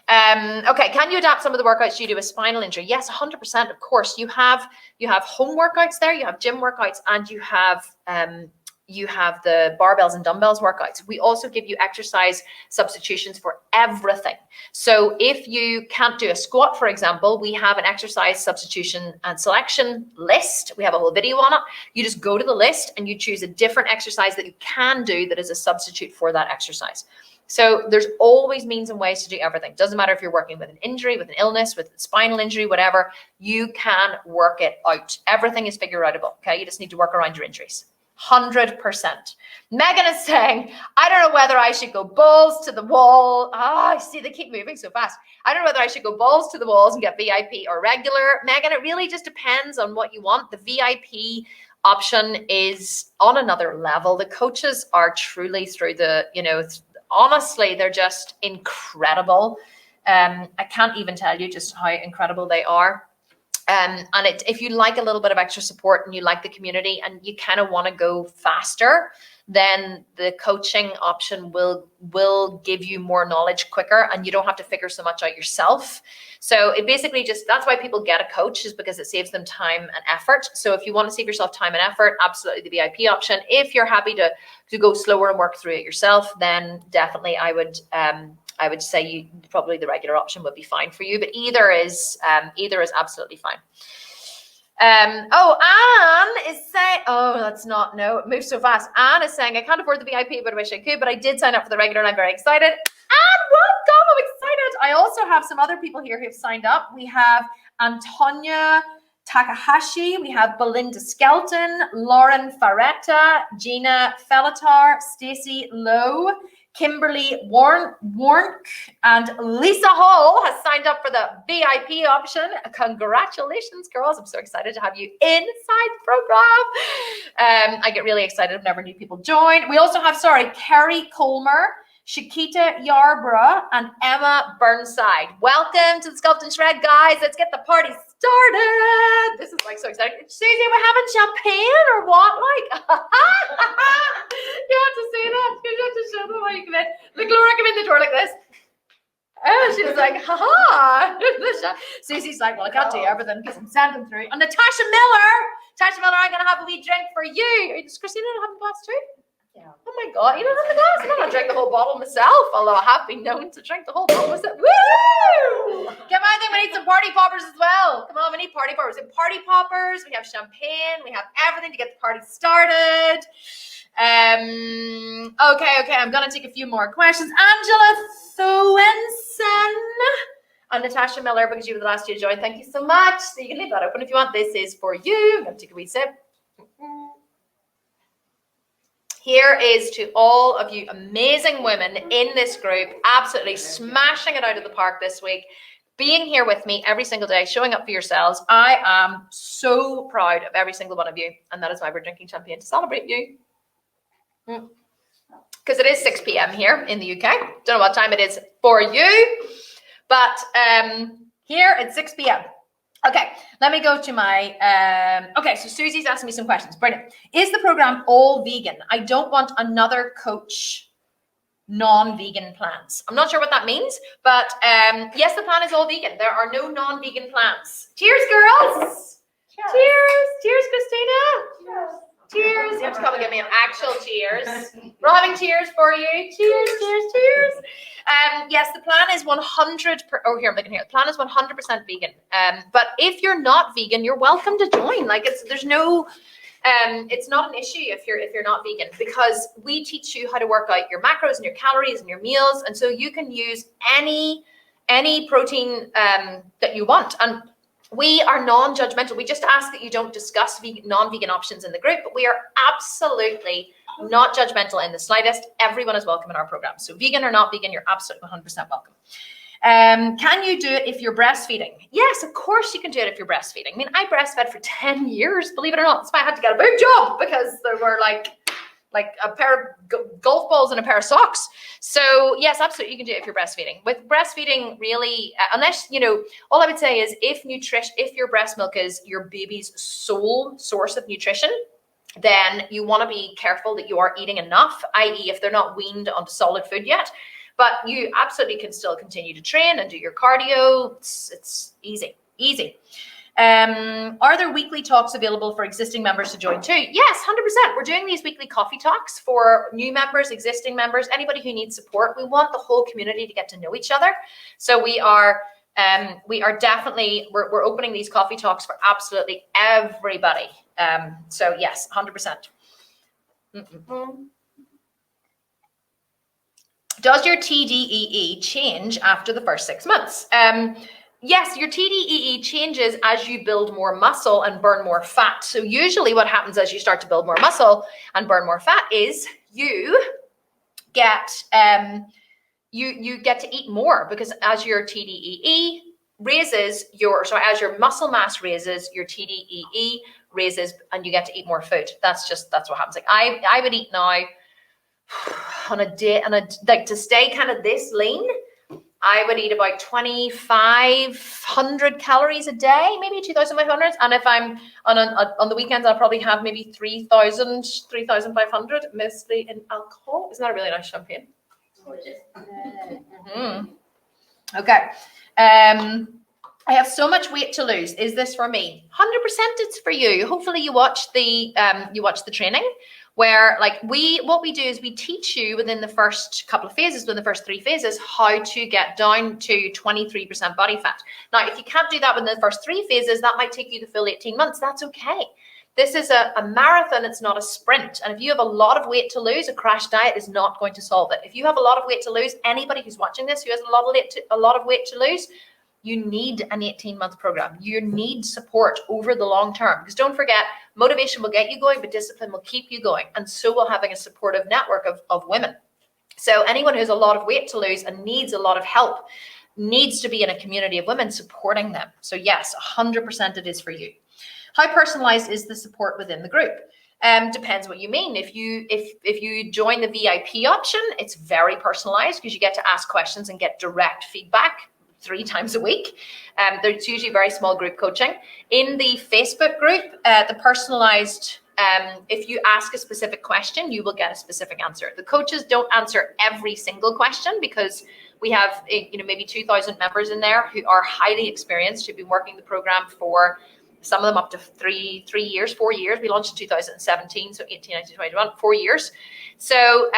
A: Okay, can you adapt some of the workouts you do with spinal injury? Yes, 100%. Of course, you have home workouts there, you have gym workouts, and you have the barbells and dumbbells workouts. We also give you exercise substitutions for everything. So if you can't do a squat, for example, we have an exercise substitution and selection list. We have a whole video on it. You just go to the list and you choose a different exercise that you can do that is a substitute for that exercise. So there's always means and ways to do everything. Doesn't matter if you're working with an injury, with an illness, with a spinal injury, whatever, you can work it out. Everything is figure outable, okay? You just need to work around your injuries. 100%. Megan is saying, I don't know whether I should go balls to the wall. I see they keep moving so fast. I don't know whether I should go balls to the walls and get VIP or regular. Megan, it really just depends on what you want. The VIP option is on another level. The coaches are truly through the, honestly, they're just incredible. I can't even tell you just how incredible they are. And if you like a little bit of extra support and you like the community and you kind of want to go faster, then the coaching option will give you more knowledge quicker, and you don't have to figure so much out yourself. So it basically that's why people get a coach, is because it saves them time and effort. So if you want to save yourself time and effort, absolutely the VIP option. If you're happy to go slower and work through it yourself, then definitely I would say probably the regular option would be fine for you, but either is absolutely fine. Anne is saying, it moves so fast. Anne is saying, I can't afford the VIP, but I wish I could, but I did sign up for the regular and I'm very excited. Anne, welcome, I'm excited. I also have some other people here who've signed up. We have Antonia Takahashi, we have Belinda Skelton, Lauren Faretta, Gina Felatar, Stacey Lowe, Kimberly Warnk, and Lisa Hall has signed up for the VIP option. Congratulations, girls. I'm so excited to have you inside the program. I get really excited whenever new people join. We also have, Carrie Colmer, Shakita Yarborough, and Emma Burnside. Welcome to the Sculpt and Shred, guys. Let's get the party started. This is so exciting. Susie, we're having champagne or what? You have to say that. You have to show them how you come in. Look, Laura come in the door like this. Oh, she was like, haha. Susie's like, well, I can't do everything because I'm sending through. And Natasha Miller, I'm going to have a wee drink for you. Does Christina have a glass too? Yeah. Oh my God, you don't have the glass? I'm not going to drink the whole bottle myself, although I have been known to drink the whole bottle myself. Woo! Come on, then we need some party poppers as well. Come on, we need party poppers. We have party poppers, we have champagne, we have everything to get the party started. Okay, I'm going to take a few more questions. Angela Thoensen and Natasha Miller, because you were the last two to join. Thank you so much. So you can leave that open if you want. This is for you. I'm going to take a wee sip. Here is to all of you amazing women in this group, absolutely smashing it out of the park this week, being here with me every single day, showing up for yourselves. I am so proud of every single one of you, and that is why we're drinking champagne to celebrate you. Because it is 6 p.m. here in the UK. Don't know what time it is for you, but here it's 6 p.m. Okay, let me go to my, so Susie's asking me some questions. Brilliant. Is the program all vegan? I don't want another coach non-vegan plans. I'm not sure what that means, but yes, the plan is all vegan. There are no non-vegan plans. Cheers, girls. Cheers. Cheers, Christina. Cheers. Cheers. You have to come and give me an actual cheers. We're all having cheers for you. Cheers, cheers, cheers. Yes, the plan is 100%. The plan is 100% vegan. But if you're not vegan, you're welcome to join. There's no It's not an issue if you're not vegan, because we teach you how to work out your macros and your calories and your meals, and so you can use any protein that you want. And we are non-judgmental. We just ask that you don't discuss non-vegan options in the group, but we are absolutely not judgmental in the slightest. Everyone is welcome in our program. So vegan or not vegan, you're absolutely 100% welcome. Can you do it if you're breastfeeding? Yes, of course you can do it if you're breastfeeding. I mean, I breastfed for 10 years, believe it or not. That's why I had to get a boob job, because there were like a pair of golf balls and a pair of socks. So yes, absolutely, you can do it if you're breastfeeding. With breastfeeding, really, unless, all I would say is if your breast milk is your baby's sole source of nutrition, then you want to be careful that you are eating enough, i.e. if they're not weaned onto solid food yet. But you absolutely can still continue to train and do your cardio. It's easy. Are there weekly talks available for existing members to join too? Yes, 100%. We're doing these weekly coffee talks for new members, existing members, anybody who needs support. We want the whole community to get to know each other. So we are definitely, we're opening these coffee talks for absolutely everybody. So yes, 100%. Does your TDEE change after the first 6 months? Yes, your TDEE changes as you build more muscle and burn more fat. So usually what happens as you start to build more muscle and burn more fat is you get you get to eat more, because as your TDEE raises, as your muscle mass raises, your TDEE raises, and you get to eat more food. That's what happens. Like I would eat now on a day, like to stay kind of this lean, I would eat about 2,500 calories a day, maybe 2,500. And if I'm on the weekends, I'll probably have maybe 3,000, 3,500, mostly in alcohol. Isn't that a really nice champagne? Okay. I have so much weight to lose. Is this for me? 100% it's for you. Hopefully you watch the training, where what we do is we teach you within the first couple of phases, within the first 3 phases, how to get down to 23% body fat. Now, if you can't do that within the first 3 phases, that might take you the full 18 months. That's okay. This is a marathon. It's not a sprint. And if you have a lot of weight to lose, a crash diet is not going to solve it. If you have a lot of weight to lose, anybody who's watching this who has a lot of weight to lose, you need an 18-month program. You need support over the long term, because don't forget, motivation will get you going, but discipline will keep you going. And so will having a supportive network of women. So anyone who has a lot of weight to lose and needs a lot of help needs to be in a community of women supporting them. So yes, 100% it is for you. How personalized is the support within the group? Depends what you mean. If you join the VIP option, it's very personalized, because you get to ask questions and get direct feedback 3 times a week. There's usually very small group coaching. In the Facebook group, the personalized, if you ask a specific question, you will get a specific answer. The coaches don't answer every single question, because we have maybe 2,000 members in there who are highly experienced, who've been working the program for some of them up to 3 years, 4 years. We launched in 2017, so 18, 19, 21, 4 years. So,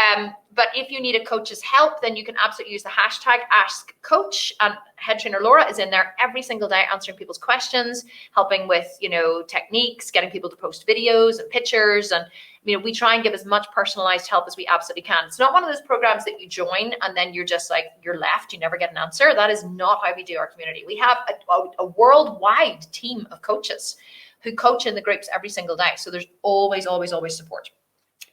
A: but if you need a coach's help, then you can absolutely use the hashtag #AskCoach, and head trainer Laura is in there every single day answering people's questions, helping with, techniques, getting people to post videos and pictures. And, we try and give as much personalized help as we absolutely can. It's not one of those programs that you join and then you're just you're left, you never get an answer. That is not how we do our community. We have a worldwide team of coaches who coach in the groups every single day. So there's always, always, always support.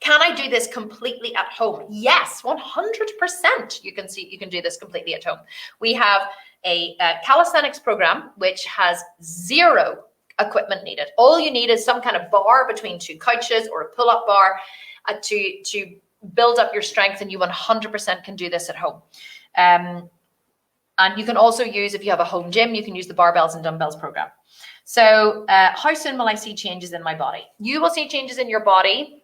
A: Can I do this completely at home? Yes, 100%. You can do this completely at home. We have a calisthenics program which has 0 equipment needed. All you need is some kind of bar between 2 couches or a pull-up bar to build up your strength, and you 100% can do this at home. And you can also use, if you have a home gym, you can use the barbells and dumbbells program. So how soon will I see changes in my body? You will see changes in your body.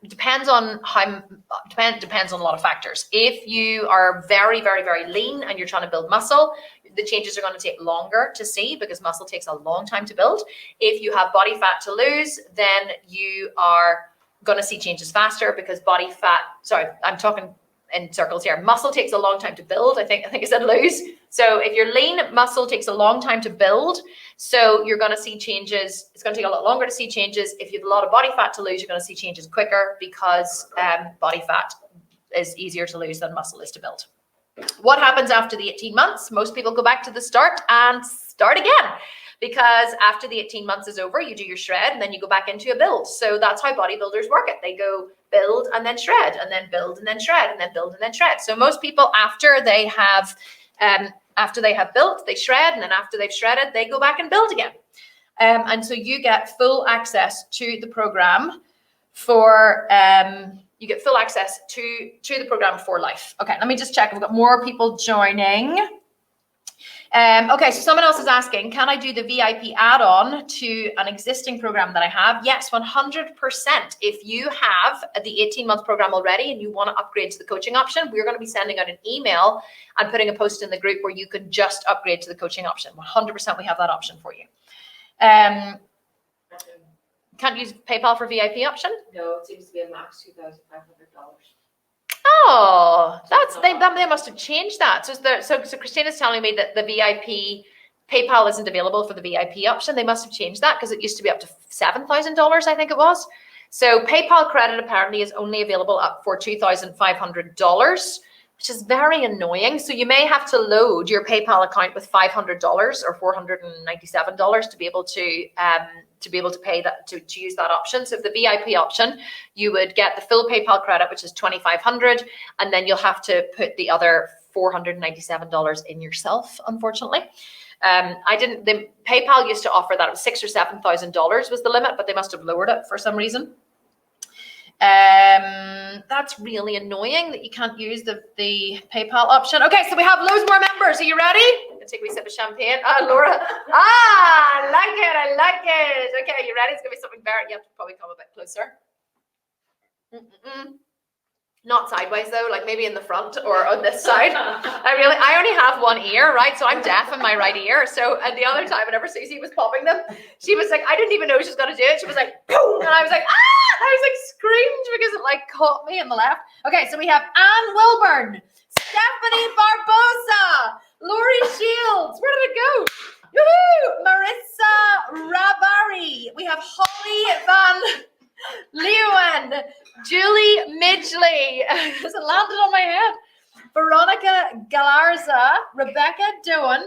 A: Depends on depends on a lot of factors. If you are very, very, very lean and you're trying to build muscle, the changes are going to take longer to see, because muscle takes a long time to build. If you have body fat to lose, then you are going to see changes faster, because body fat, I'm talking in circles here. Muscle takes a long time to build. I think I said lose. So if you're lean, muscle takes a long time to build. So you're going to see changes. It's going to take a lot longer to see changes. If you have a lot of body fat to lose, you're going to see changes quicker because body fat is easier to lose than muscle is to build. What happens after the 18 months? Most people go back to the start and start again. Because after the 18 months is over, you do your shred and then you go back into a build. So that's how bodybuilders work it. They go build and then shred and then build and then shred and then build and then shred. So most people after they have built, they shred, and then after they've shredded, they go back and build again. And so you get full access to the program for the program for life. Okay, let me just check. We've got more people joining. Okay, so someone else is asking, can I do the VIP add-on to an existing program that I have? Yes, 100%. If you have the 18-month program already and you want to upgrade to the coaching option, we're going to be sending out an email and putting a post in the group where you can just upgrade to the coaching option. 100% we have that option for you. Can't use PayPal for VIP option?
C: No, it seems to be a max $2,500.
A: Oh, they must have changed that. So Christina's telling me that the VIP PayPal isn't available for the VIP option. They must have changed that because it used to be up to $7,000, I think it was. So PayPal credit apparently is only available up for $2,500, which is very annoying. So you may have to load your PayPal account with $500 or $497 to be able to pay that, to use that option. So if the VIP option, you would get the full PayPal credit, which is $2,500, and then you'll have to put the other $497 in yourself, unfortunately. The PayPal used to offer that. It was $6,000 or $7,000 was the limit, but they must have lowered it for some reason. That's really annoying that you can't use the PayPal option. Okay, so we have loads more members. Are you ready? Let's take a wee sip of champagne. Laura. I like it. Okay, you ready? It's gonna be something very, you have to probably come a bit closer. Not sideways though, like maybe in the front or on this side. I only have one ear, right? So I'm deaf in my right ear. So and the other time whenever Susie was popping them, she was like, I didn't even know she was gonna do it. She was like, boom, and I was like, ah! I was like screamed because it like caught me in the left. Okay, so we have Anne Wilburn, Stephanie Barbosa, Laurie Shields. Where did it go? Woohoo! Marissa Rabari. We have Holly Van Leeuwen, Julie Midgley. Has it landed on my head? Veronica Galarza, Rebecca Doan,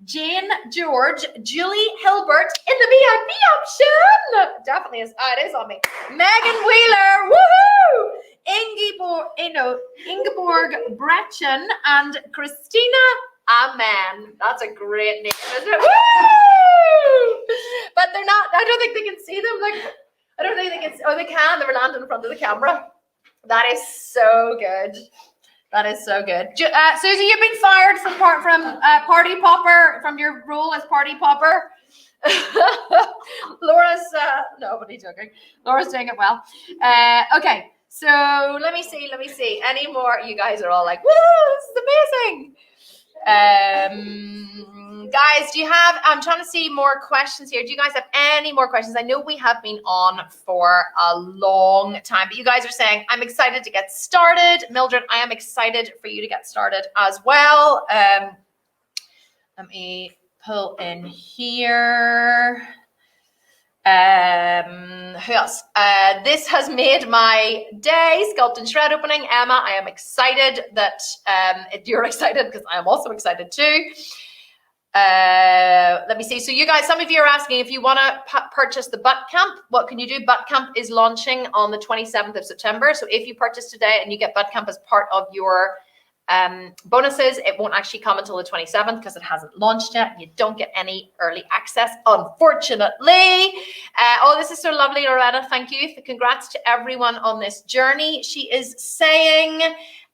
A: Jane George, Julie Hilbert in the VIP option. Definitely is. It is on me. Megan Wheeler, woohoo! Ingeborg Brechen and Christina Amen. That's a great name, isn't it? Woo! But they're not. I don't think they can see them. Like I don't think they can. Oh, they can. They were landing in front of the camera. That is so good. That is so good. Susie, you've been fired from Party Popper, from your role as Party Popper. Laura's, nobody joking. Laura's doing it well. Okay, so let me see. Any more? You guys are all like, woo, this is amazing. Guys, I'm trying to see more questions here. Do you guys have any more questions? I know we have been on for a long time, but you guys are saying, I'm excited to get started. Mildred, I am excited for you to get started as well. Let me pull in here. Who else? This has made my day. Sculpt and Shred opening. Emma, I am excited that you're excited because I am also excited too. Let me see. So you guys, some of you are asking if you want to purchase the butt camp, what can you do? Butt camp is launching on the 27th of September. So if you purchase today and you get butt camp as part of your bonuses, it won't actually come until the 27th because it hasn't launched yet. You don't get any early access, unfortunately. Oh, this is so lovely, Loretta. Thank you. Congrats to everyone on this journey. She is saying,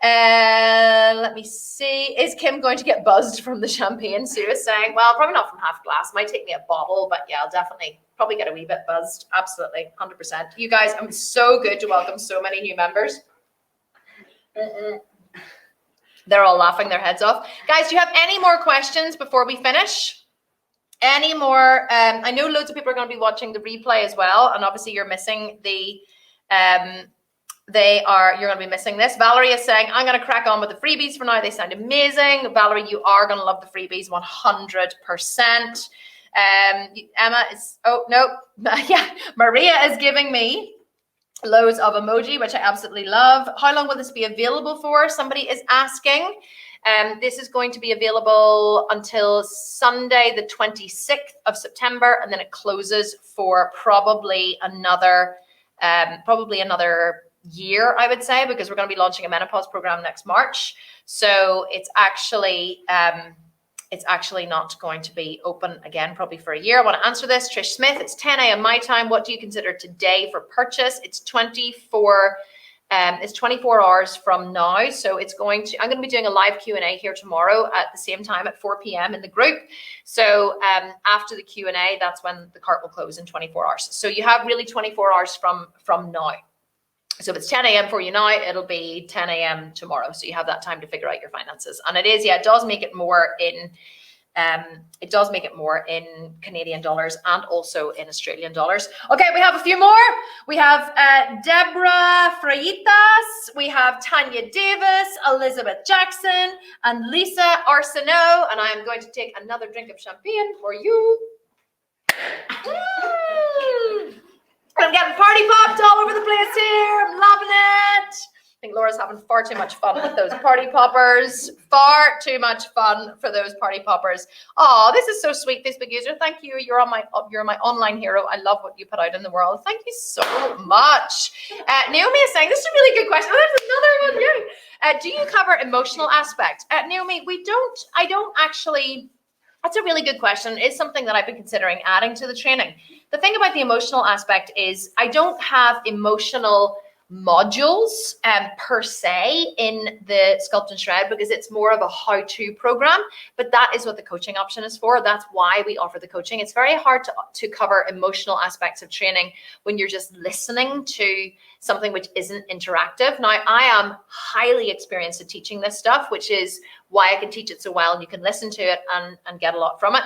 A: let me see. Is Kim going to get buzzed from the champagne? Sue is saying, well, probably not from half a glass. Might take me a bottle, but yeah, I'll definitely probably get a wee bit buzzed. Absolutely, 100%. You guys, I'm so good to welcome so many new members. They're all laughing their heads off. Guys, do you have any more questions before we finish? Any more? I know loads of people are going to be watching the replay as well, and obviously you're missing the you're going to be missing this. Valerie is saying, I'm going to crack on with the freebies for now. They sound amazing. Valerie, you are going to love the freebies 100%. Emma is, oh, no. Yeah, Maria is giving me loads of emoji, which I absolutely love. How long will this be available for? Somebody is asking. This is going to be available until Sunday, the 26th of September, and then it closes for probably another year, I would say, because we're going to be launching a menopause program next March. So it's actually not going to be open again probably for a year. I want to answer this. Trish Smith, it's 10 a.m. my time. What do you consider today for purchase? It's 24 hours from now. So I'm going to be doing a live Q&A here tomorrow at the same time at 4 p.m. in the group. So after the Q&A, that's when the cart will close in 24 hours. So you have really 24 hours from now. So if it's 10 a.m. for you now, it'll be 10 a.m. tomorrow. So you have that time to figure out your finances. And it does make it more in Canadian dollars and also in Australian dollars. Okay, we have a few more. We have Deborah Freitas, we have Tanya Davis, Elizabeth Jackson, and Lisa Arsenault. And I am going to take another drink of champagne for you. I'm getting party popped all over the place here. I'm loving it. I think Laura's having far too much fun with those party poppers. Far too much fun for those party poppers. Oh, this is so sweet, Facebook user. Thank you. You're my online hero. I love what you put out in the world. Thank you so much. Naomi is saying, this is a really good question. Oh, there's another one. Yeah. Do you cover emotional aspect? Naomi, I don't actually. That's a really good question. It's something that I've been considering adding to the training. The thing about the emotional aspect is I don't have emotional modules per se in the Sculpt and Shred because it's more of a how-to program, but that is what the coaching option is for. That's why we offer the coaching. It's very hard to cover emotional aspects of training when you're just listening to something which isn't interactive. Now, I am highly experienced at teaching this stuff, which is why I can teach it so well, and you can listen to it and get a lot from it.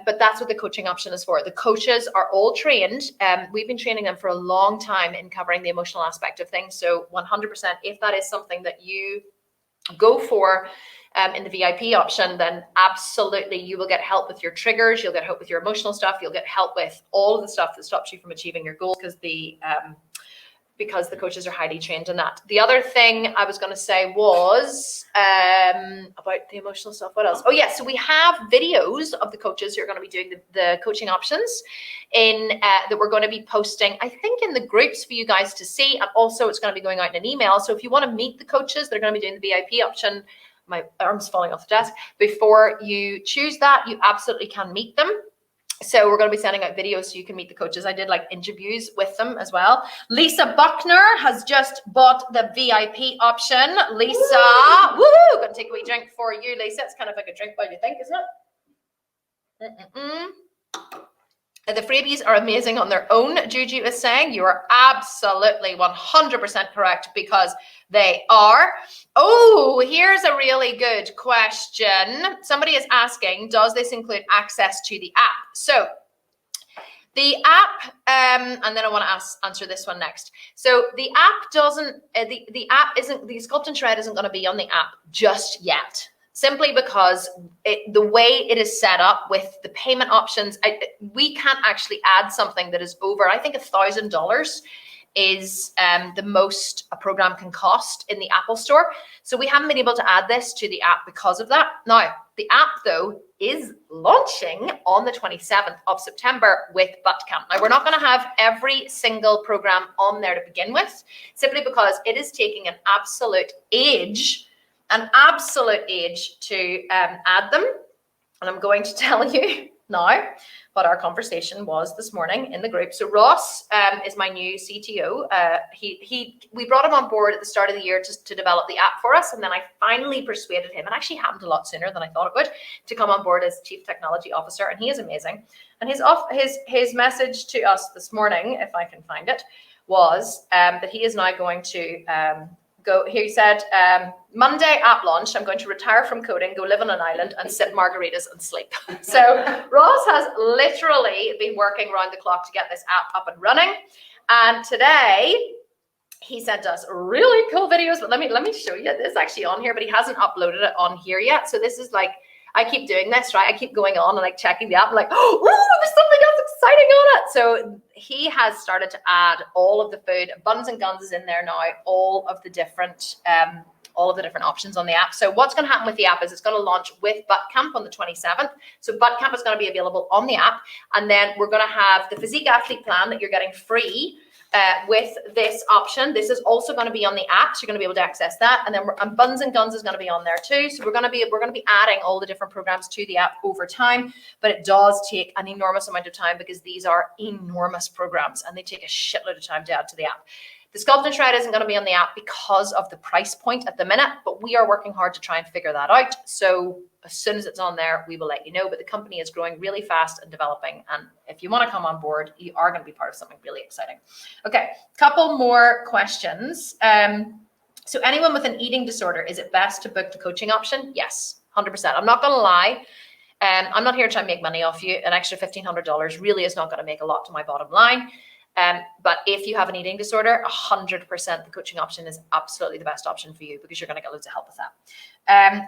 A: But that's what the coaching option is for. The coaches are all trained. We've been training them for a long time in covering the emotional aspect of things. So 100%, if that is something that you go for in the VIP option, then absolutely you will get help with your triggers. You'll get help with your emotional stuff. You'll get help with all of the stuff that stops you from achieving your goals because the coaches are highly trained in that. The other thing I was going to say was about the emotional stuff. What else? Oh, yeah. So we have videos of the coaches who are going to be doing the coaching options that we're going to be posting, I think, in the groups for you guys to see. And also it's going to be going out in an email. So if you want to meet the coaches that are going to be doing the VIP option, my arm's falling off the desk, before you choose that, you absolutely can meet them. So we're going to be sending out videos so you can meet the coaches. I did like interviews with them as well. Lisa Buckner has just bought the VIP option. Lisa, woo! Going to take a wee drink for you, Lisa. It's kind of like a drink while you think, isn't it? The freebies are amazing on their own, Juju is saying. You are absolutely 100% correct because they are. Oh, here's a really good question. Somebody is asking, does this include access to the app? So the app, and then I want to answer this one next. So the app doesn't, the app isn't, the Sculpt and Shred isn't going to be on the app just yet. Simply because the way it is set up with the payment options, we can't actually add something that is over, I think $1,000 is the most a program can cost in the Apple Store. So we haven't been able to add this to the app because of that. Now, the app, though, is launching on the 27th of September with Butt Camp. Now, we're not going to have every single program on there to begin with, simply because it is taking an absolute age to add them. And I'm going to tell you now what our conversation was this morning in the group. So Ross is my new CTO. We brought him on board at the start of the year to develop the app for us. And then I finally persuaded him, and actually happened a lot sooner than I thought it would, to come on board as Chief Technology Officer. And he is amazing. And his message to us this morning, if I can find it, was that he is now going to he said, Monday app launch, I'm going to retire from coding, go live on an island and sip margaritas and sleep. So Ross has literally been working around the clock to get this app up and running. And today he sent us really cool videos, but let me show you. This is actually on here, but he hasn't uploaded it on here yet. So this is like, I keep doing this, right? I keep going on and like checking the app, like, oh, there's something else exciting on it. So he has started to add all of the food. Buns and Guns is in there now, all of the different options on the app. So what's going to happen with the app is it's going to launch with Butt Camp on the 27th. So Butt Camp is going to be available on the app. And then we're going to have the Physique Athlete Plan that you're getting free with this option. This is also going to be on the app, so you're going to be able to access that. And then Buns and Guns is going to be on there too. So we're going to be adding all the different programs to the app over time, but it does take an enormous amount of time because these are enormous programs and they take a shitload of time to add to the app. The Sculpt and Shred isn't going to be on the app because of the price point at the minute, but we are working hard to try and figure that out. So as soon as it's on there, we will let you know. But the company is growing really fast and developing. And if you want to come on board, you are going to be part of something really exciting. Okay, couple more questions. So anyone with an eating disorder, is it best to book the coaching option? Yes, 100%. I'm not going to lie. I'm not here to try and make money off you. An extra $1,500 really is not going to make a lot to my bottom line. But if you have an eating disorder, 100% the coaching option is absolutely the best option for you because you're going to get loads of help with that.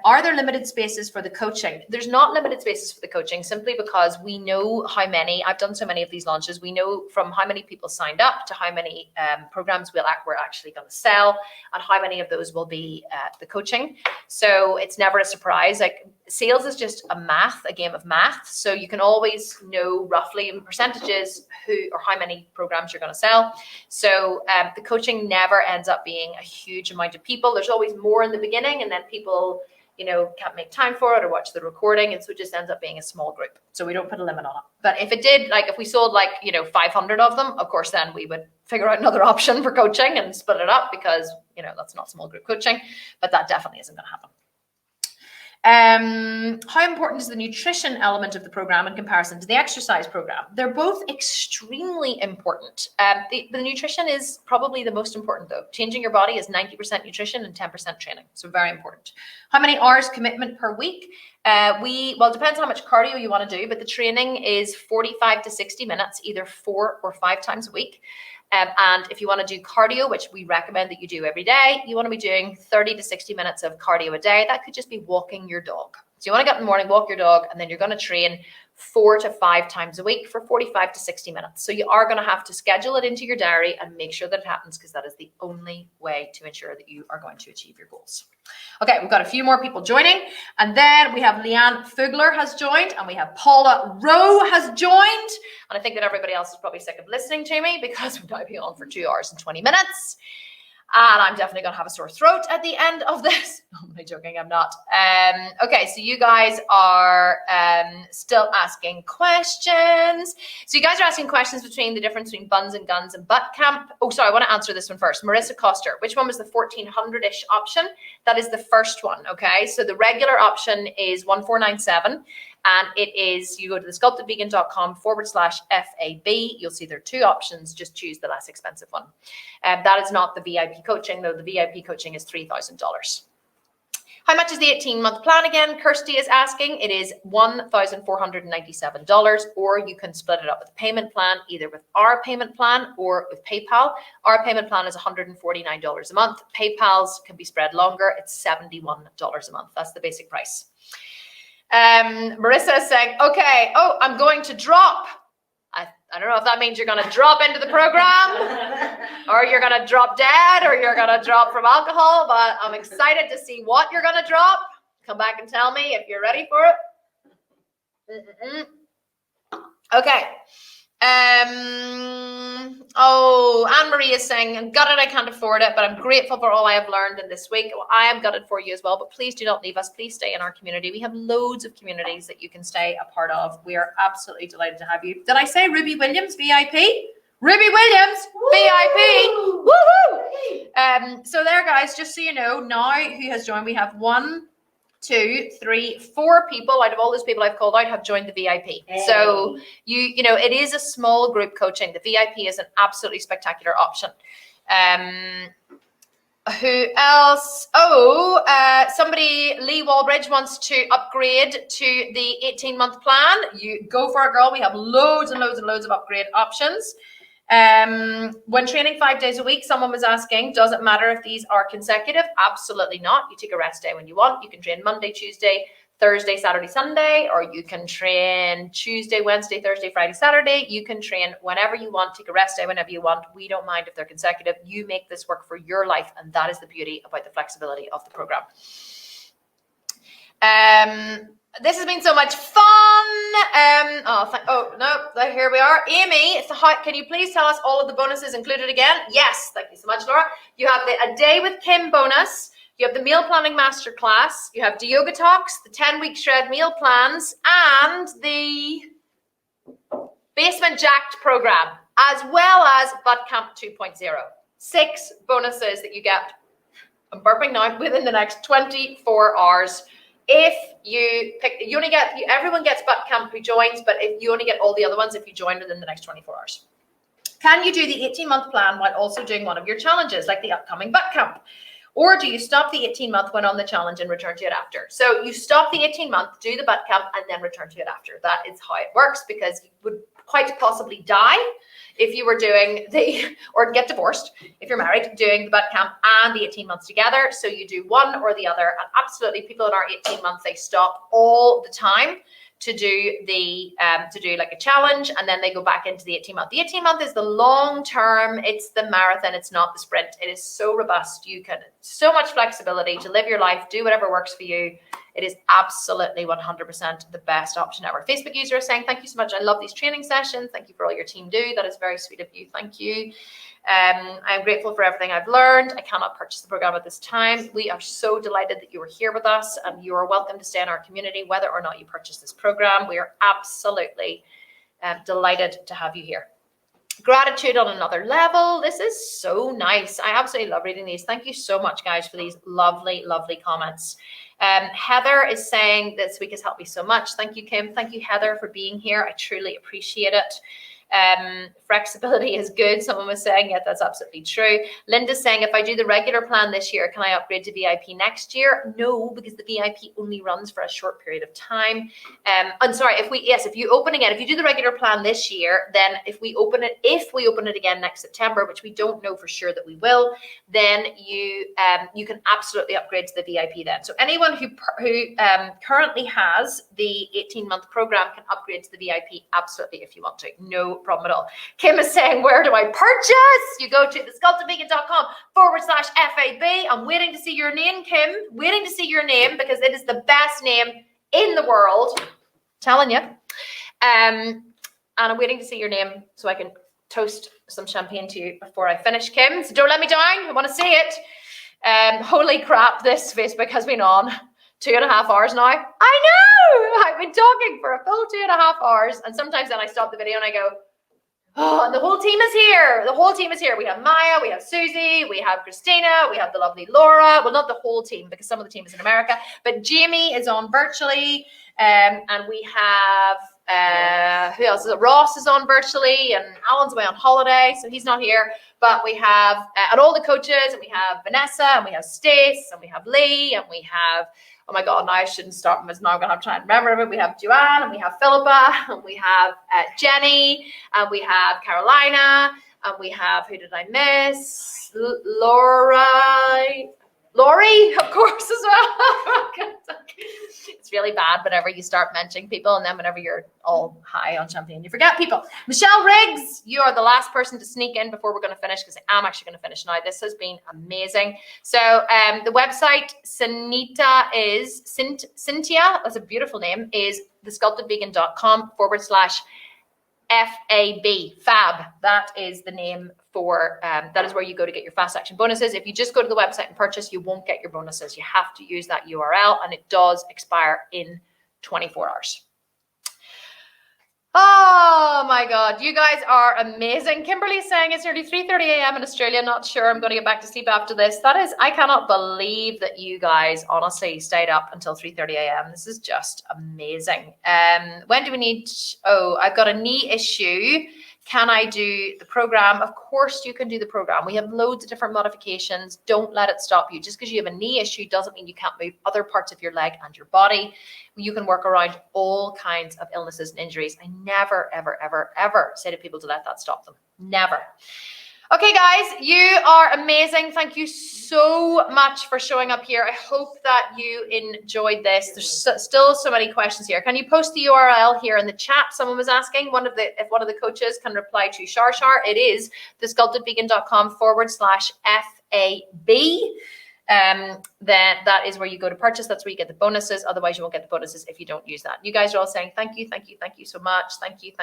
A: Are there limited spaces for the coaching? There's not limited spaces for the coaching simply because we know how many, I've done so many of these launches, we know from how many people signed up to how many programs we're actually going to sell and how many of those will be the coaching. So it's never a surprise. Like sales is just a game of math. So you can always know roughly in percentages who or how many programs you're going to sell. So the coaching never ends up being a huge amount of people. There's always more in the beginning and then people, can't make time for it or watch the recording. And so it just ends up being a small group. So we don't put a limit on it. But if it did, like if we sold 500 of them, of course, then we would figure out another option for coaching and split it up because, that's not small group coaching, but that definitely isn't going to happen. How important is the nutrition element of the program in comparison to the exercise program? They're both extremely important. The nutrition is probably the most important though. Changing your body is 90% nutrition and 10% training. So very important. How many hours commitment per week? It depends on how much cardio you want to do, but the training is 45 to 60 minutes, either 4 or 5 times a week. And if you want to do cardio, which we recommend that you do every day, you want to be doing 30 to 60 minutes of cardio a day. That could just be walking your dog. So you want to get up in the morning, walk your dog, and then you're going to train 4 to 5 times a week for 45 to 60 minutes. So you are going to have to schedule it into your diary and make sure that it happens because that is the only way to ensure that you are going to achieve your goals. Okay, we've got a few more people joining. And then we have Leanne Fugler has joined and we have Paula Rowe has joined. And I think that everybody else is probably sick of listening to me because we've now been on for 2 hours and 20 minutes. And I'm definitely going to have a sore throat at the end of this. No, I'm only joking, I'm not. Okay, so you guys are still asking questions. So you guys are asking questions between the difference between Buns and Guns and Butt Camp. Oh, sorry, I want to answer this one first. Marissa Coster, which one was the 1400-ish option? That is the first one, okay? So the regular option is 1497. And it is, you go to thesculptedvegan.com/FAB. You'll see there are 2 options. Just choose the less expensive one. That is not the VIP coaching, though. The VIP coaching is $3,000. How much is the 18-month plan again? Kirsty is asking. It is $1,497, or you can split it up with a payment plan, either with our payment plan or with PayPal. Our payment plan is $149 a month. PayPal's can be spread longer. It's $71 a month. That's the basic price. Marissa is saying, okay, I'm going to drop. I don't know if that means you're going to drop into the program or you're going to drop dead or you're going to drop from alcohol, but I'm excited to see what you're going to drop. Come back and tell me if you're ready for it. Okay. Anne-Marie is saying, I'm gutted I can't afford it, but I'm grateful for all I have learned in this week. Well, I am gutted for you as well, but please do not leave us. Please stay in our community. We have loads of communities that you can stay a part of. We are absolutely delighted to have you. Did I say Ruby Williams, VIP? Ruby Williams, VIP. Woohoo! So there, guys, just so you know, now who has joined, we have 1, 2, 3, 4 people out of all those people I've called out have joined the VIP. Hey. So it is a small group coaching. The VIP is an absolutely spectacular option. Who else? Somebody, Lee Walbridge, wants to upgrade to the 18-month plan. You go for it, girl. We have loads and loads and loads of upgrade options. When training 5 days a week, someone was asking, does it matter if these are consecutive? Absolutely not. You take a rest day when you want. You can train Monday, Tuesday, Thursday, Saturday, Sunday, or you can train Tuesday, Wednesday, Thursday, Friday, Saturday. You can train whenever you want, take a rest day whenever you want. We don't mind if they're consecutive. You make this work for your life, and that is the beauty about the flexibility of the program. This has been so much fun. Here we are. Amy, can you please tell us all of the bonuses included again? Yes, thank you so much, Laura. You have the A Day with Kim bonus. You have the Meal Planning Masterclass. You have the Yoga Talks, the 10-week Shred Meal Plans, and the Basement Jacked program, as well as Butt Camp 2.0. 6 bonuses that you get, I'm burping now, within the next 24 hours. If you pick, everyone gets Butt Camp who joins, but if you only get all the other ones if you join within the next 24 hours. Can you do the 18-month plan while also doing one of your challenges, like the upcoming Butt Camp? Or do you stop the 18-month, went on the challenge, and return to it after? So you stop the 18-month, do the Butt Camp, and then return to it after. That is how it works, because you would quite possibly die if you were doing or get divorced if you're married, doing the Butt Camp and the 18 months together. So you do one or the other. And absolutely, people in our 18 months, they stop all the time to do like a challenge, and then they go back into the 18-month. The 18-month is the long term. It's the marathon. It's not the sprint. It is so robust. You can so much flexibility to live your life, do whatever works for you. It is absolutely 100% the best option ever. Facebook user is saying, thank you so much. I love these training sessions. Thank you for all your team do. That is very sweet of you. Thank you. I'm grateful for everything I've learned. I cannot purchase the program at this time. We are so delighted that you are here with us, and you are welcome to stay in our community, whether or not you purchase this program. We are absolutely delighted to have you here. Gratitude on another level. This is so nice. I absolutely love reading these. Thank you so much, guys, for these lovely, lovely comments. Heather is saying this week has helped me so much. Thank you, Kim. Thank you, Heather, for being here. I truly appreciate it. Flexibility is good. Someone was saying it. That's absolutely true. Linda's saying, if I do the regular plan this year, can I upgrade to VIP next year? No, because the VIP only runs for a short period of time. I'm sorry, if you open again, if you do the regular plan this year, then if we open it again next September, which we don't know for sure that we will, then you can absolutely upgrade to the VIP then. So anyone who currently has the 18-month program can upgrade to the VIP absolutely if you want to. No problem at all. Kim is saying, where do I purchase? You go to thesculptedvegan.com/FAB. I'm waiting to see your name, Kim. Waiting to see your name, because it is the best name in the world. Telling you. And I'm waiting to see your name so I can toast some champagne to you before I finish, Kim. So don't let me down. I want to see it. Holy crap, this Facebook has been on 2.5 hours now. I know! I've been talking for a full 2.5 hours, and sometimes then I stop the video and I go, oh, and the whole team is here. The whole team is here. We have Maya, we have Susie, we have Christina, we have the lovely Laura. Well, not the whole team, because some of the team is in America, but Jamie is on virtually, and we have, who else is it? Ross is on virtually, and Alan's away on holiday, so he's not here. But we have, and all the coaches, and we have Vanessa, and we have Stace, and we have Lee, and we have, oh my God, now I shouldn't start because now I'm going to have to try and remember, but we have Joanne, and we have Philippa, and we have Jenny, and we have Carolina, and we have, who did I miss? Lori, of course, as well. It's really bad whenever you start mentioning people, and then whenever you're all high on champagne, you forget people. Michelle Riggs, you are the last person to sneak in before we're going to finish, because I am actually going to finish now. This has been amazing. So the website, Cynthia, that's a beautiful name, is thesculptedvegan.com/FAB. That is the name for, that is where you go to get your fast action bonuses. If you just go to the website and purchase, you won't get your bonuses. You have to use that URL, and it does expire in 24 hours. Oh my God, you guys are amazing. Kimberly's saying it's nearly 3:30 a.m. in Australia. Not sure I'm going to get back to sleep after this. That is, I cannot believe that you guys honestly stayed up until 3:30 a.m. This is just amazing. When do we need, oh, I've got a knee issue. Can I do the program? Of course you can do the program. We have loads of different modifications. Don't let it stop you. Just because you have a knee issue doesn't mean you can't move other parts of your leg and your body. You can work around all kinds of illnesses and injuries. I never, ever, ever, ever say to people to let that stop them. Never. Okay, guys, you are amazing. Thank you so much for showing up here. I hope that you enjoyed this. There's still so many questions here. Can you post the URL here in the chat? Someone was asking if one of the coaches can reply to Shar. It is thesculptedvegan.com/FAB. Then that is where you go to purchase. That's where you get the bonuses. Otherwise, you won't get the bonuses if you don't use that. You guys are all saying thank you so much. Thank you,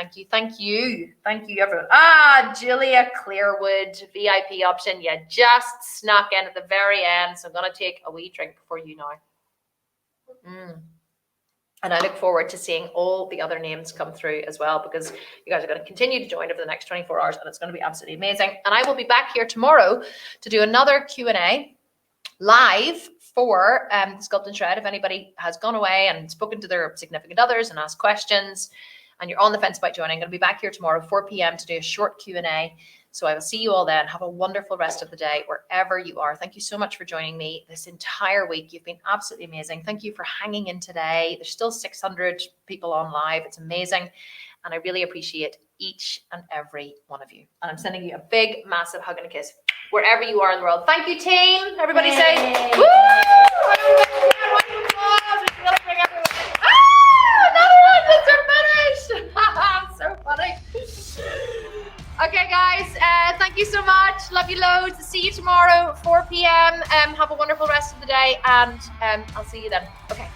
A: everyone. Julia Clearwood, VIP option. You just snuck in at the very end. So I'm gonna take a wee drink for you now. And I look forward to seeing all the other names come through as well, because you guys are going to continue to join over the next 24 hours, and it's going to be absolutely amazing. And I will be back here tomorrow to do another Q&A live for Sculpt and Shred. If anybody has gone away and spoken to their significant others and asked questions and you're on the fence about joining, I'm going to be back here tomorrow 4 p.m. to do a short Q&A. So I will see you all then. Have a wonderful rest of the day wherever you are. Thank you so much for joining me this entire week. You've been absolutely amazing. Thank you for hanging in today. There's still 600 people on live. It's amazing. And I really appreciate each and every one of you. And I'm sending you a big, massive hug and a kiss wherever you are in the world. Thank you, team. Everybody say, woo! Another one. That's our finish. So funny. Okay, guys. Thank you so much. Love you loads. See you tomorrow, 4 p.m. Have a wonderful rest of the day, and I'll see you then. Okay.